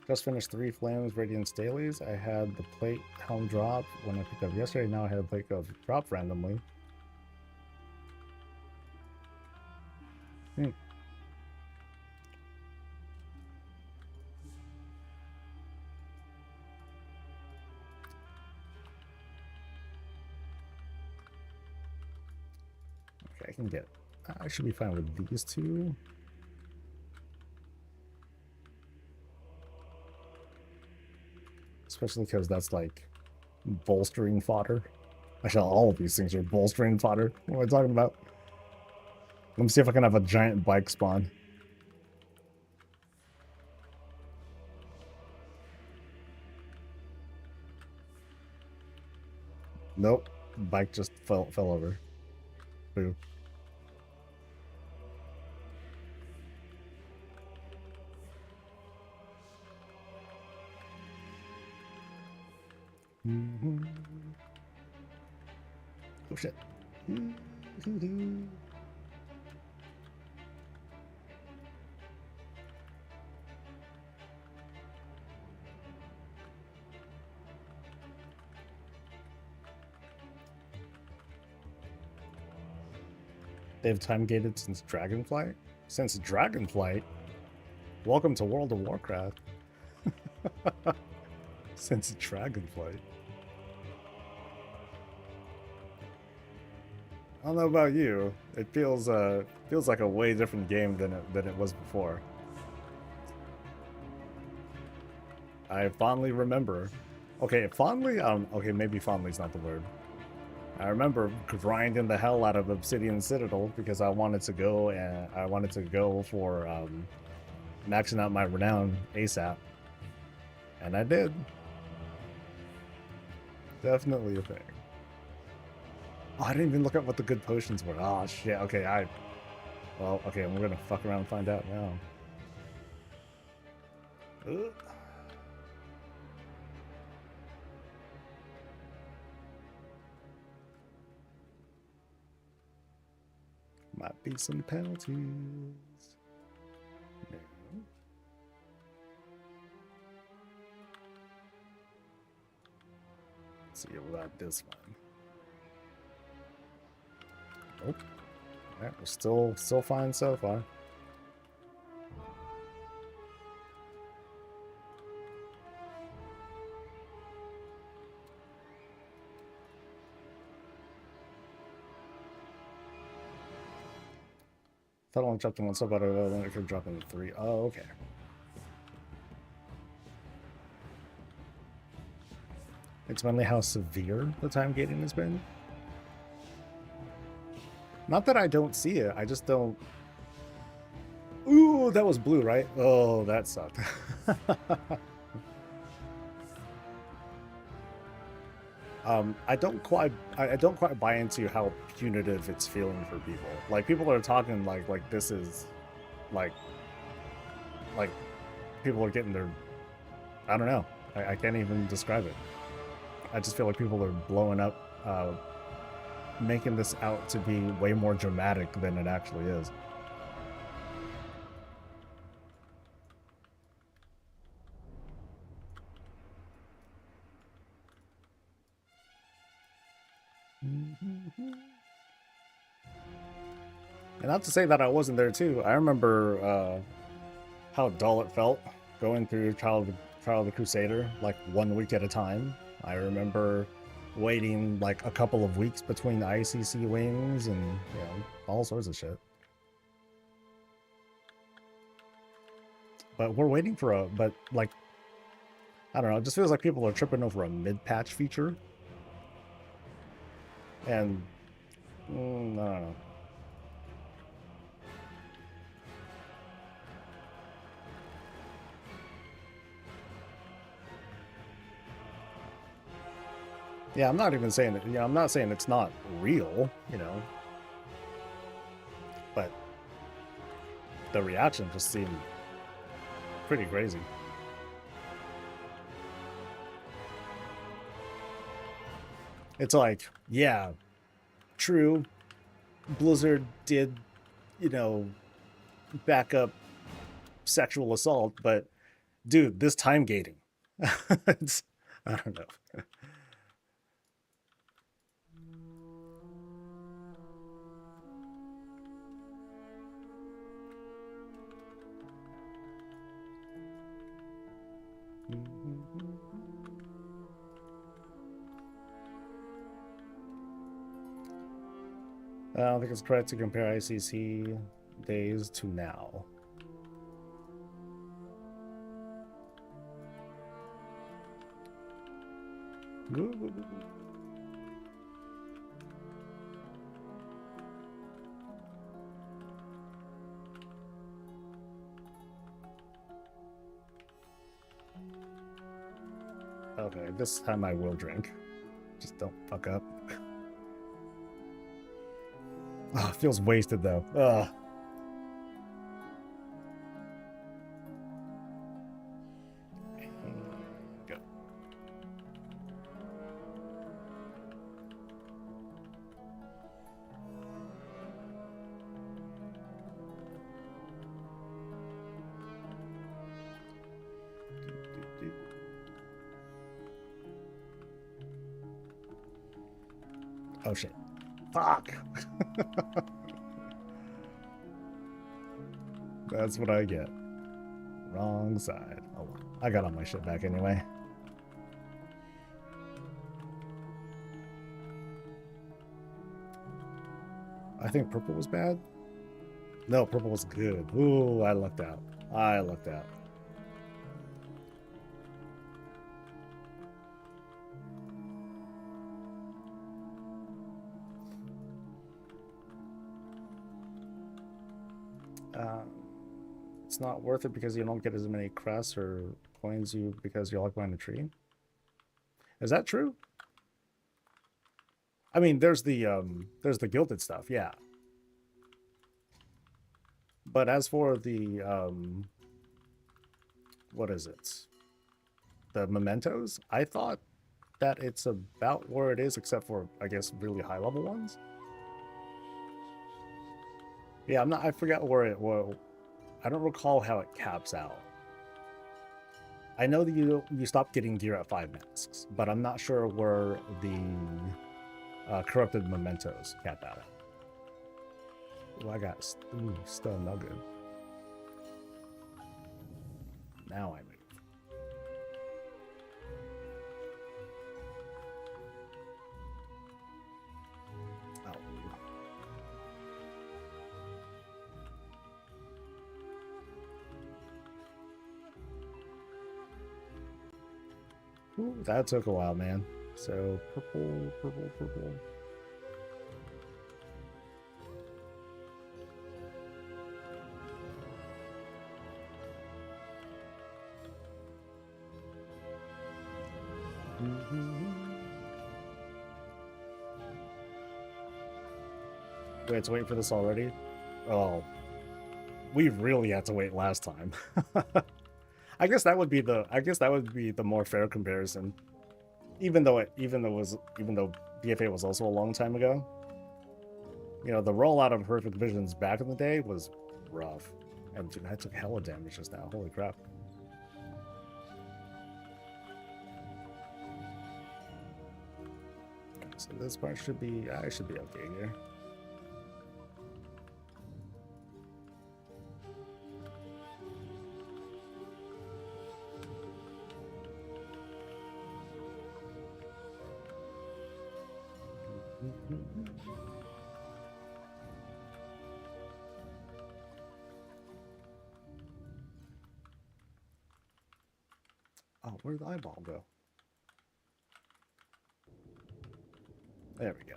Just finished 3 Flames Radiance dailies. I had the plate helm drop when I picked up yesterday. Now I had the plate go drop randomly. Okay, I can get... I should be fine with these two. Especially because that's like bolstering fodder. Actually, all of these things are bolstering fodder. What am I talking about? Let me see if I can have a giant bike spawn. Nope. Bike just fell over. Boo. Oh shit. They've time gated since Dragonflight? Since Dragonflight? Welcome to World of Warcraft. Since Dragonflight. I don't know about you. It feels like a way different game than it was before. I fondly remember. Okay, fondly? Okay, maybe fondly's not the word. I remember grinding the hell out of Obsidian Citadel because I wanted to go for maxing out my renown ASAP. And I did. Definitely a thing. Oh, I didn't even look up what the good potions were. Oh shit, okay, well, okay, we're gonna fuck around and find out now. Ugh. Might be some penalties. No. Let's see about this one. Nope. Alright, we're still fine so far. Thought I only dropped in one sub out of then it could drop in 3. Oh, okay. It's mainly how severe the time gating has been. Not that I don't see it, I just don't... Ooh, that was blue, right? Oh, that sucked. I don't quite buy into how punitive it's feeling for people. Like, people are talking like this is like people are getting their... I don't know. I can't even describe it. I just feel like people are blowing up, making this out to be way more dramatic than it actually is. And not to say that I wasn't there too. I remember how dull it felt going through Trial of the Crusader, like 1 week at a time. I remember waiting like a couple of weeks between ICC wings and, you know, all sorts of shit. But we're waiting for but like, I don't know, it just feels like people are tripping over a mid-patch feature. And, I don't know. Yeah, I'm not even saying it. Yeah, I'm not saying it's not real, you know. But the reaction just seemed pretty crazy. It's like, yeah, true. Blizzard did, you know, backup sexual assault, but dude, this time gating. It's, I don't know. I don't think it's correct to compare ICC days to now. Okay, this time I will drink. Just don't fuck up. Oh, it feels wasted though. Ugh. Go. Oh shit. Fuck. That's what I get. Wrong side. Oh, I got all my shit back anyway. I think purple was bad. No, purple was good. Ooh, I lucked out. I lucked out. It's not worth it because you don't get as many crests or coins you because you're like behind a tree. Is that true? I mean, there's the gilded stuff, yeah. But as for the what is it? The mementos, I thought that it's about where it is, except for I guess really high level ones. Yeah, I'm not. I forgot where it. Well, I don't recall how it caps out. I know that you stop getting gear at 5 masks, but I'm not sure where the corrupted mementos cap out. Oh, I got still no good. Now I move. Ooh, that took a while, man. So purple, purple, purple. We had to wait for this already? Oh, we really had to wait last time. I guess that would be the more fair comparison. Even though BFA was also a long time ago. You know, the rollout of Horrific Visions back in the day was rough. And dude, I took hella damage just now. Holy crap. So this part should be I should be okay here. Oh, where'd the eyeball go? There we go.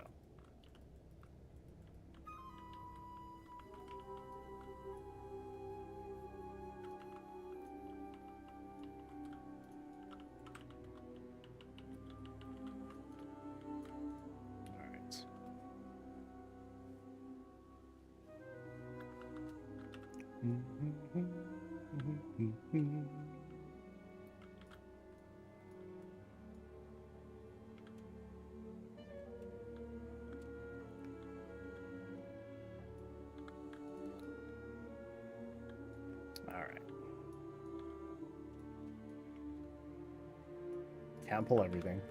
Can't pull everything.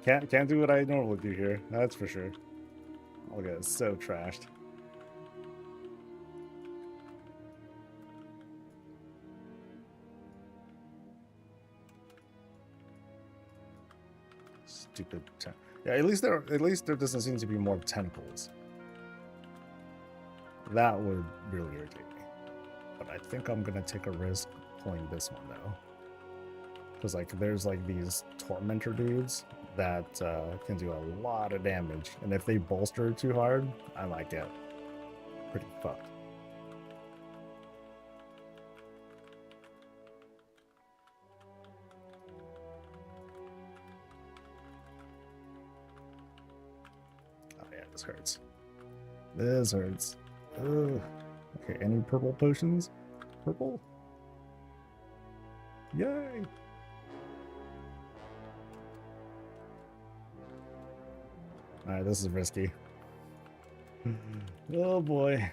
Can't do what I normally do here. That's for sure. I'll get so trashed. Stupid. Yeah, at least there doesn't seem to be more tentacles. That would really irritate me. But I think I'm gonna take a risk pulling this one though, because like there's like these tormentor dudes that can do a lot of damage, and if they bolster too hard, I might get pretty fucked. Oh yeah, this hurts. This hurts. Ugh. Okay, any purple potions? Purple? Yay! Alright, this is risky. Oh boy.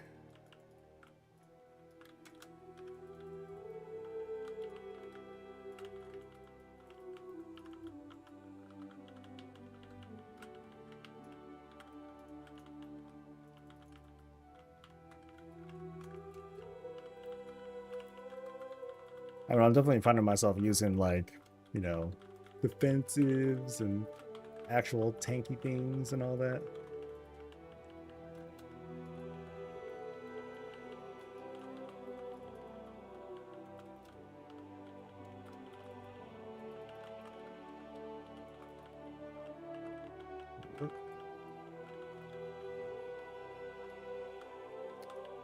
I mean, I'm definitely finding myself using, like, you know, defensives and actual tanky things and all that.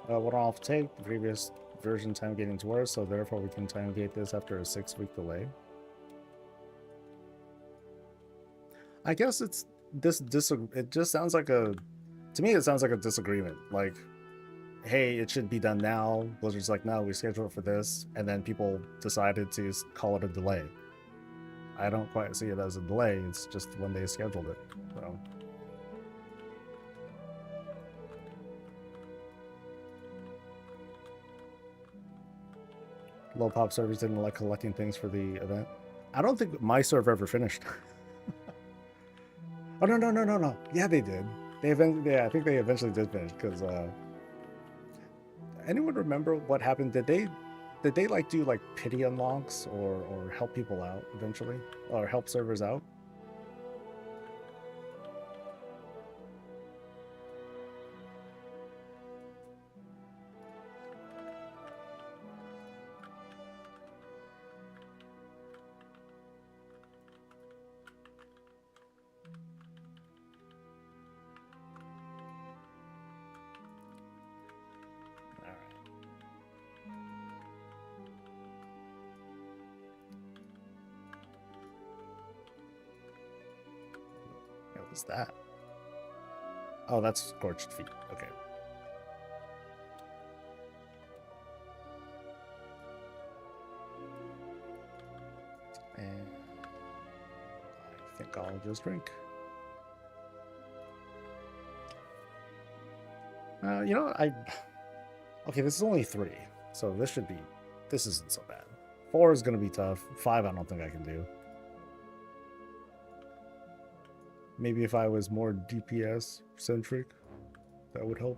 What I'll take, the previous version time getting to worse, so therefore we can time gate this after a 6-week delay. I guess it's it just sounds like to me it sounds like a disagreement. Like, hey, it should be done now. Blizzard's like, no, we scheduled it for this, and then people decided to call it a delay. I don't quite see it as a delay, it's just when they scheduled it. So low pop servers didn't like collecting things for the event. I don't think my server ever finished. Oh no. Yeah, they did. Yeah, I think they eventually did finish, because anyone remember what happened? Did they like do like pity unlocks or help people out eventually, or help servers out? What was that? Oh, that's scorched feet. Okay. And I think I'll just drink. You know, okay, this is only 3, so this isn't so bad. 4 is gonna be tough. 5, I don't think I can do. Maybe if I was more DPS centric, that would help.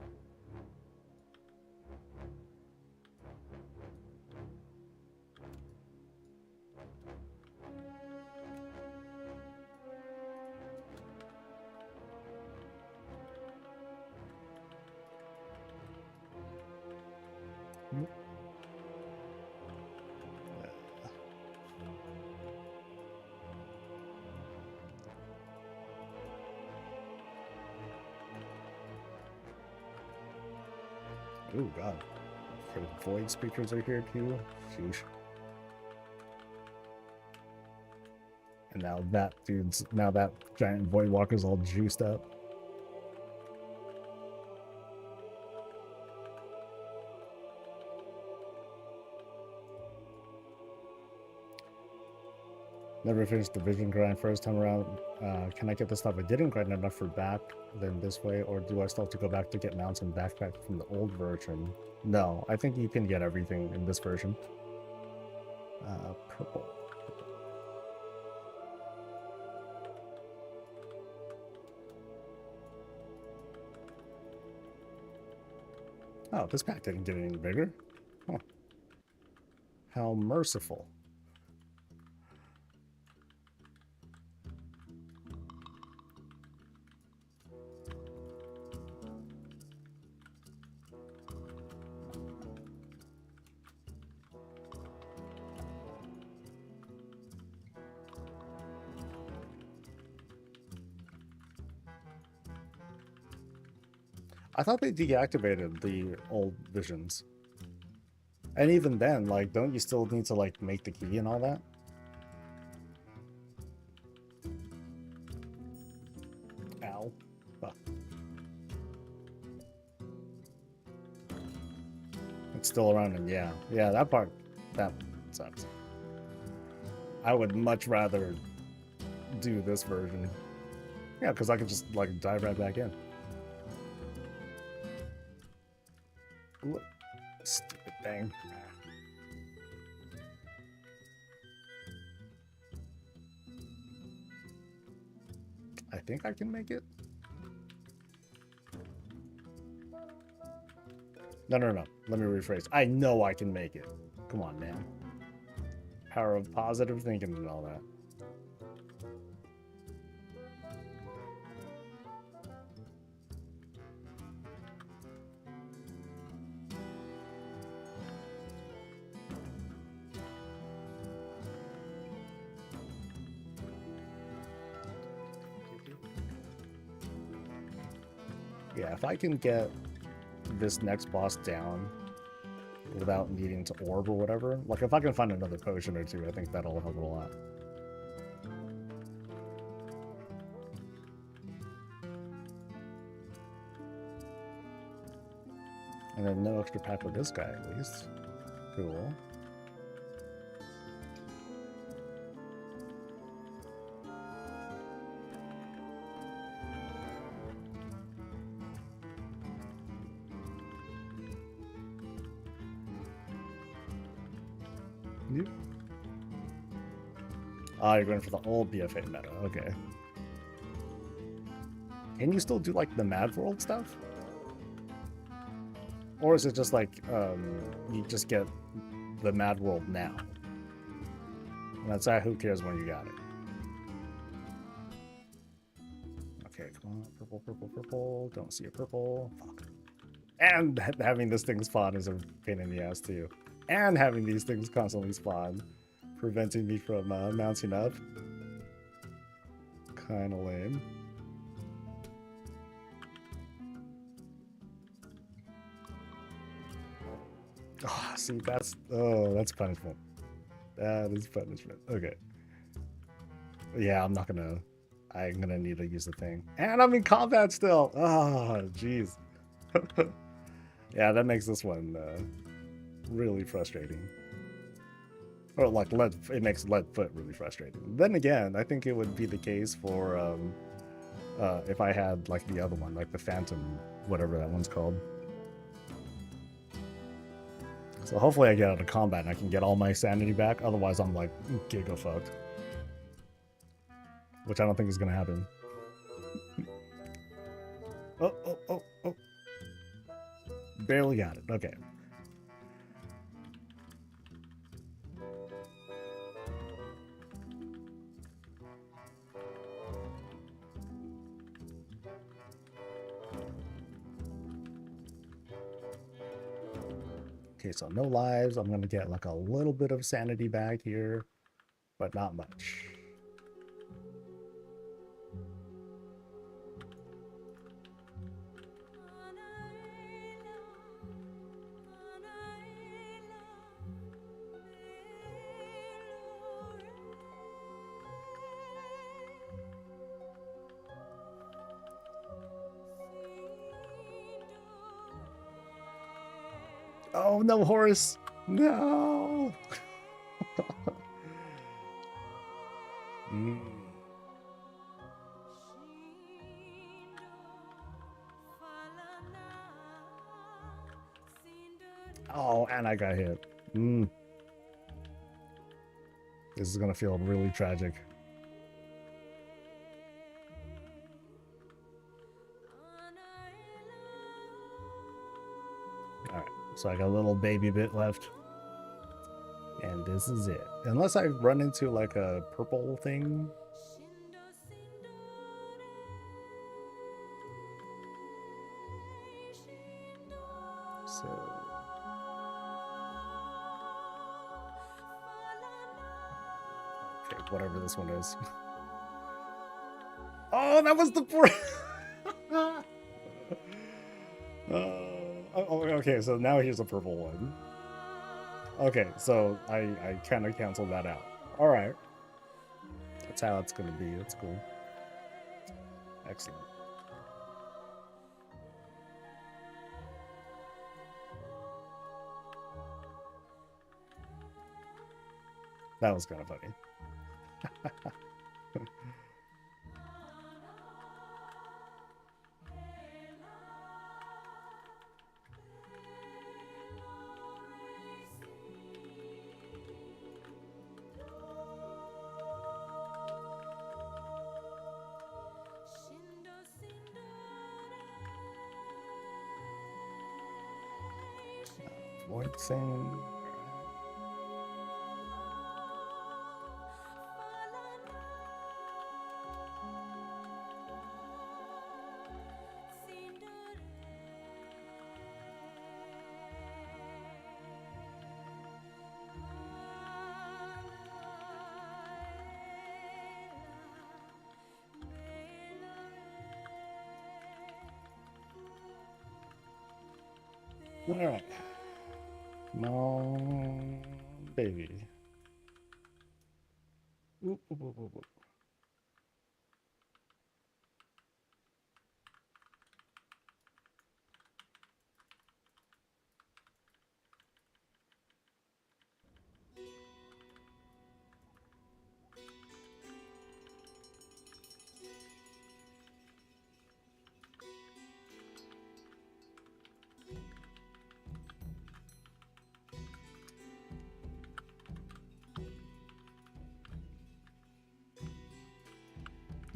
Oh god. Okay, void speakers are here too. Sheesh. And now that giant void walker's all juiced up. Never finished the vision grind first time around. Can I get the stuff I didn't grind enough for back then this way, or do I still have to go back to get mounts and backpack from the old version? No, I think you can get everything in this version. Purple. Oh, this pack didn't get any bigger. Huh. How merciful. I thought they deactivated the old visions. And even then, like, don't you still need to, like, make the key and all that? Ow. Fuck. It's still around, and yeah. Yeah, that part, that sucks. I would much rather do this version. Yeah, because I could just, like, dive right back in. Look. Stupid thing. I think I can make it. No. Let me rephrase. I know I can make it. Come on, man. Power of positive thinking and all that. Yeah, if I can get this next boss down without needing to orb or whatever, like if I can find another potion or two, I think that'll help a lot. And then no extra pack with this guy at least. Cool. Yep. Ah, you're going for the old BFA meta. Okay. Can you still do like the Mad World stuff? Or is it just like you just get the Mad World now? And that's who cares when you got it. Okay, come on, purple, purple, purple. Don't see a purple. Fuck. And having this thing spawn is a pain in the ass too. And having these things constantly spawn, preventing me from mounting up. Kinda lame. Oh, see, that's punishment. That is punishment. Okay. Yeah, I'm gonna need to use the thing. And I'm in combat still. Oh, jeez. Yeah, that makes this one really frustrating. Or like it makes Leadfoot really frustrating. Then again, I think it would be the case for if I had like the other one, like the Phantom, whatever that one's called. So hopefully I get out of combat and I can get all my sanity back. Otherwise, I'm like giga fucked. Which I don't think is gonna happen. Oh. Barely got it. Okay. Okay, so no lives. I'm gonna get like a little bit of sanity back here, but not much. Oh, no horse. No. Oh, and I got hit. This is gonna feel really tragic. So I got a little baby bit left. And this is it. Unless I run into like a purple thing. So okay, whatever this one is. Oh, that was the poor. Okay, so now here's a purple one. Okay, so I kind of canceled that out. All right, that's how it's gonna be. That's cool. Excellent. That was kind of funny. Void thing. All right. No, baby. Oop, oop, oop, oop, oop.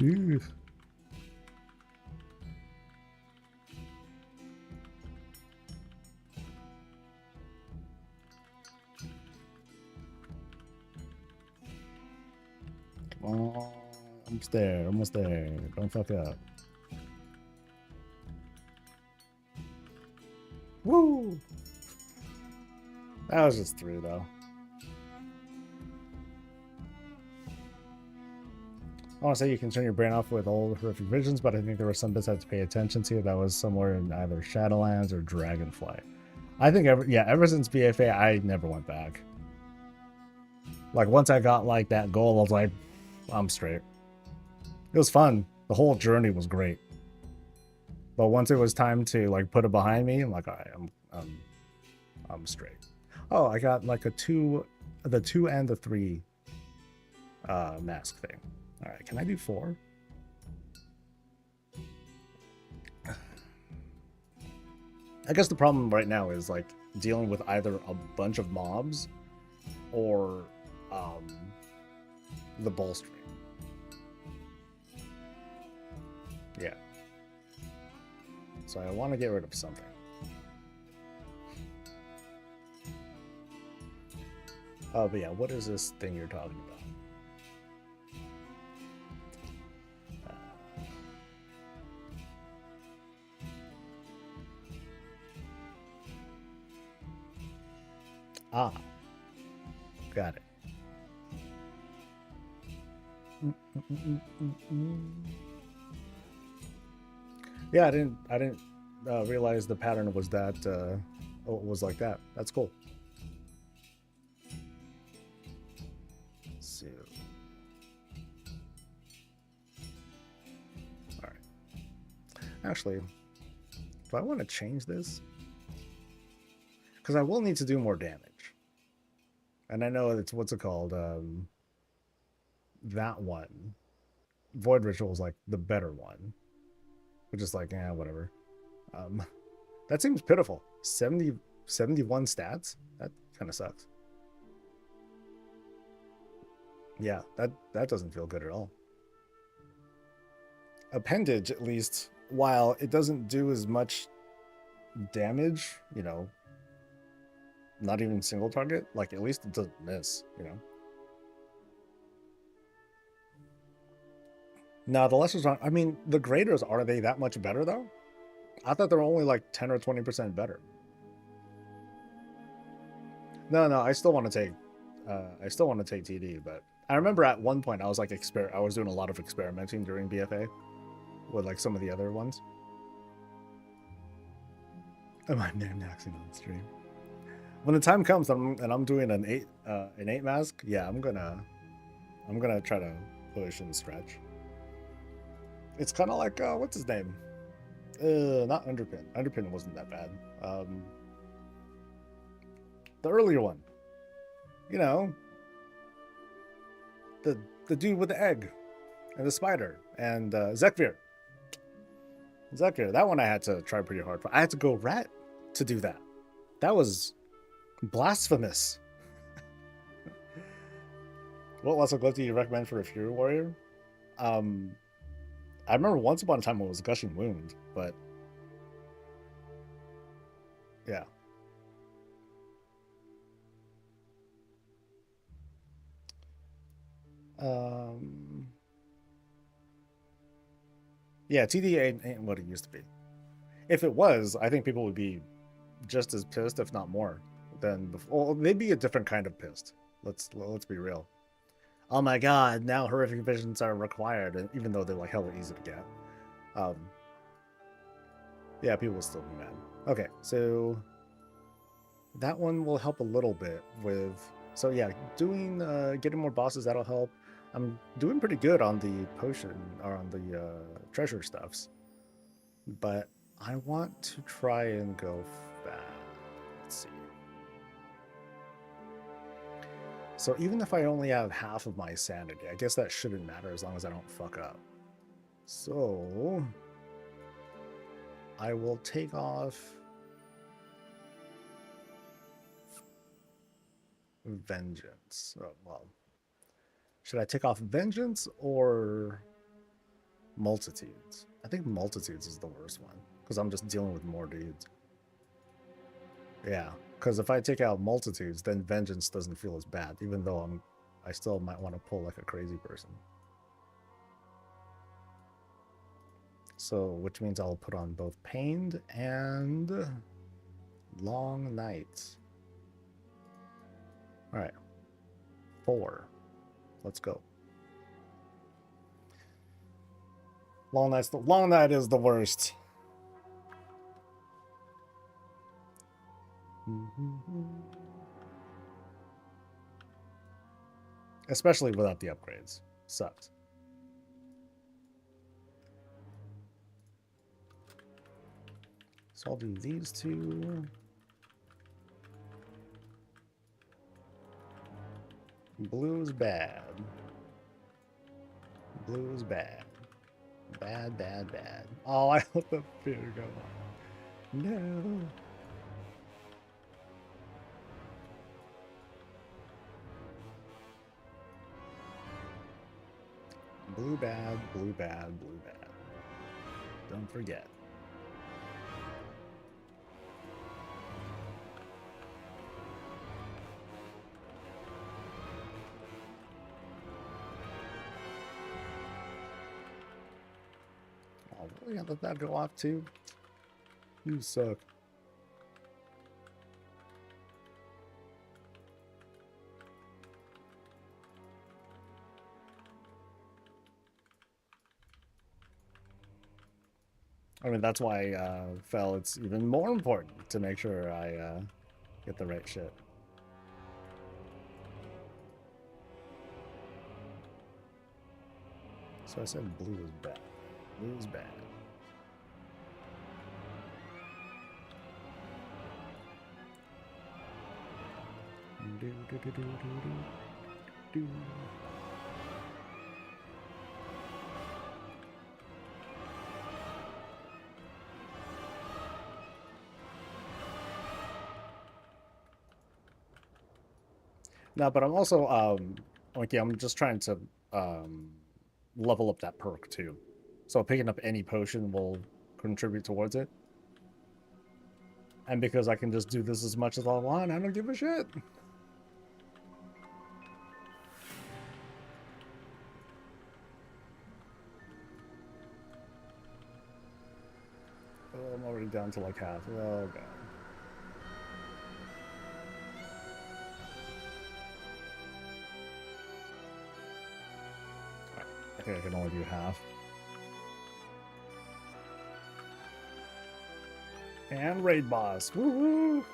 Ew. Come on, almost there, almost there. Don't fuck up. Woo! That was just 3 though. I want to say you can turn your brain off with all horrific visions, but I think there were some bits I had to pay attention to that was somewhere in either Shadowlands or Dragonfly. I think ever since BFA, I never went back. Like once I got like that goal, I was like, I'm straight. It was fun. The whole journey was great. But once it was time to like put it behind me, I'm like, all right, I'm straight. Oh, I got like the 2 and the 3 mask thing. All right, can I do 4? I guess the problem right now is like dealing with either a bunch of mobs or the bolstering. Yeah. So I want to get rid of something. Oh, but yeah, what is this thing you're talking about? Got it. Yeah, I didn't realize the pattern was that was like that. That's cool. So, all right. Actually, do I want to change this? Because I will need to do more damage. And I know it's what's it called? That one. Void Ritual is like the better one. Which is like, whatever. That seems pitiful. 71 stats? That kind of sucks. Yeah, that doesn't feel good at all. Appendage, at least, while it doesn't do as much damage, you know, Not even single target. Like at least it doesn't miss, you know. No, the lessers aren't. I mean, the graders, are they that much better though? I thought they were only like 10 or 20% better. No, I still want to take TD, but I remember at one point I was like I was doing a lot of experimenting during BFA with like some of the other ones. Am I maxing on stream? When the time comes and I'm doing an 8 mask, yeah, I'm gonna try to push and stretch. It's kind of like what's his name? Not Underpin. Underpin wasn't that bad. The earlier one, you know, the dude with the egg and the spider and Zekvir. That one I had to try pretty hard for. I had to go rat to do that. That was blasphemous. What lesser glove do you recommend for a Fury Warrior? I remember once upon a time it was Gushing Wound, but yeah. Yeah, TD ain't what it used to be. If it was, I think people would be just as pissed, if not more, than before. Well, they'd be a different kind of pissed. Let's be real. Oh my god, now horrific visions are required, even though they're like hella easy to get. Yeah, people will still be mad. Okay, so that one will help a little bit with. So yeah, doing getting more bosses, that'll help. I'm doing pretty good on the potion or on the treasure stuffs, but I want to try and go fast. Let's see. So even if I only have half of my sanity, I guess that shouldn't matter as long as I don't fuck up. So I will take off Vengeance. Oh, well, should I take off Vengeance or Multitudes? I think Multitudes is the worst one because I'm just dealing with more dudes. Yeah, because if I take out Multitudes, then Vengeance doesn't feel as bad, even though I still might want to pull like a crazy person. So, which means I'll put on both Pained and Long Nights. All right, 4. Let's go. Long Night is the worst. Especially without the upgrades. Sucks. So I'll do these two. Blue's bad. Blue's bad. Bad. Oh, I let the fear go on. No. Blue bad. Don't forget. Oh, really? I let that go off too? You suck. I mean, that's why Fel, it's even more important to make sure I get the right shit. So I said blue is bad. Blue is bad. No, but I'm also okay, I'm just trying to level up that perk too. So picking up any potion will contribute towards it. And because I can just do this as much as I want, I don't give a shit. Oh, I'm already down to like half. Oh, God. I think I can only do half. And raid boss. Woohoo!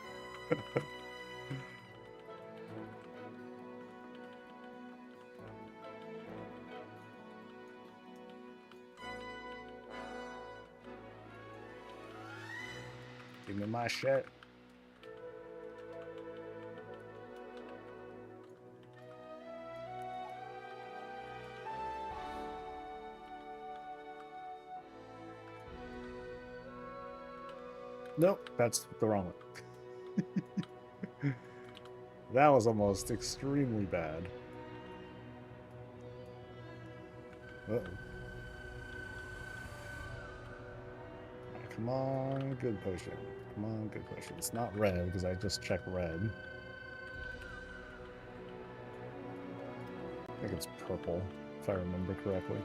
Give me my shit. Nope, that's the wrong one. That was almost extremely bad. Uh-oh. Right, come on, good potion. Come on, good potion. It's not red because I just checked red. I think it's purple, if I remember correctly.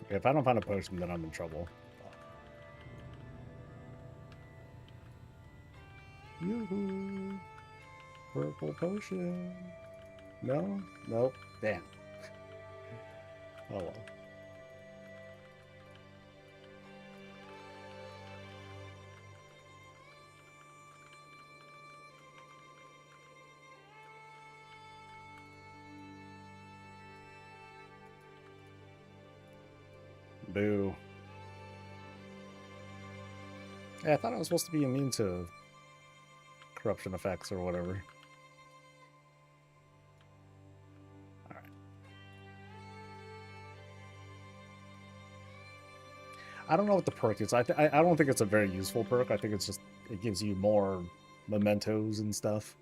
Okay, if I don't find a potion, then I'm in trouble. Yoo-hoo! Purple potion. No? Nope. Damn. Oh well. Boo. Yeah, I thought I was supposed to be immune to corruption effects or whatever. Alright. I don't know what the perk is. I don't think it's a very useful perk. I think it's just, it gives you more mementos and stuff.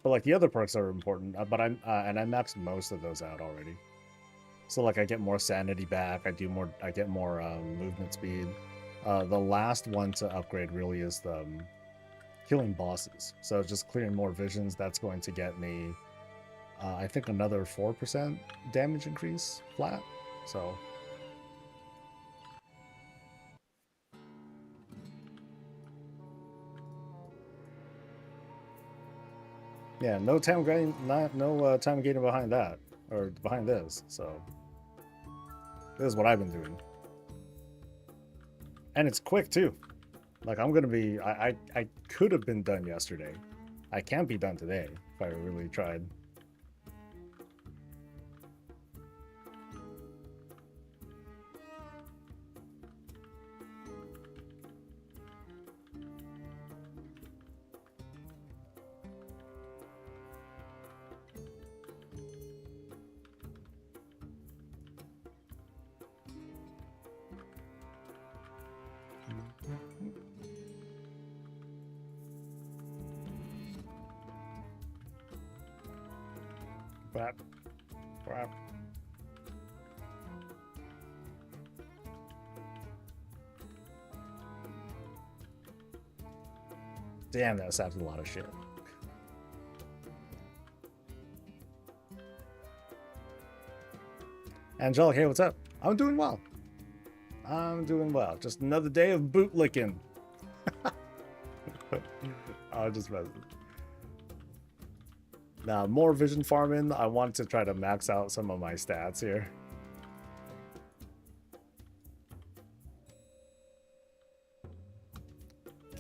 But like the other perks are important. But and I maxed most of those out already. So like I get more sanity back. I get more movement speed. The last one to upgrade really is the killing bosses. So just clearing more visions. That's going to get me, I think, another 4% damage increase flat. So yeah, no time gaining, no time gaining behind that or behind this. So this is what I've been doing, and it's quick too. Like I'm gonna be, I could have been done yesterday. I can't be done today if I really tried. Crap. Crap. Damn, that saps a lot of shit. Angelic, hey, what's up? I'm doing well. I'm doing well. Just another day of boot licking. I'll just mess it. Now, more vision farming. I want to try to max out some of my stats here.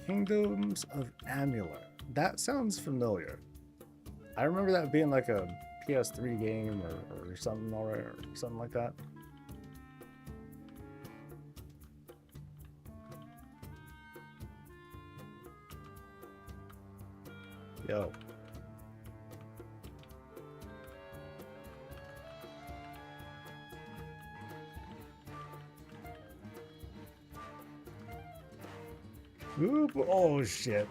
Kingdoms of Amulet. That sounds familiar. I remember that being like a PS3 game or something already, or something like that. Yo. Oop, oh shit.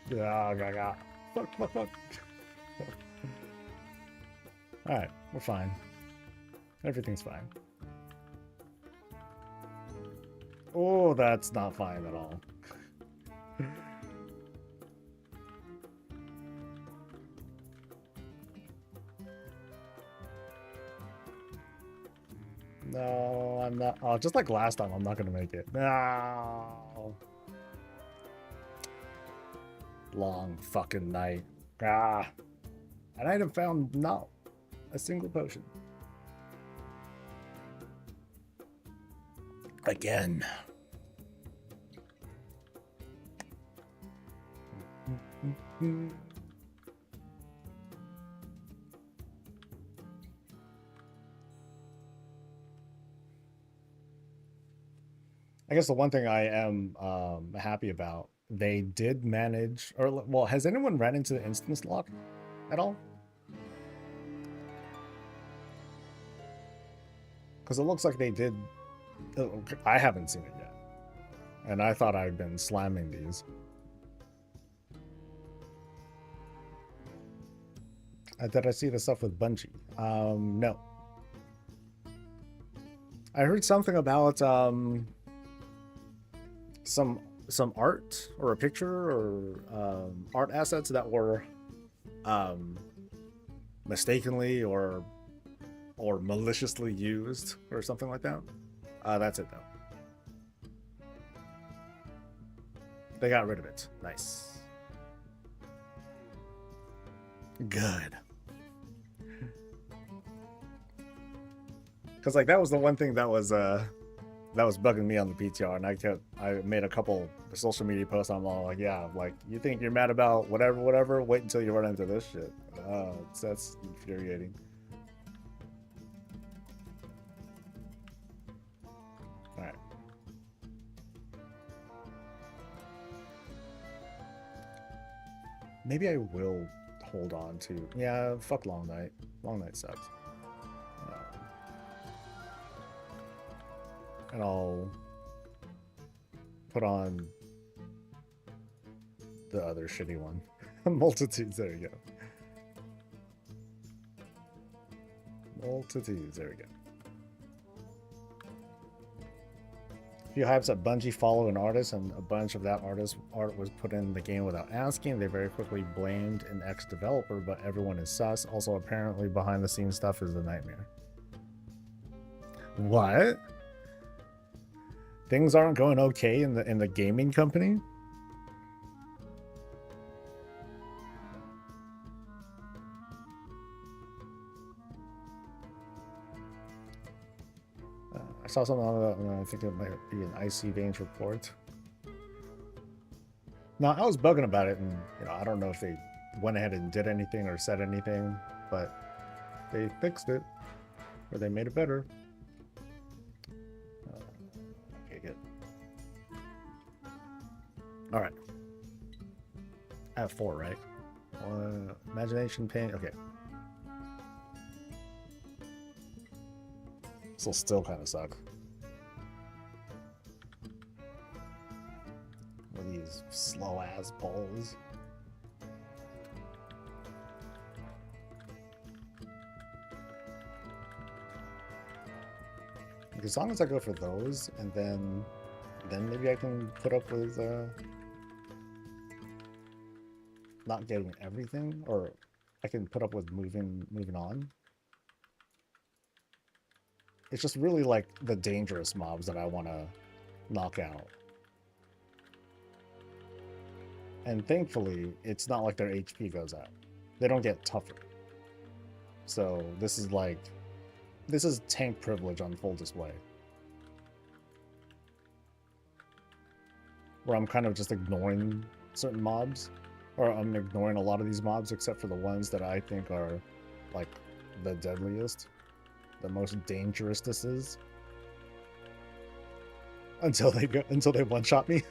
Yeah, fuck. Alright, we're fine. Everything's fine. Oh, that's not fine at all. No, I'm not. Oh, just like last time, I'm not gonna make it. No. Long fucking night. Ah. And I haven't found not a single potion. Again. I guess the one thing I am happy about, they did manage, or well, has anyone ran into the instance lock at all? Because it looks like they did. I haven't seen it yet, and I thought I'd been slamming these. Did I see the stuff with Bungie? No. I heard something about some art or a picture or art assets that were mistakenly or maliciously used or something like that. That's it though. They got rid of it. Nice. Good. Because like that was the one thing that was bugging me on the PTR, and I made a couple social media posts. I'm all like, yeah, like you think you're mad about whatever, wait until you run into this shit. That's infuriating. All right. Maybe I will hold on to. Yeah, fuck Long Night. Long Night sucks. And I'll put on the other shitty one. Multitudes, there you go. Multitudes, there we go. A few hypes that Bungie follow an artist, and a bunch of that artist's art was put in the game without asking. They very quickly blamed an ex-developer, but everyone is sus. Also, apparently behind the scenes stuff is a nightmare. What? Things aren't going okay in the gaming company? I saw something on that. I think it might be an Icy Veins report. No, I was bugging about it, and I don't know if they went ahead and did anything or said anything, but they fixed it, or they made it better. Okay, good. All right. I have 4, right? Imagination, pain. Okay. This will still kind of suck. With these slow ass polls. As long as I go for those, and then maybe I can put up with not getting everything, or I can put up with moving on. It's just really like the dangerous mobs that I want to knock out. And thankfully, it's not like their HP goes up. They don't get tougher. So this is tank privilege on full display. Where I'm kind of just ignoring certain mobs. Or I'm ignoring a lot of these mobs except for the ones that I think are like the deadliest. The most dangerous this is. Until they one-shot me.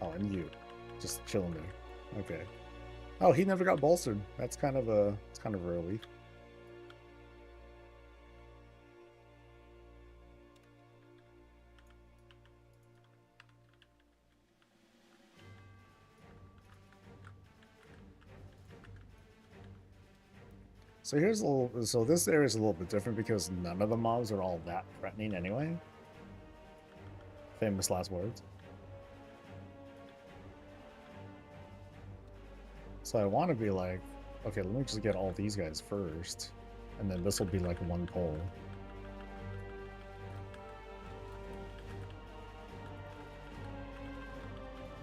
Oh, and you. Just chilling there. Okay. Oh, he never got bolstered. It's kind of a relief. So here's a little. So this area is a little bit different because none of the mobs are all that threatening anyway. Famous last words. So I want to be like, okay, let me just get all these guys first, and then this will be like one pole.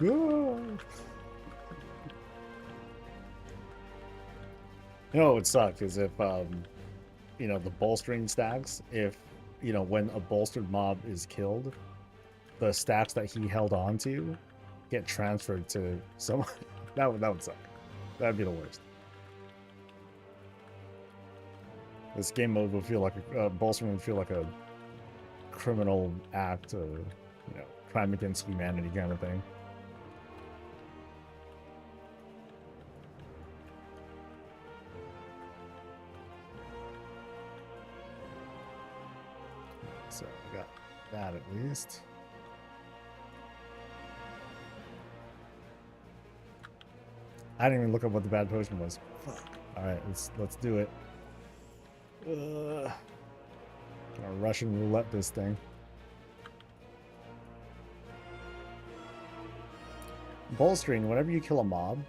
You know what would suck is if you know, the bolstering stacks, if, you know, when a bolstered mob is killed, the stacks that he held on to get transferred to someone. that would suck. That'd be the worst. This game mode would feel like bolstering would feel like a criminal act, or, you know, crime against humanity kind of thing. So we got that at least. I didn't even look up what the bad potion was. Fuck. All right, let's do it. Gonna Russian roulette this thing. Bolstering, whenever you kill a mob,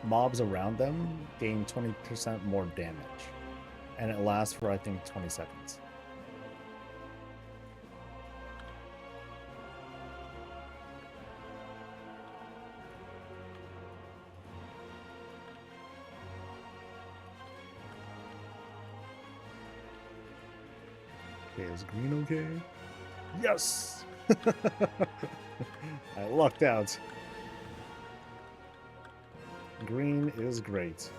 mobs around them gain 20% more damage, and it lasts for, I think, 20 seconds. Okay, is green okay? Yes! I lucked out. Green is great.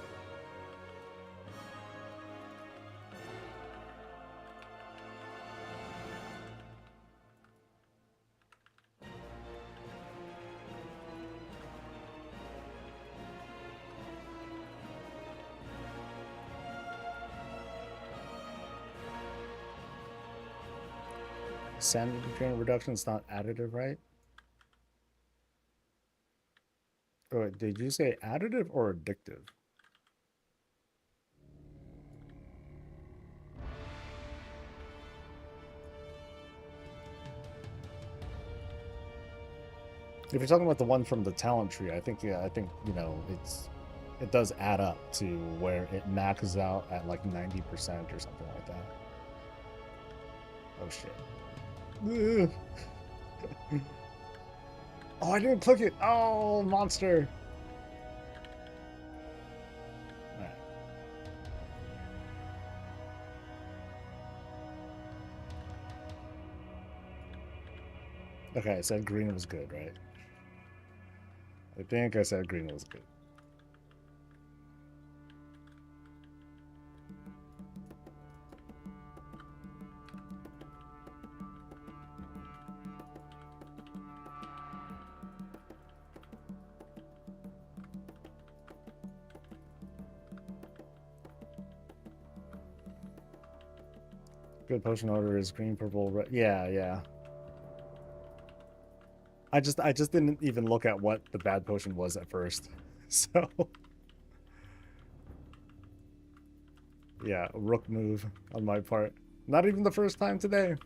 Sanity drain reduction is not additive, right? Oh, wait, did you say additive or addictive? If you're talking about the one from the talent tree, I think, yeah, I think, you know, it does add up to where it maxes out at like 90% or something like that. Oh shit. Oh, I didn't click it. Oh, monster. All right. Okay, I said green was good, right? I think I said green was good. Good potion order is green, purple, red. Yeah, yeah. I just didn't even look at what the bad potion was at first. So yeah, rook move on my part. Not even the first time today.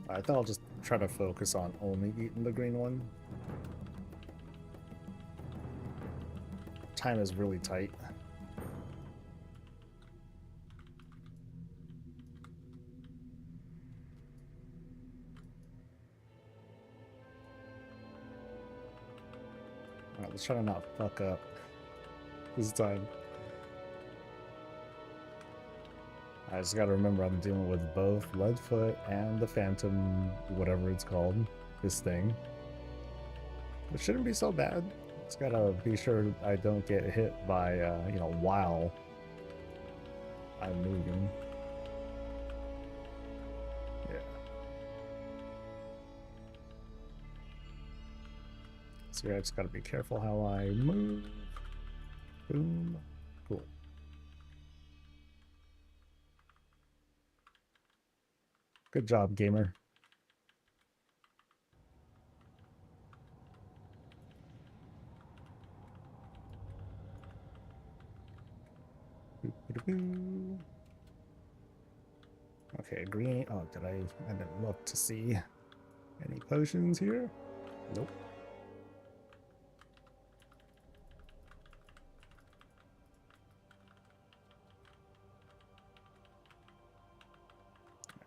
I thought I'll just try to focus on only eating the green one. Time is really tight. Alright, let's try to not fuck up this time. I just gotta remember I'm dealing with both Leadfoot and the Phantom, whatever it's called, this thing. It shouldn't be so bad. Just gotta be sure I don't get hit by, you know, while I'm moving. Yeah. So I just gotta be careful how I move. Boom. Cool. Good job, gamer. Okay, green. Oh, I didn't look to see any potions here. Nope.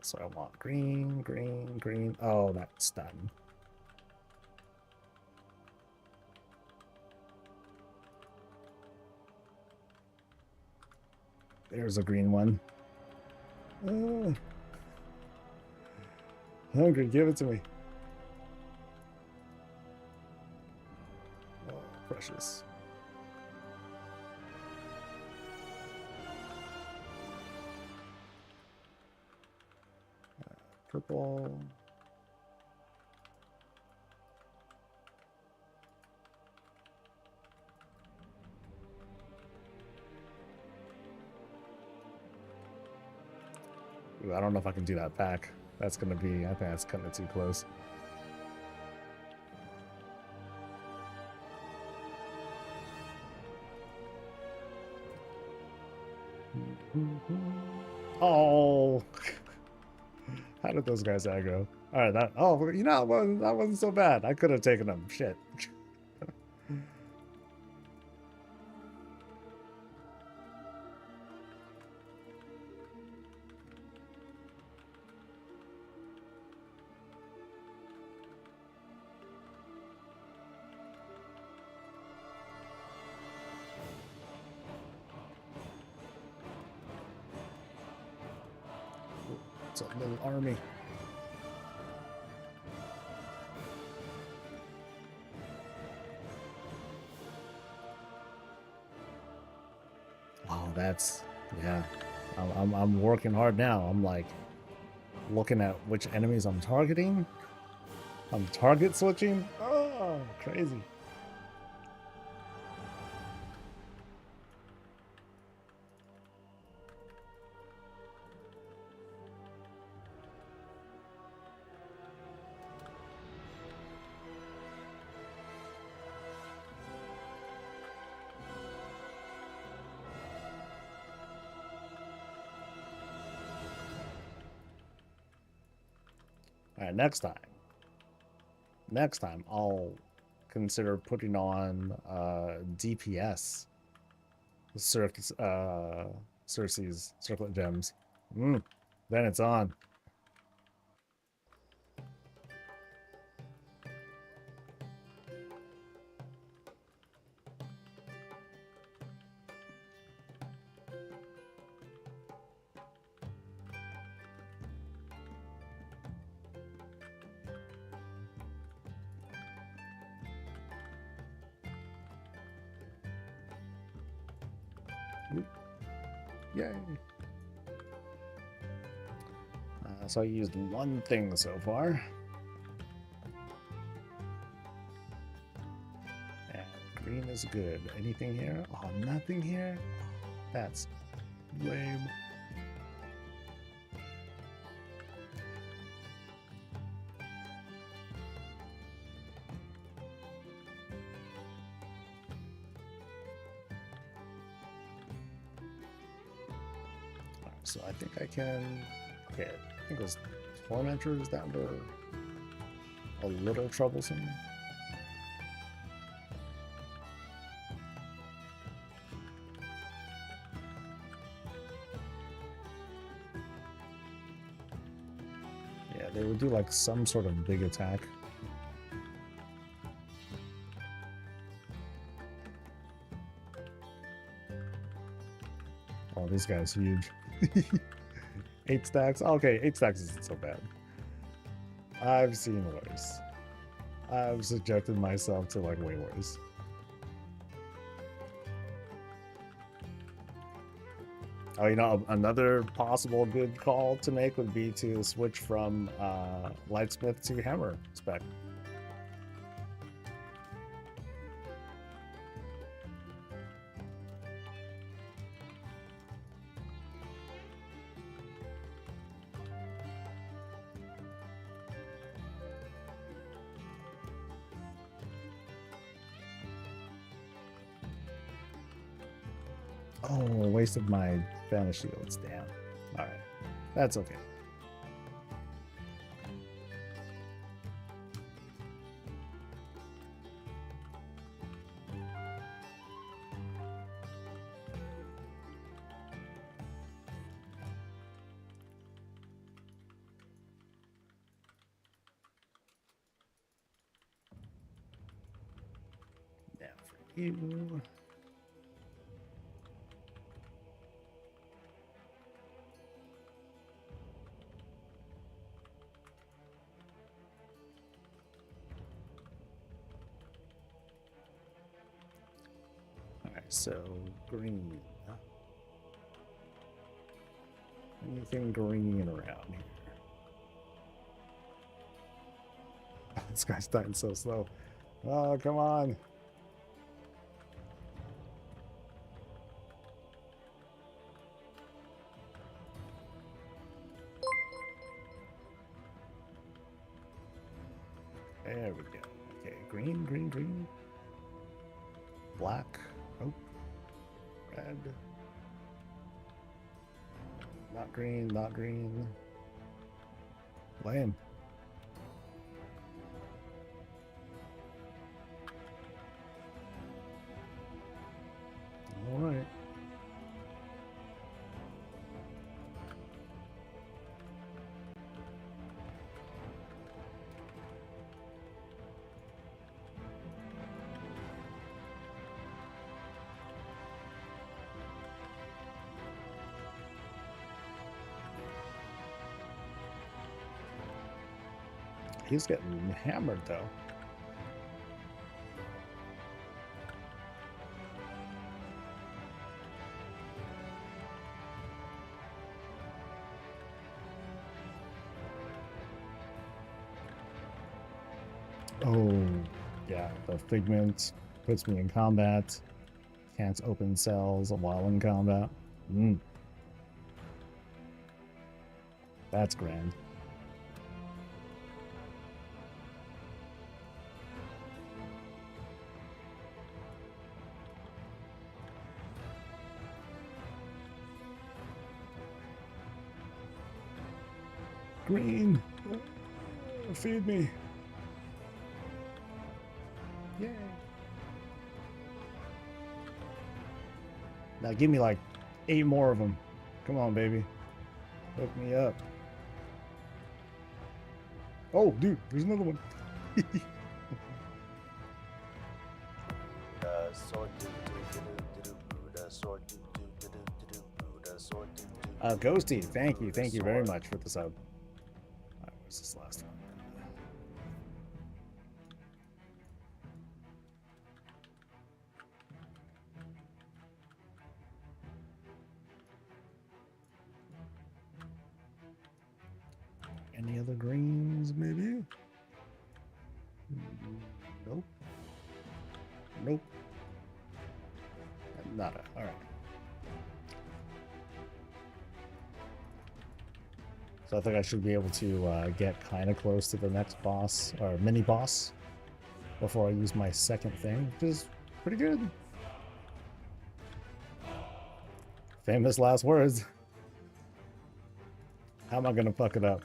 So I want green, green, green. Oh, that's done. There's a green one. Oh. Hungry, give it to me. Oh, precious. Purple. Ooh, I don't know if I can do that back. That's gonna be, I think that's kind of too close. Oh, how did those guys aggro? All right, that, oh, you know, that wasn't so bad. I could have taken them. Shit. It's a little army. Oh, that's, yeah. I'm working hard now. I'm like looking at which enemies I'm targeting. I'm target switching. Oh, crazy. All right, next time I'll consider putting on DPS Cersei's circlet gems. Then it's on. Yay. So I used one thing so far. And green is good. Anything here? Oh, nothing here? That's lame. So I think I can, okay, I think those tormentors that were a little troublesome. Yeah, they would do like some sort of big attack. Oh, this guy's huge. 8 stacks? Okay, 8 stacks isn't so bad. I've seen worse. I've subjected myself to like way worse. Oh, you know, another possible good call to make would be to switch from Lightsmith to Hammer spec. Oh, wasted my vanish shields. Damn. All right, that's okay. Now for you. All right, so green. Anything green around here? This guy's dying so slow. Oh, come on. There we go. Okay, green, green, green. Black. Oh, red. Not green, not green. Lame. All right. He's getting hammered though. Oh, yeah. The figment puts me in combat. Can't open cells while in combat. That's grand. Green. Feed me. Yay. Now give me like 8 more of them. Come on, baby. Hook me up. Oh, dude, there's another one. Ghosty, thank you very much for the sub. What was this last one? Any other greens, maybe? Nope. Nope. Nada. All right. So I think I should be able to get kind of close to the next boss, or mini boss, before I use my second thing, which is pretty good. Famous last words. How am I going to fuck it up?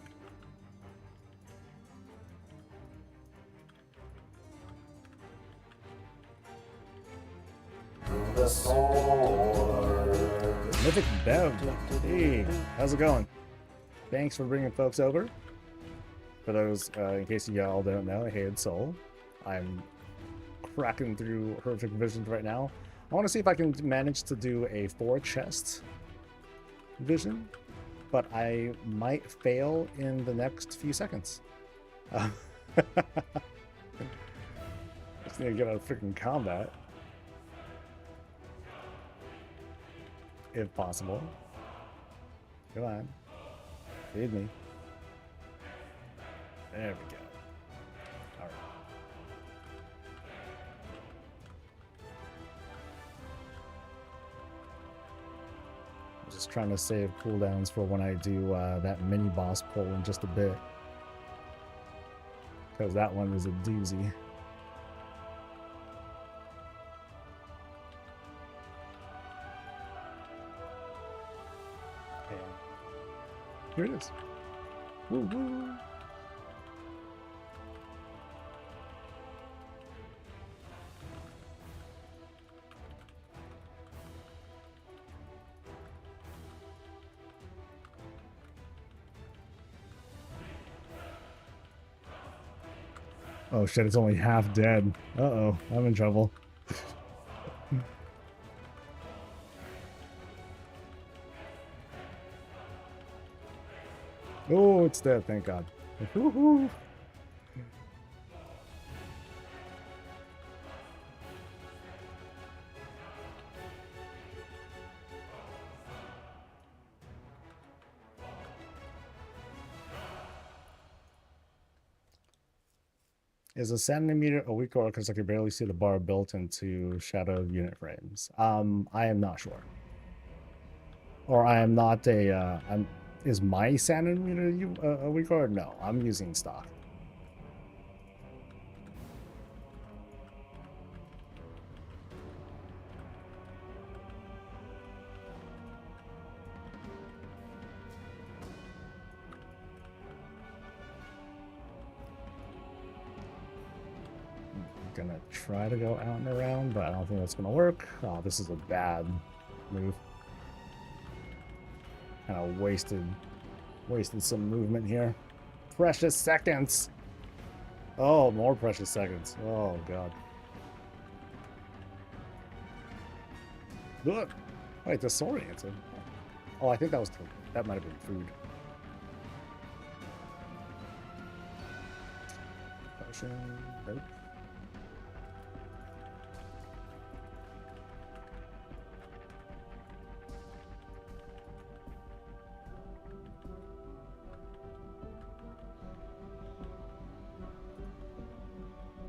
The sword. Mythic Bev. Hey, how's it going? Thanks for bringing folks over. For those, in case y'all don't know, Hated Soul. I'm cracking through Horrific Visions right now. I want to see if I can manage to do a 4-chest vision, but I might fail in the next few seconds. Just need to get out of freaking combat. If possible. Come on. Feed me. There we go. All right. I'm just trying to save cooldowns for when I do that mini boss pull in just a bit. Because that one is a doozy. Here it is. Woo woo. Oh shit, it's only half dead. Uh-oh, I'm in trouble. Oh, it's dead, thank God. Woohoo! Is a centimeter a weak or because I can barely see the bar built into shadow unit frames? I am not sure. Or I am not a, is my centimeter a weak or? No, I'm using stock. Gonna try to go out and around, but I don't think that's gonna work. Oh, this is a bad move. Kind of wasted some movement here. Precious seconds. Oh, more precious seconds. Oh God. Look. Wait, disoriented. Oh, I think that might have been food. Potion. Nope.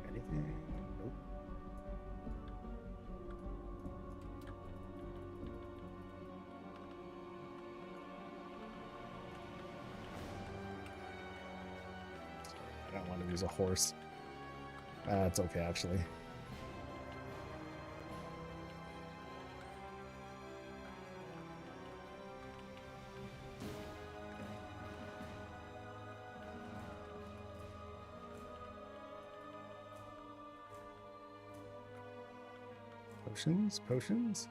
Nope. I don't want to use a horse. It's okay, actually. Potions?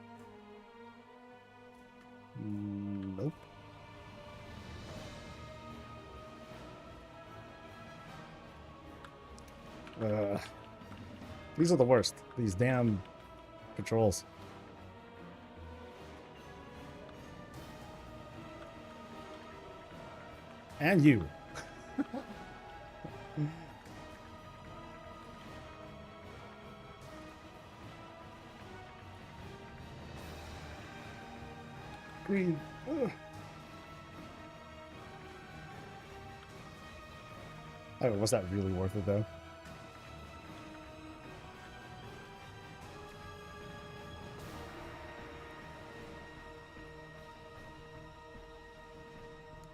Nope. These are the worst. These damn patrols. And you. Green. Ugh. Oh, was that really worth it though?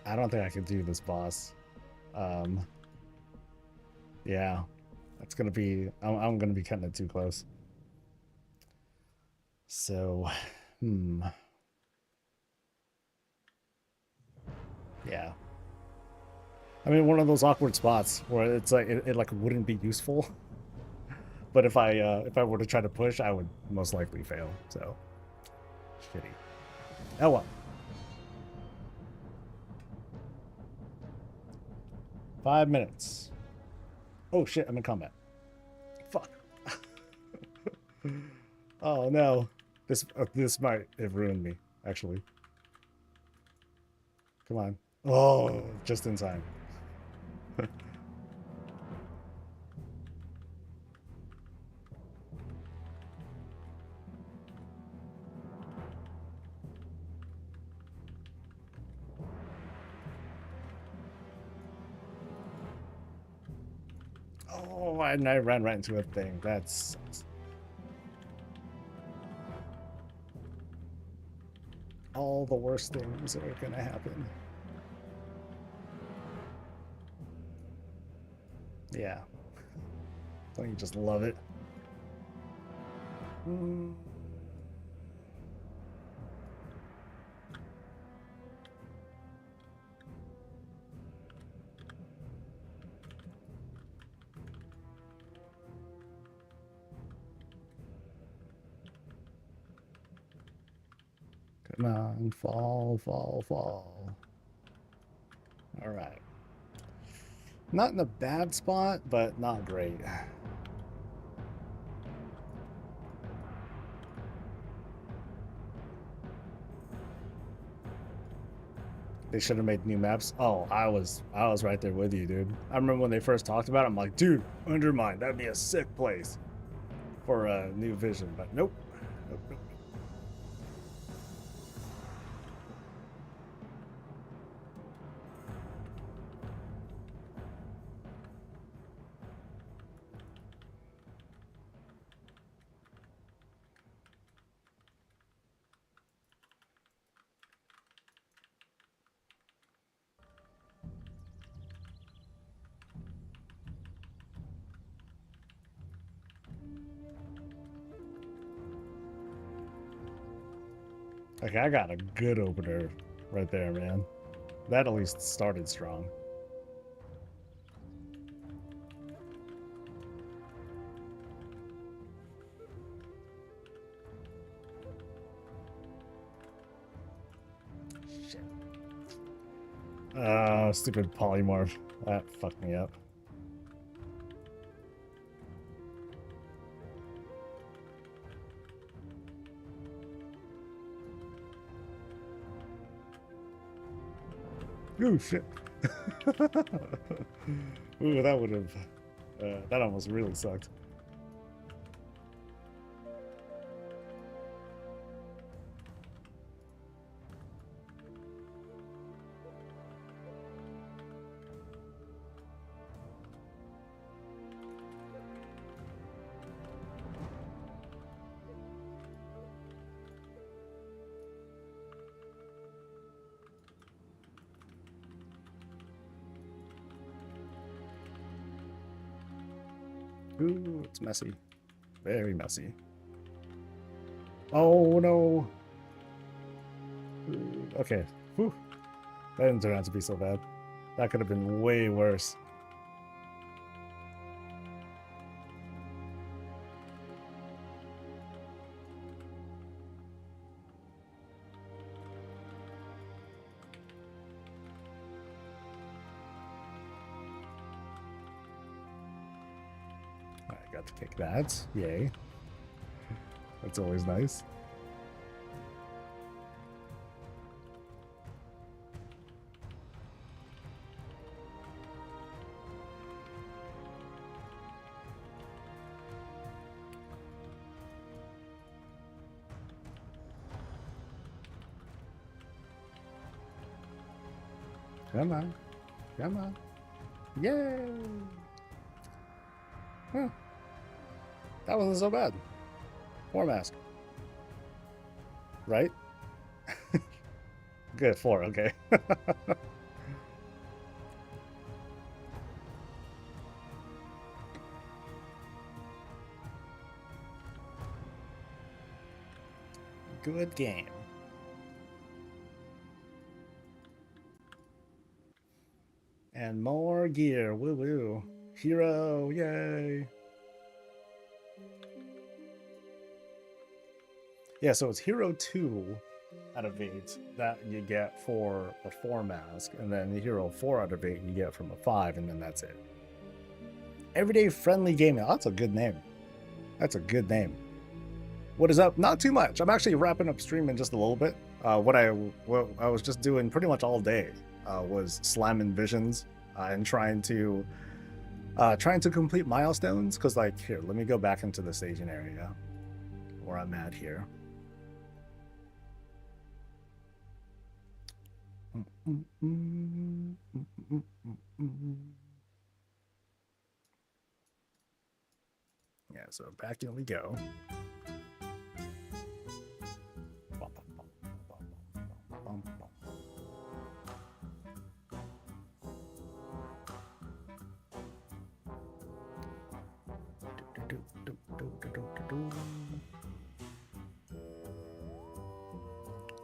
I don't think I can do this boss. Yeah, that's gonna be. I'm gonna be cutting it too close. So, yeah. I mean, one of those awkward spots where it's like it like wouldn't be useful. But if I were to try to push, I would most likely fail. So, shitty. Oh well. 5 minutes. Oh shit! I'm in combat. Fuck. Oh no. This might have ruined me. Actually. Come on. Oh, just in time. Oh, and I ran right into a thing. That's all the worst things are gonna happen. Yeah. Don't you just love it? Come on, fall, fall, fall. All right. Not in a bad spot, but not great. They should have made new maps. Oh, I was right there with you, dude. I remember when they first talked about it, I'm like, dude, Undermine, that'd be a sick place for a new vision, but nope. Nope, nope. Okay, I got a good opener right there, man. That at least started strong. Shit. Stupid polymorph. That fucked me up. Ooh, shit. Ooh, that would have... that almost really sucked. Ooh, it's messy. Very messy. Oh, no. Ooh, okay. Whew. That didn't turn out to be so bad. That could have been way worse. I got to kick that. Yay. That's always nice. Come on. Come on. Yay! Huh. That wasn't so bad. 4 mask. Right? Good, 4, okay. Good game. And more gear. Woo woo. Hero, yay. Yeah, so it's Hero 2 out of 8 that you get for the 4 mask, and then the Hero 4 out of 8 you get from a 5, and then that's it. Everyday Friendly Gaming. Oh, that's a good name. That's a good name. What is up? Not too much. I'm actually wrapping up stream in just a little bit. What I was just doing pretty much all day was slamming visions and trying to complete milestones. Because, like, here, let me go back into the staging area where I'm at here. Yeah, so back in we go.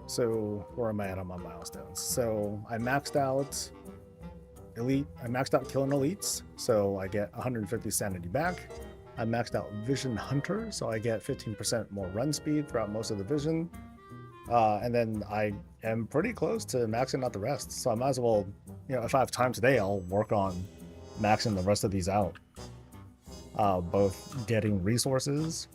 So where am I at on my milestones? So I maxed out elite. I maxed out killing elites, so I get 150 sanity back. I maxed out Vision Hunter, so I get 15% more run speed throughout most of the vision. And then I am pretty close to maxing out the rest. So I might as well, if I have time today, I'll work on maxing the rest of these out. Both getting resources,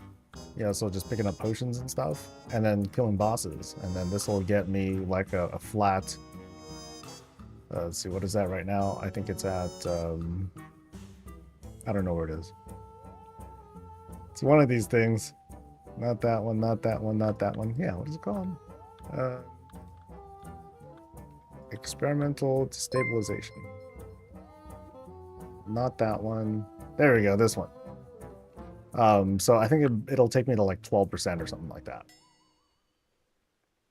so just picking up potions and stuff, and then killing bosses. And then this will get me like a flat. Let's see, what is that right now? I think it's at, I don't know where it is. It's one of these things. Not that one, not that one, not that one. Yeah, what is it called? Experimental stabilization. Not that one. There we go, this one. So I think it'll take me to like 12% or something like that.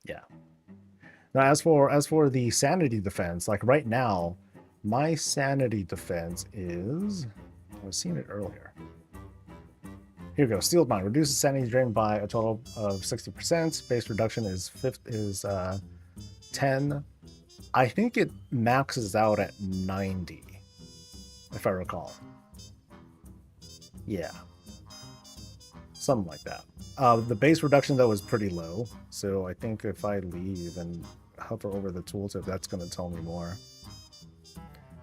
Yeah. Now, as for the sanity defense, like right now, my sanity defense is, I was seeing it earlier. Here we go. Sealed Mind reduces sanity drain by a total of 60%. Base reduction is 10. I think it maxes out at 90, if I recall. Yeah, something like that. The base reduction though is pretty low, so I think if I leave and hover over the tooltip, that's going to tell me more.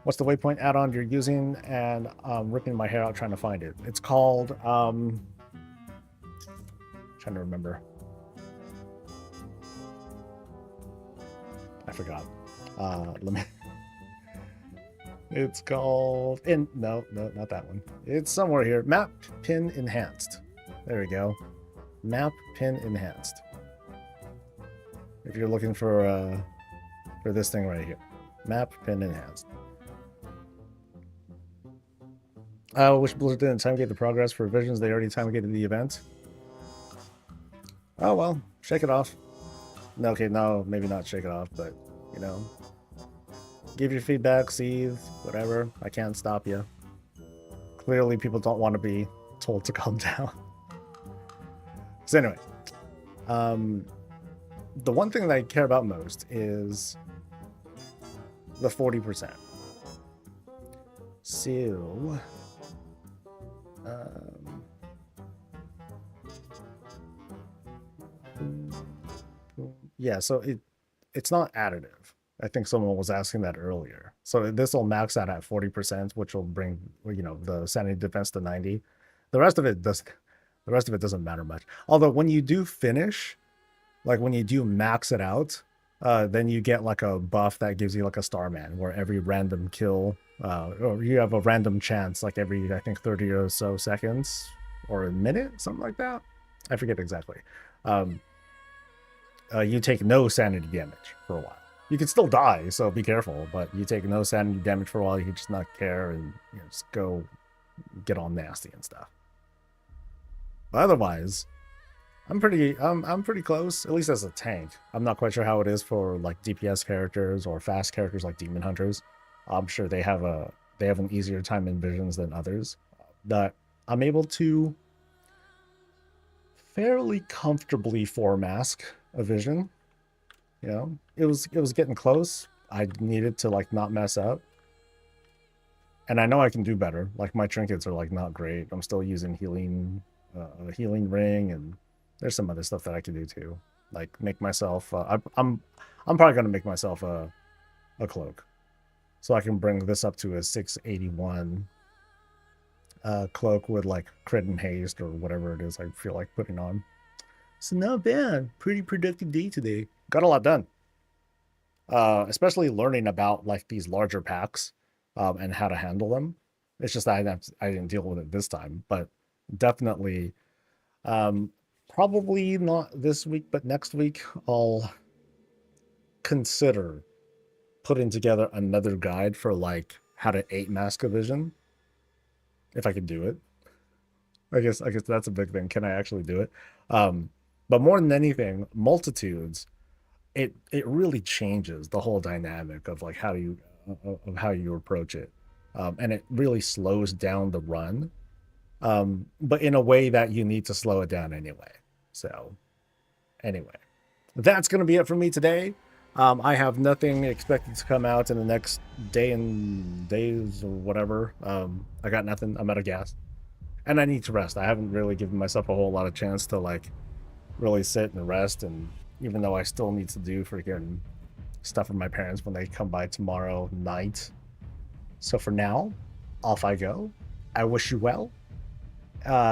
What's the waypoint add-on you're using? And I'm ripping my hair out trying to find it. It's called, trying to remember. I forgot. Let me. It's called, no, not that one. It's somewhere here. Map Pin Enhanced. There we go. Map Pin Enhanced. If you're looking for this thing right here. Map Pin Enhanced. I wish Blizzard didn't timegate the progress for revisions. They already timegated the event. Oh well, shake it off. No, okay, no, maybe not shake it off, but give your feedback, seethe, whatever. I can't stop you. Clearly, people don't want to be told to calm down. So anyway, the one thing that I care about most is the 40%. So, yeah, so it's not additive. I think someone was asking that earlier. So this will max out at 40%, which will bring the sanity defense to 90. The rest of it doesn't matter much. Although when you do finish, like when you do max it out, then you get like a buff that gives you like a Starman, where every random kill, or you have a random chance like every, I think, 30 or so seconds or a minute, something like that. I forget exactly. You take no sanity damage for a while. You can still die, so be careful, but you take no sanity damage for a while. You can just not care and just go get all nasty and stuff. But otherwise, I'm pretty close, at least as a tank. I'm not quite sure how it is for like DPS characters or fast characters like Demon Hunters. I'm sure they have an easier time in visions than others. That I'm able to fairly comfortably mask a vision. It was getting close. I needed to like not mess up. And I know I can do better. Like my trinkets are like not great. I'm still using a healing ring, and there's some other stuff that I can do too. Like make myself I'm probably gonna make myself a cloak. So I can bring this up to a 681 cloak with like crit and haste or whatever it is I feel like putting on. So not bad. Pretty productive day today. Got a lot done. Especially learning about like these larger packs and how to handle them. It's just I didn't deal with it this time, but definitely probably not this week, but next week I'll consider putting together another guide for like how to 8 mask a vision. If I could do it. I guess that's a big thing. Can I actually do it? But more than anything, multitudes, it really changes the whole dynamic of like how you approach it, and it really slows down the run, but in a way that you need to slow it down anyway. So anyway, that's gonna be it for me today. I have nothing expected to come out in the next days or whatever. I got nothing. I'm out of gas, and I need to rest. I haven't really given myself a whole lot of chance to like really sit and rest and even though I still need to do freaking stuff for my parents when they come by tomorrow night. So for now, off I go. I wish you well.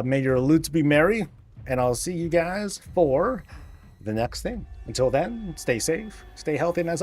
May your loots be merry, and I'll see you guys for the next thing. Until then, stay safe, stay healthy, and as